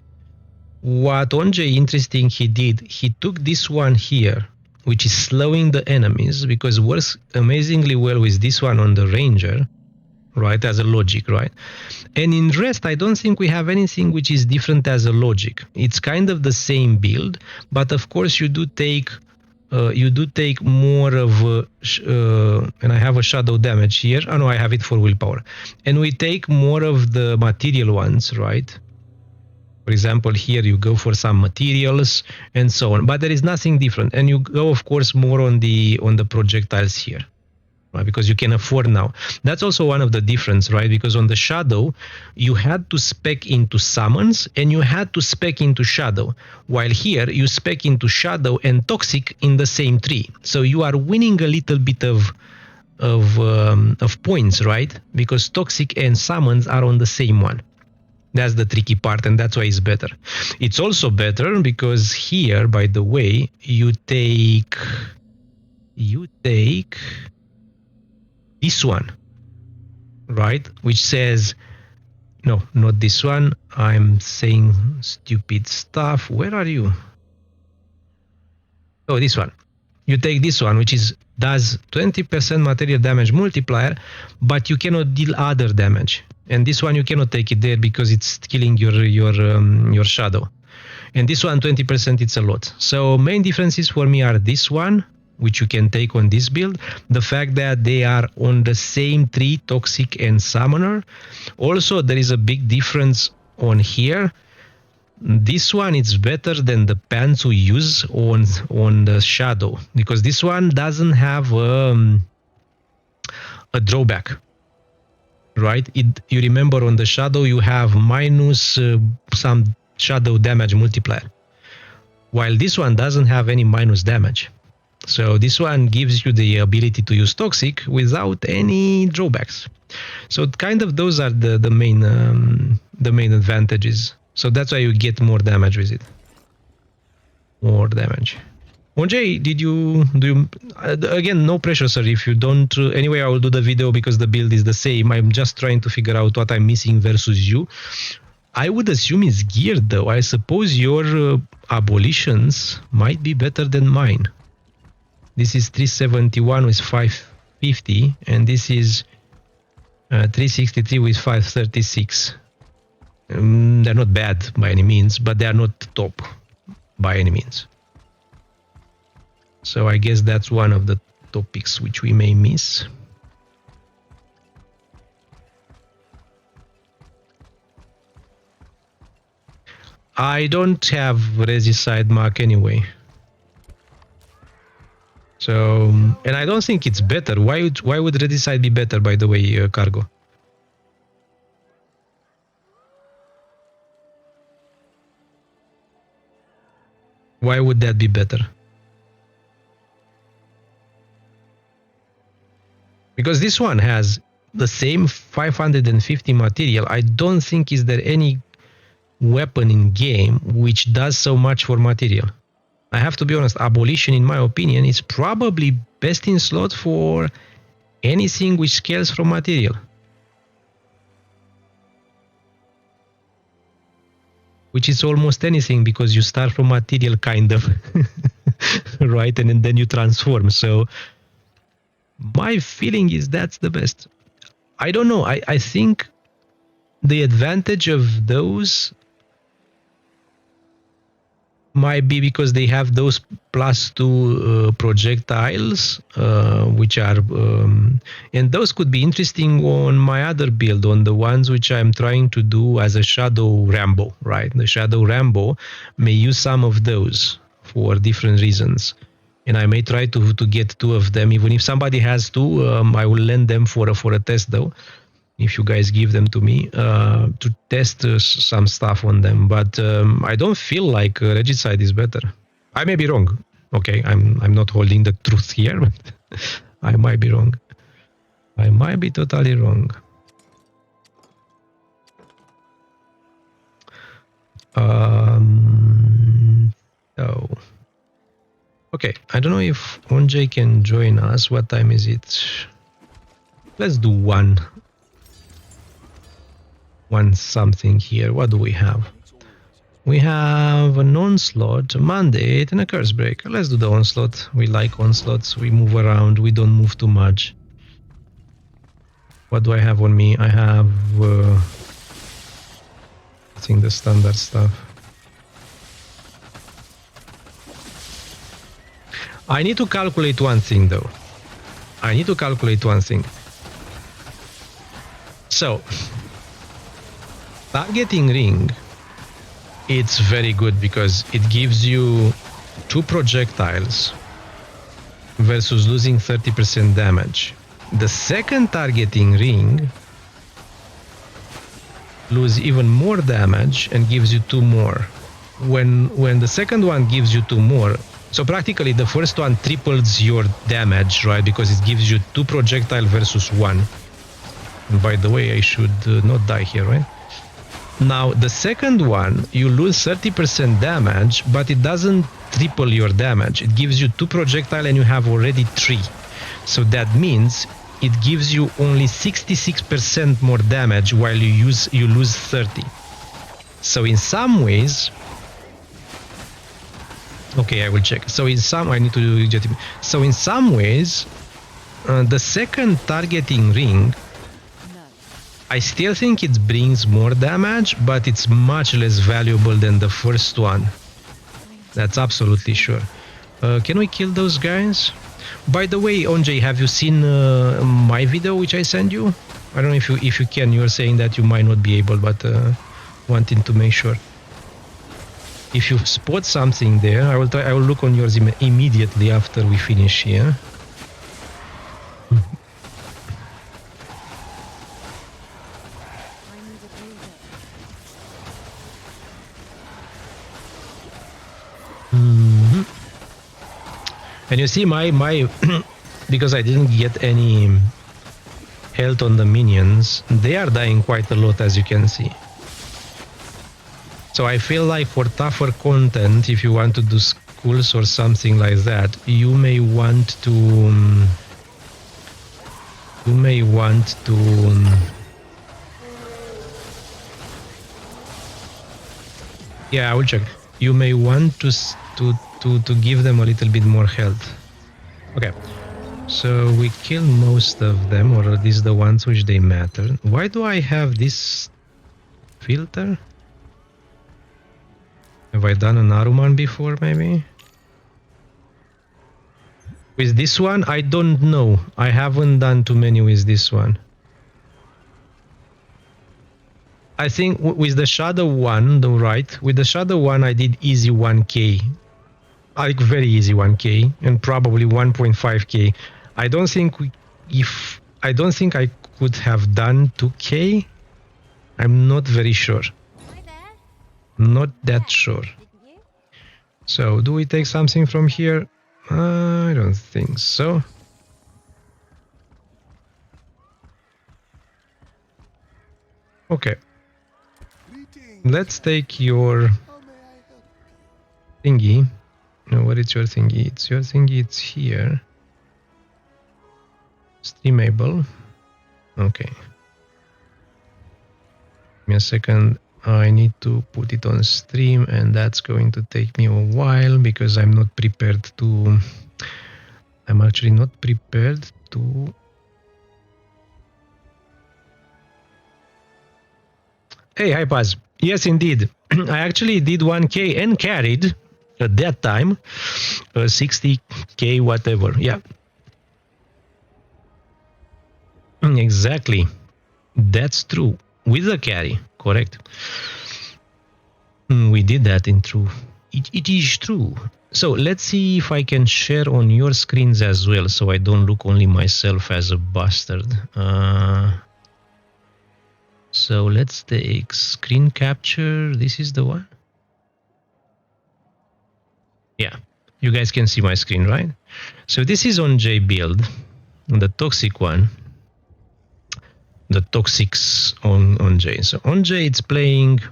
What Onjay interesting he did, he took this one here, which is slowing the enemies, because works amazingly well with this one on the Ranger, right, as a logic, right? And in rest, I don't think we have anything which is different as a logic. It's kind of the same build, but of course you do take more of and I have a shadow damage here. Oh no, I have it for willpower. And we take more of the material ones, right? For example, here you go for some materials and so on, but there is nothing different. And you go, of course, more on the projectiles here. Right, because you can afford now. That's also one of the difference, right? Because on the Shadow, you had to spec into summons and you had to spec into Shadow. While here, you spec into Shadow and Toxic in the same tree. So you are winning a little bit of points, right? Because Toxic and summons are on the same one. That's the tricky part, and that's why it's better. It's also better because here, by the way, you take this one, right? Which says, no, not this one. I'm saying stupid stuff. Where are you? Oh, this one. You take this one, which does 20% material damage multiplier, but you cannot deal other damage. And this one you cannot take it there because it's killing your shadow. And this one 20%, it's a lot. So main differences for me are this one, which you can take on this build, the fact that they are on the same tree, Toxic and Summoner. Also, there is a big difference on here. This one is better than the pants we use on the Shadow, because this one doesn't have a drawback, right? You remember on the Shadow you have minus some shadow damage multiplier, while this one doesn't have any minus damage. So this one gives you the ability to use toxic without any drawbacks. So kind of those are the main advantages. So that's why you get more damage with it. More damage. Onjay, do you again, no pressure, sir. If you don't, anyway, I will do the video because the build is the same. I'm just trying to figure out what I'm missing versus you. I would assume it's geared though. I suppose your abolitions might be better than mine. This is 371 with 550, and this is 363 with 536. They're not bad by any means, but they are not top by any means. So I guess that's one of the topics which we may miss. I don't have Resicide Mark anyway. So, and I don't think it's better. Why would Resicide be better, by the way, Cargo? Why would that be better? Because this one has the same 550 material. I don't think is there any weapon in game which does so much for material. I have to be honest, Abolition, in my opinion, is probably best in slot for anything which scales from material. Which is almost anything because you start from material kind of, right? And then you transform. So my feeling is that's the best. I don't know. I think the advantage of those might be because they have those +2 projectiles, which are, and those could be interesting on my other build, on the ones which I'm trying to do as a Shadow Rambo, right? The Shadow Rambo may use some of those for different reasons. And I may try to get 2 of them. Even if somebody has 2, I will lend them for a test though. If you guys give them to me to test some stuff on them. But I don't feel like Regicide is better. I may be wrong. Okay, I'm not holding the truth here, but I might be wrong. I might be totally wrong. So, okay, I don't know if Onjay can join us. What time is it? Let's do one something here. What do we have? We have an onslaught, a mandate, and a curse break. Let's do the onslaught. We like onslaughts. We move around. We don't move too much. What do I have on me? I have I think the standard stuff. I need to calculate one thing though. I need to calculate one thing. So, targeting ring, it's very good because it gives you 2 projectiles versus losing 30% damage. The second targeting ring lose even more damage and gives you 2 more. When the second one gives you 2 more, so practically the first one triples your damage, right? Because it gives you 2 projectile versus 1. And by the way, I should not die here, right? Now, the second one, you lose 30% damage, but it doesn't triple your damage. It gives you 2 projectile and you have already 3. So that means it gives you only 66% more damage while you lose 30. So in some ways, okay, I will check. So in some, I need to do it. So in some ways, the second targeting ring, I still think it brings more damage, but it's much less valuable than the first one. That's absolutely sure. Can we kill those guys? By the way, Onjay, have you seen my video which I sent you? I don't know if you can. You're saying that you might not be able, but wanting to make sure. If you spot something there, I will look on yours immediately after we finish here. And you see my because I didn't get any health on the minions, they are dying quite a lot, as you can see. So I feel like for tougher content, if you want to do schools or something like that, you may want to yeah, I will check. You may want to give them a little bit more health. Okay. So we kill most of them, or at least the ones which they matter. Why do I have this filter? Have I done an Aruman before, maybe? With this one, I don't know. I haven't done too many with this one. I think with the Shadow one, right? With the Shadow one, I did easy 1k. Like very easy 1k and probably 1.5k. I don't think I could have done 2k. I'm not very sure. Hi there. Not that sure. Didn't you? So do we take something from here? I don't think so. Okay. Greetings. Let's take your How may I help you? thingy. No, what is your thingy? It's your thingy, it's here. Streamable. Okay. Give me a second. I need to put it on stream, and that's going to take me a while because I'm not prepared to. I'm actually not prepared to. Hey, hi Paz. Yes, indeed. I actually did 1k and carried at that time 60k whatever. Yeah. Exactly. That's true. With the carry, correct. We did that in true. It is true. So let's see if I can share on your screens as well, so I don't look only myself as a bastard. So let's take screen capture. This is the one. Yeah, you guys can see my screen, right? So this is on J build, the toxic one. The toxics on J. So on J it's playing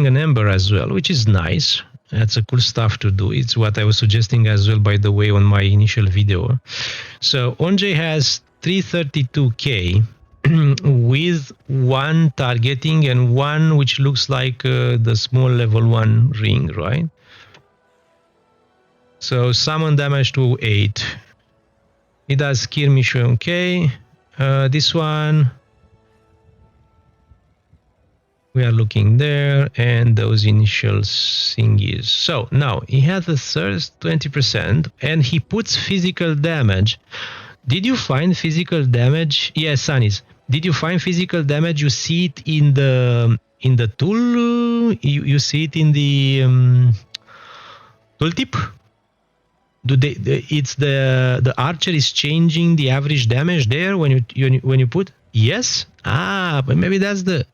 an Ember as well, which is nice. That's a cool stuff to do. It's what I was suggesting as well, by the way, on my initial video. So Onjay has 332k with one targeting and one which looks like the small level 1 ring, right? So summon damage to 8. It does skirmish, okay. This one, we are looking there, and those initial thingies. So now he has a thirst 20%, and he puts physical damage. Did you find physical damage? Yes, Sunnis. Did you find physical damage? You see it in the tool. You see it in the tooltip. It's the archer is changing the average damage there when you put yes. But maybe that's the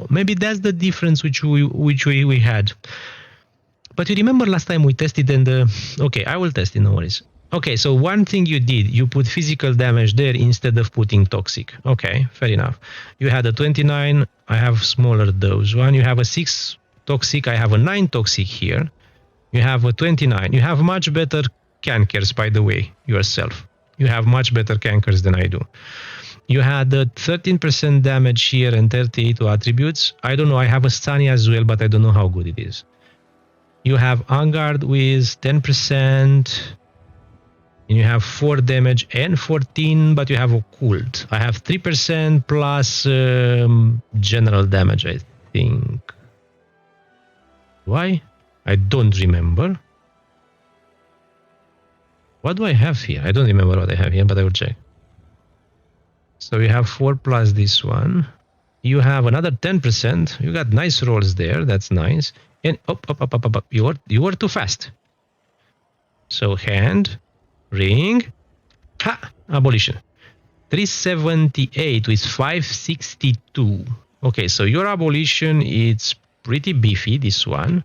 maybe that's the difference which we had. But you remember last time we tested and okay, I will test it, no worries. Okay, so one thing you did, you put physical damage there instead of putting toxic. Okay, fair enough. You had a 29, I have smaller dose one. You have a 6 toxic, I have a 9 toxic here. You have a 29. You have much better cankers, by the way, yourself. You have much better cankers than I do. You had the 13% damage here and 38 attributes. I don't know, I have a Sunny as well, but I don't know how good it is. You have Vanguard with 10%. And you have 4 damage and 14, but you have occult. I have 3% plus general damage, I think. Why? I don't remember. What do I have here? I don't remember what I have here, but I will check. So you have 4 plus this one. You have another 10%. You got nice rolls there. That's nice. And up. You were too fast. So hand, ring, abolition. 378 with 562. Okay, so your abolition, it's pretty beefy, this one.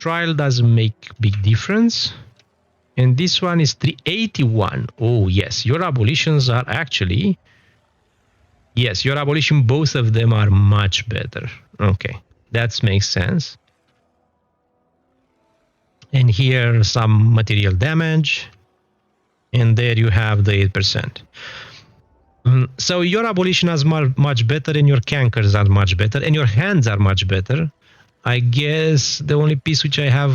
trial doesn't make big difference. And this one is 381. Oh, yes. Your abolitions are actually... Yes, your abolition, both of them are much better. Okay, that makes sense. And here some material damage. And there you have the 8%. So your abolition is much better, and your cankers are much better, and your hands are much better. I guess the only piece which I have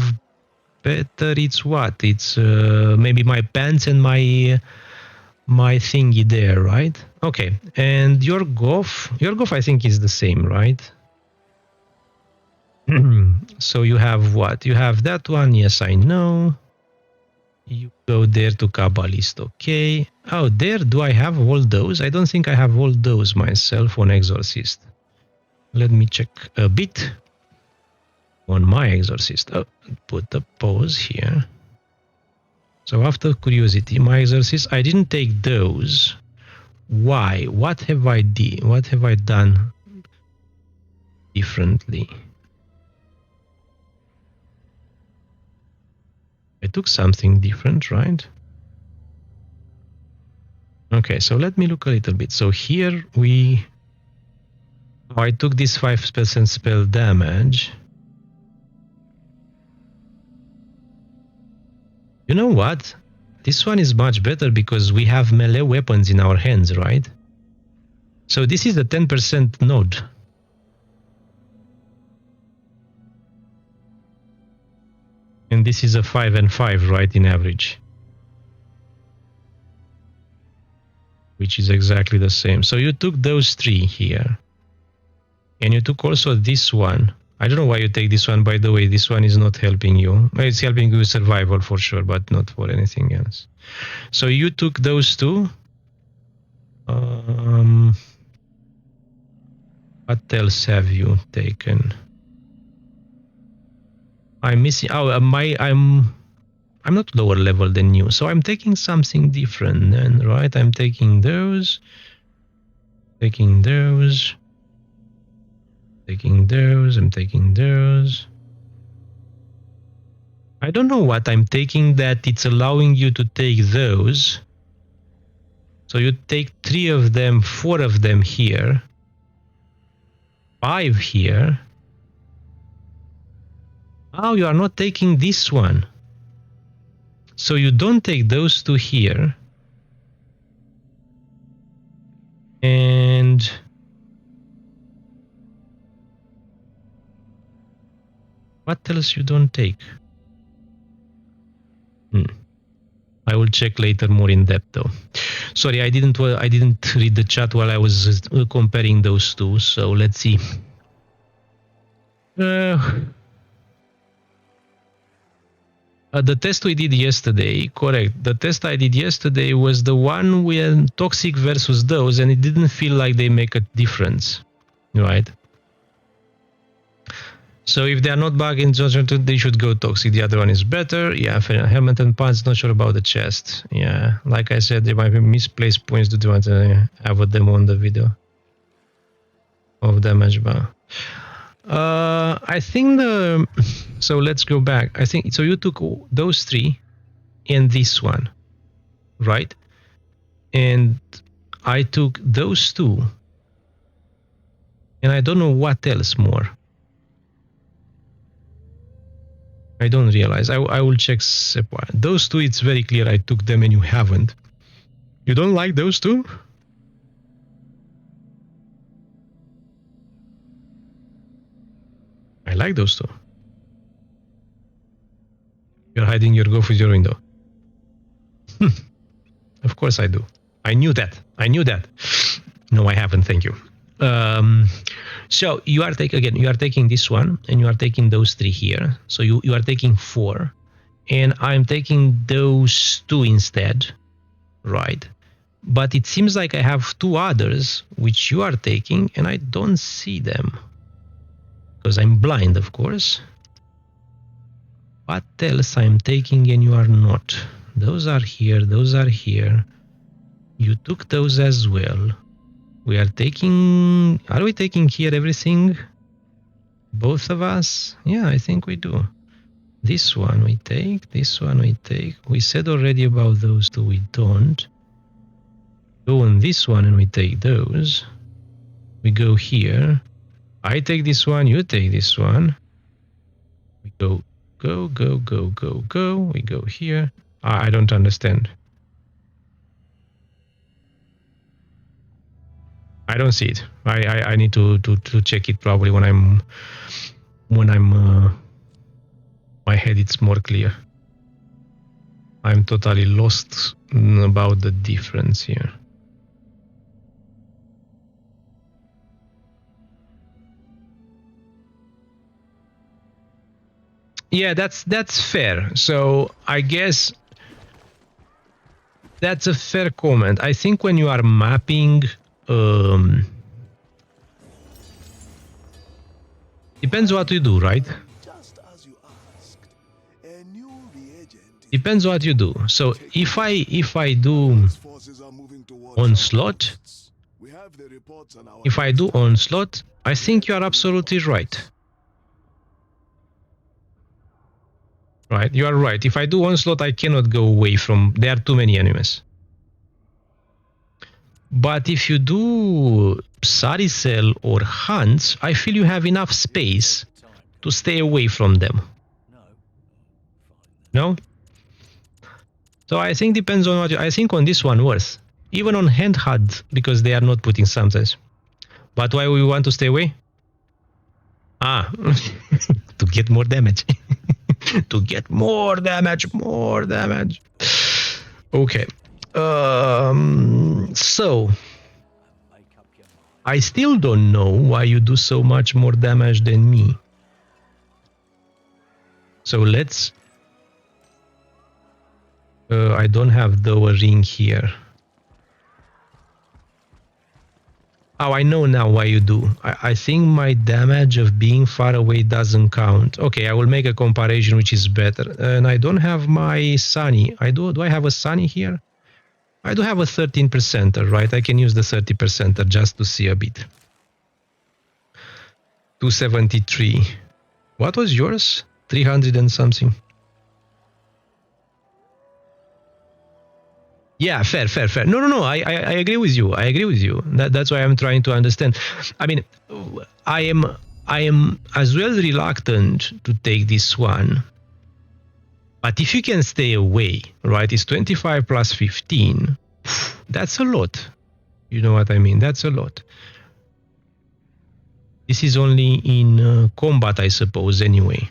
better, it's what? It's maybe my pants and my thingy there, right? Okay, and your golf I think is the same, right? So you have what? You have that one, yes, I know. You go there to Kabbalist, okay. Oh, there, do I have all those? I don't think I have all those myself on Exorcist. Let me check a bit on my Exorcist. Oh, put the pause here. So after curiosity, my Exorcist, I didn't take those. Why? What have I done differently? I took something different, right? Okay, so let me look a little bit. So here I took this 5% spell damage. You know what? This one is much better because we have melee weapons in our hands, right? So this is a 10% node. And this is a 5 and 5, right, in average. Which is exactly the same. So you took those 3 here. And you took also this one. I don't know why you take this one, by the way. This one is not helping you. It's helping you with survival for sure, but not for anything else. So you took those 2. What else have you taken? I'm missing. Oh, I'm not lower level than you, so I'm taking something different then, right? I'm taking those, taking those, taking those. I'm taking those. I don't know what I'm taking that it's allowing you to take those. So you take 3 of them, 4 of them here, 5 here. Oh, you are not taking this one. So you don't take those 2 here. And what else you don't take? I will check later more in depth though. Sorry, I didn't read the chat while I was comparing those 2. So let's see. The test we did yesterday, correct. The test I did yesterday was the one with toxic versus those, and it didn't feel like they make a difference, right? So if they are not bug in judgment, they should go toxic. The other one is better. Yeah, helmet and pants, not sure about the chest. Yeah, like I said, there might be misplaced points. Do you want to have a demo on the video of damage bar? I think so let's go back. I think so you took those 3 and this one, right? And I took those 2, and I don't know what else more. I don't realize. I will check separate. Those 2, it's very clear I took them and you haven't. You don't like those 2? I like those 2. You're hiding your golf with your window. Of course I do. I knew that. No, I haven't. Thank you. So you are taking this one, and you are taking those 3 here. So you are taking 4, and I'm taking those 2 instead, right? But it seems like I have 2 others which you are taking, and I don't see them because I'm blind, of course. What else I'm taking and you are not? Those are here. Those are here. You took those as well. We are taking... Are we taking here everything? Both of us? Yeah, I think we do. This one we take, this one we take. We said already about those two we don't. Go on this one and we take those. We go here. I take this one, you take this one. We go, go, go, go, go, go. We go here. I don't understand. I don't see it. I need to check it probably when I'm my head it's more clear. I'm totally lost about the difference here. Yeah, that's fair. So I guess that's a fair comment. I think when you are mapping, depends what you do, right? Just as you asked, a new reagent is Depends what you do. So if I do forces are moving towards onslaught, outposts. We have the reports on our if I do onslaught, I think you are absolutely right. Right, you are right. If I do onslaught, I cannot go away from. There are too many enemies. But if you do Saricel or Hunts, I feel you have enough space to stay away from them. No? So I think depends on what you, I think on this one worth. Even on handheld, because they are not putting sometimes. But why we want to stay away? Ah, to get more damage. To get more damage, more damage. Okay. So I still don't know why you do so much more damage than me. So let's. I don't have the ring here. Oh, I know now why you do. I think my damage of being far away doesn't count. Okay, I will make a comparison which is better. And I don't have my Sunny. Do I have a Sunny here? I do have a 13%, right? I can use the 30% just to see a bit. 273. What was yours? 300 and something. Yeah, fair. No. I agree with you. That's why I'm trying to understand. I mean, I am as well reluctant to take this one. But if you can stay away, right? It's 25 plus 15. That's a lot. You know what I mean? That's a lot. This is only in combat, I suppose, anyway.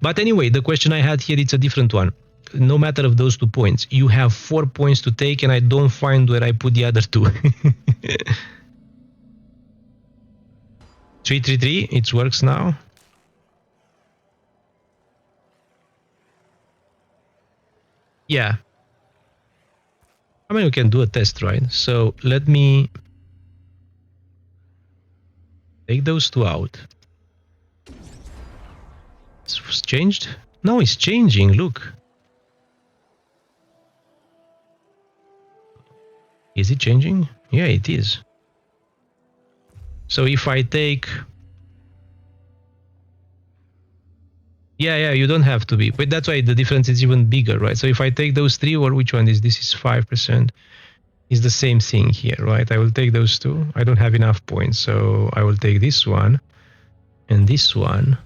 But anyway, the question I had here, it's a different one. No matter of those 2 points, you have 4 points to take, and I don't find where I put the other 2. 333, it works now. Yeah. I mean, we can do a test, right? So let me take those 2 out. It's changed? No, it's changing. Look. Is it changing? Yeah, it is. So if I take... Yeah, you don't have to be. But that's why the difference is even bigger, right? So if I take those 3, or which one is this? Is 5%. Is the same thing here, right? I will take those 2. I don't have enough points, so I will take this one and this one.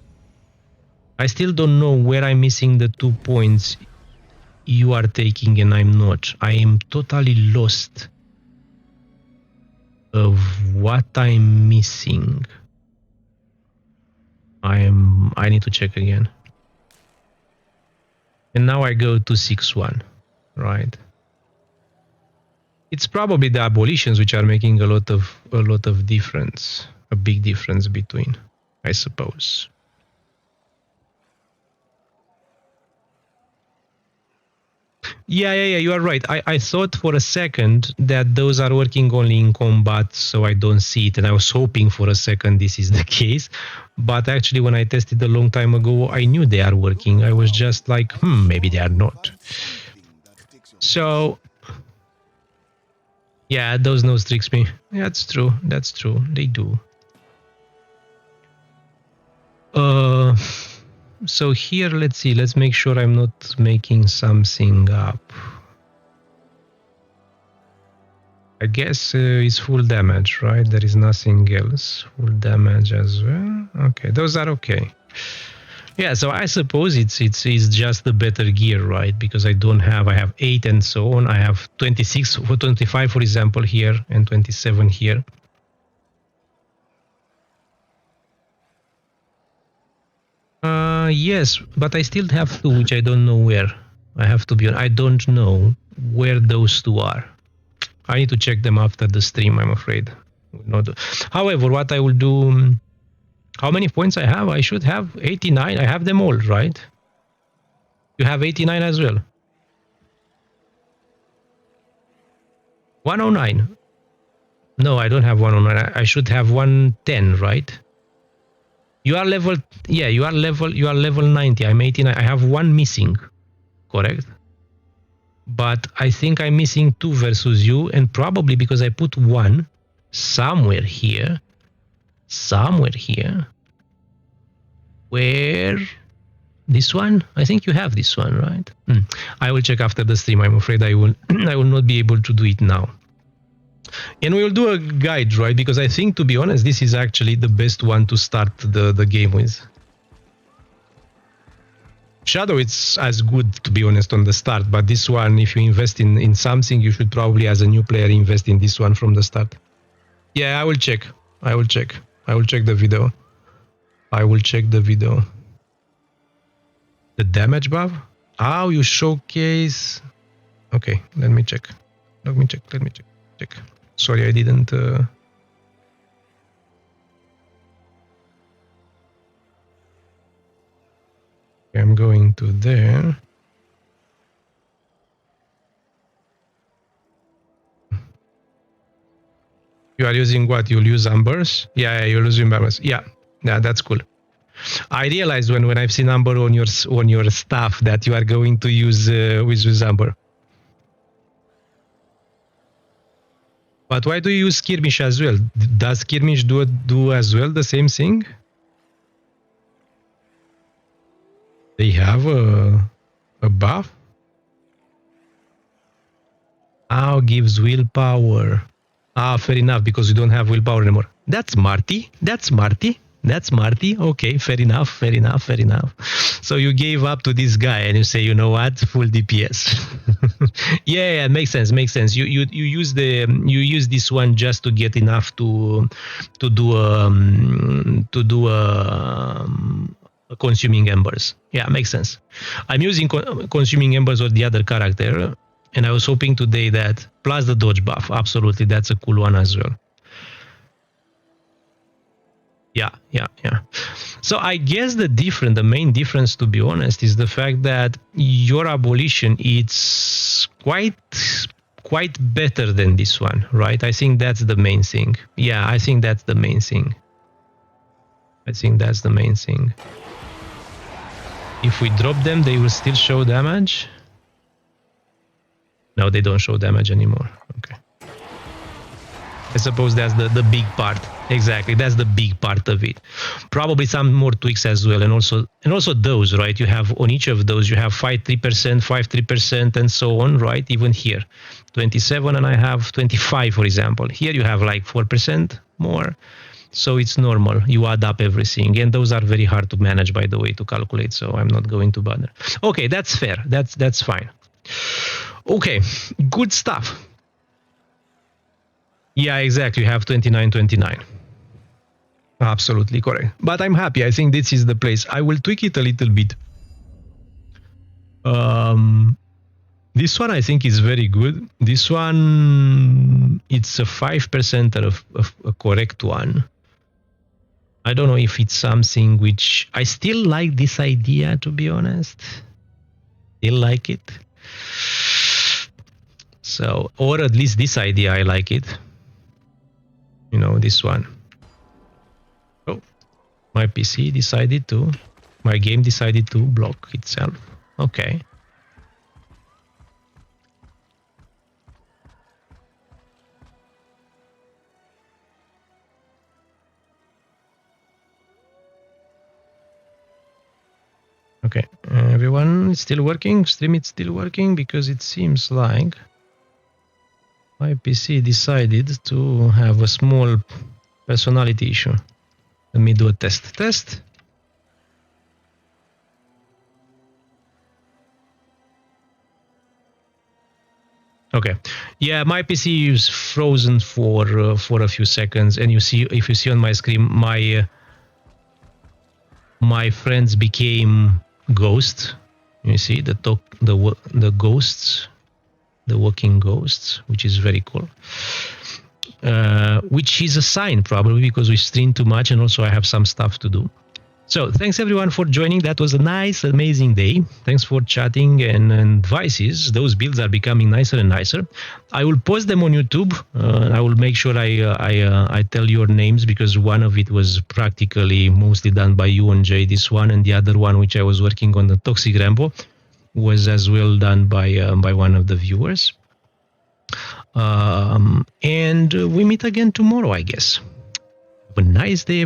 I still don't know where I'm missing the 2 points you are taking and I'm not. I am totally lost of what I'm missing. I need to check again. And now I go to 6-1, right? It's probably the abolitions which are making a lot of difference, a big difference between, I suppose. Yeah, you are right. I thought for a second that those are working only in combat, so I don't see it. And I was hoping for a second this is the case. But actually, when I tested a long time ago, I knew they are working. I was just like, maybe they are not. So, yeah, those nose tricks me. Yeah, that's true. They do. So here, let's see. Let's make sure I'm not making something up. I guess it's full damage, right? There is nothing else. Full damage as well. Okay, those are okay. Yeah, so I suppose it's just the better gear, right? Because I have 8 and so on. I have 26 for 25, for example, here, and 27 here. Yes, but I still have 2, which I don't know where. I have to be I don't know where those 2 are. I need to check them after the stream, I'm afraid. However, what I will do, how many points I have? I should have 89. I have them all, right? You have 89 as well. 109. No, I don't have 109. I should have 110, right? You are level, yeah, you are level 90. I'm 89. I have 1 missing, correct? But I think I'm missing 2 versus you, and probably because I put 1 somewhere here, where this one? I think you have this one, right? I will check after the stream. I'm afraid I will I will not be able to do it now. And we will do a guide, right? Because I think, to be honest, this is actually the best one to start the game with. Shadow, it's as good, to be honest, on the start, but this one, if you invest in something, you should probably, as a new player, invest in this one from the start. Yeah, I will check. I will check the video. The damage buff? How you showcase? Okay, let me check. Let me check. Sorry, I didn't. I'm going to there. You are using what? You'll use Ambers? Yeah, you're using Ambers. Yeah, that's cool. I realized when I've seen Amber on your stuff that you are going to use with Amber. But why do you use Skirmish as well? Does Skirmish do as well the same thing? They have a buff? Gives willpower. Fair enough, because you don't have willpower anymore. That's Marty. Okay, fair enough. So you gave up to this guy and you say, you know what, full DPS. yeah, makes sense. You use this one just to get enough to do consuming embers. Yeah, makes sense. I'm using consuming embers with the other character, and I was hoping today that plus the dodge buff. Absolutely, that's a cool one as well. Yeah. So I guess the main difference, to be honest, is the fact that your abolition is quite better than this one, right? I think that's the main thing. Yeah, I think that's the main thing. If we drop them, they will still show damage. No, they don't show damage anymore. Okay. I suppose that's the big part. Exactly, that's the big part of it. Probably some more tweaks as well, and also those, right? You have on each of those, you have 5-3%, 5-3%, and so on, right? Even here, 27, and I have 25, for example. Here you have like 4% more. So it's normal. You add up everything, and those are very hard to manage, by the way, to calculate. So I'm not going to bother. Okay, that's fair. That's fine. Okay, good stuff. Yeah, exactly. You have 29. Absolutely correct. But I'm happy. I think this is the place. I will tweak it a little bit. This one I think is very good. This one, it's a 5% of a correct one. I don't know if it's something which I still like this idea, to be honest. Still like it. So, or at least this idea, I like it. You know, this one. Oh, my PC decided to, my game decided to block itself. Okay. Okay, everyone, it's still working. Stream, it's still working because it seems like my PC decided to have a small personality issue. Let me do a test. Test. Okay, yeah, my PC is frozen for a few seconds, and you see, if you see on my screen, my friends became ghosts. You see the ghosts, the walking ghosts, which is very cool. Which is a sign probably because we stream too much, and also I have some stuff to do. So thanks everyone for joining. That was a nice, amazing day. Thanks for chatting and advices. Those builds are becoming nicer and nicer. I will post them on YouTube. I will make sure I tell your names because one of it was practically mostly done by you and Jay, this one, and the other one, which I was working on, the Toxic Rambo, was as well done by one of the viewers. And we meet again tomorrow, I guess. Have a nice day.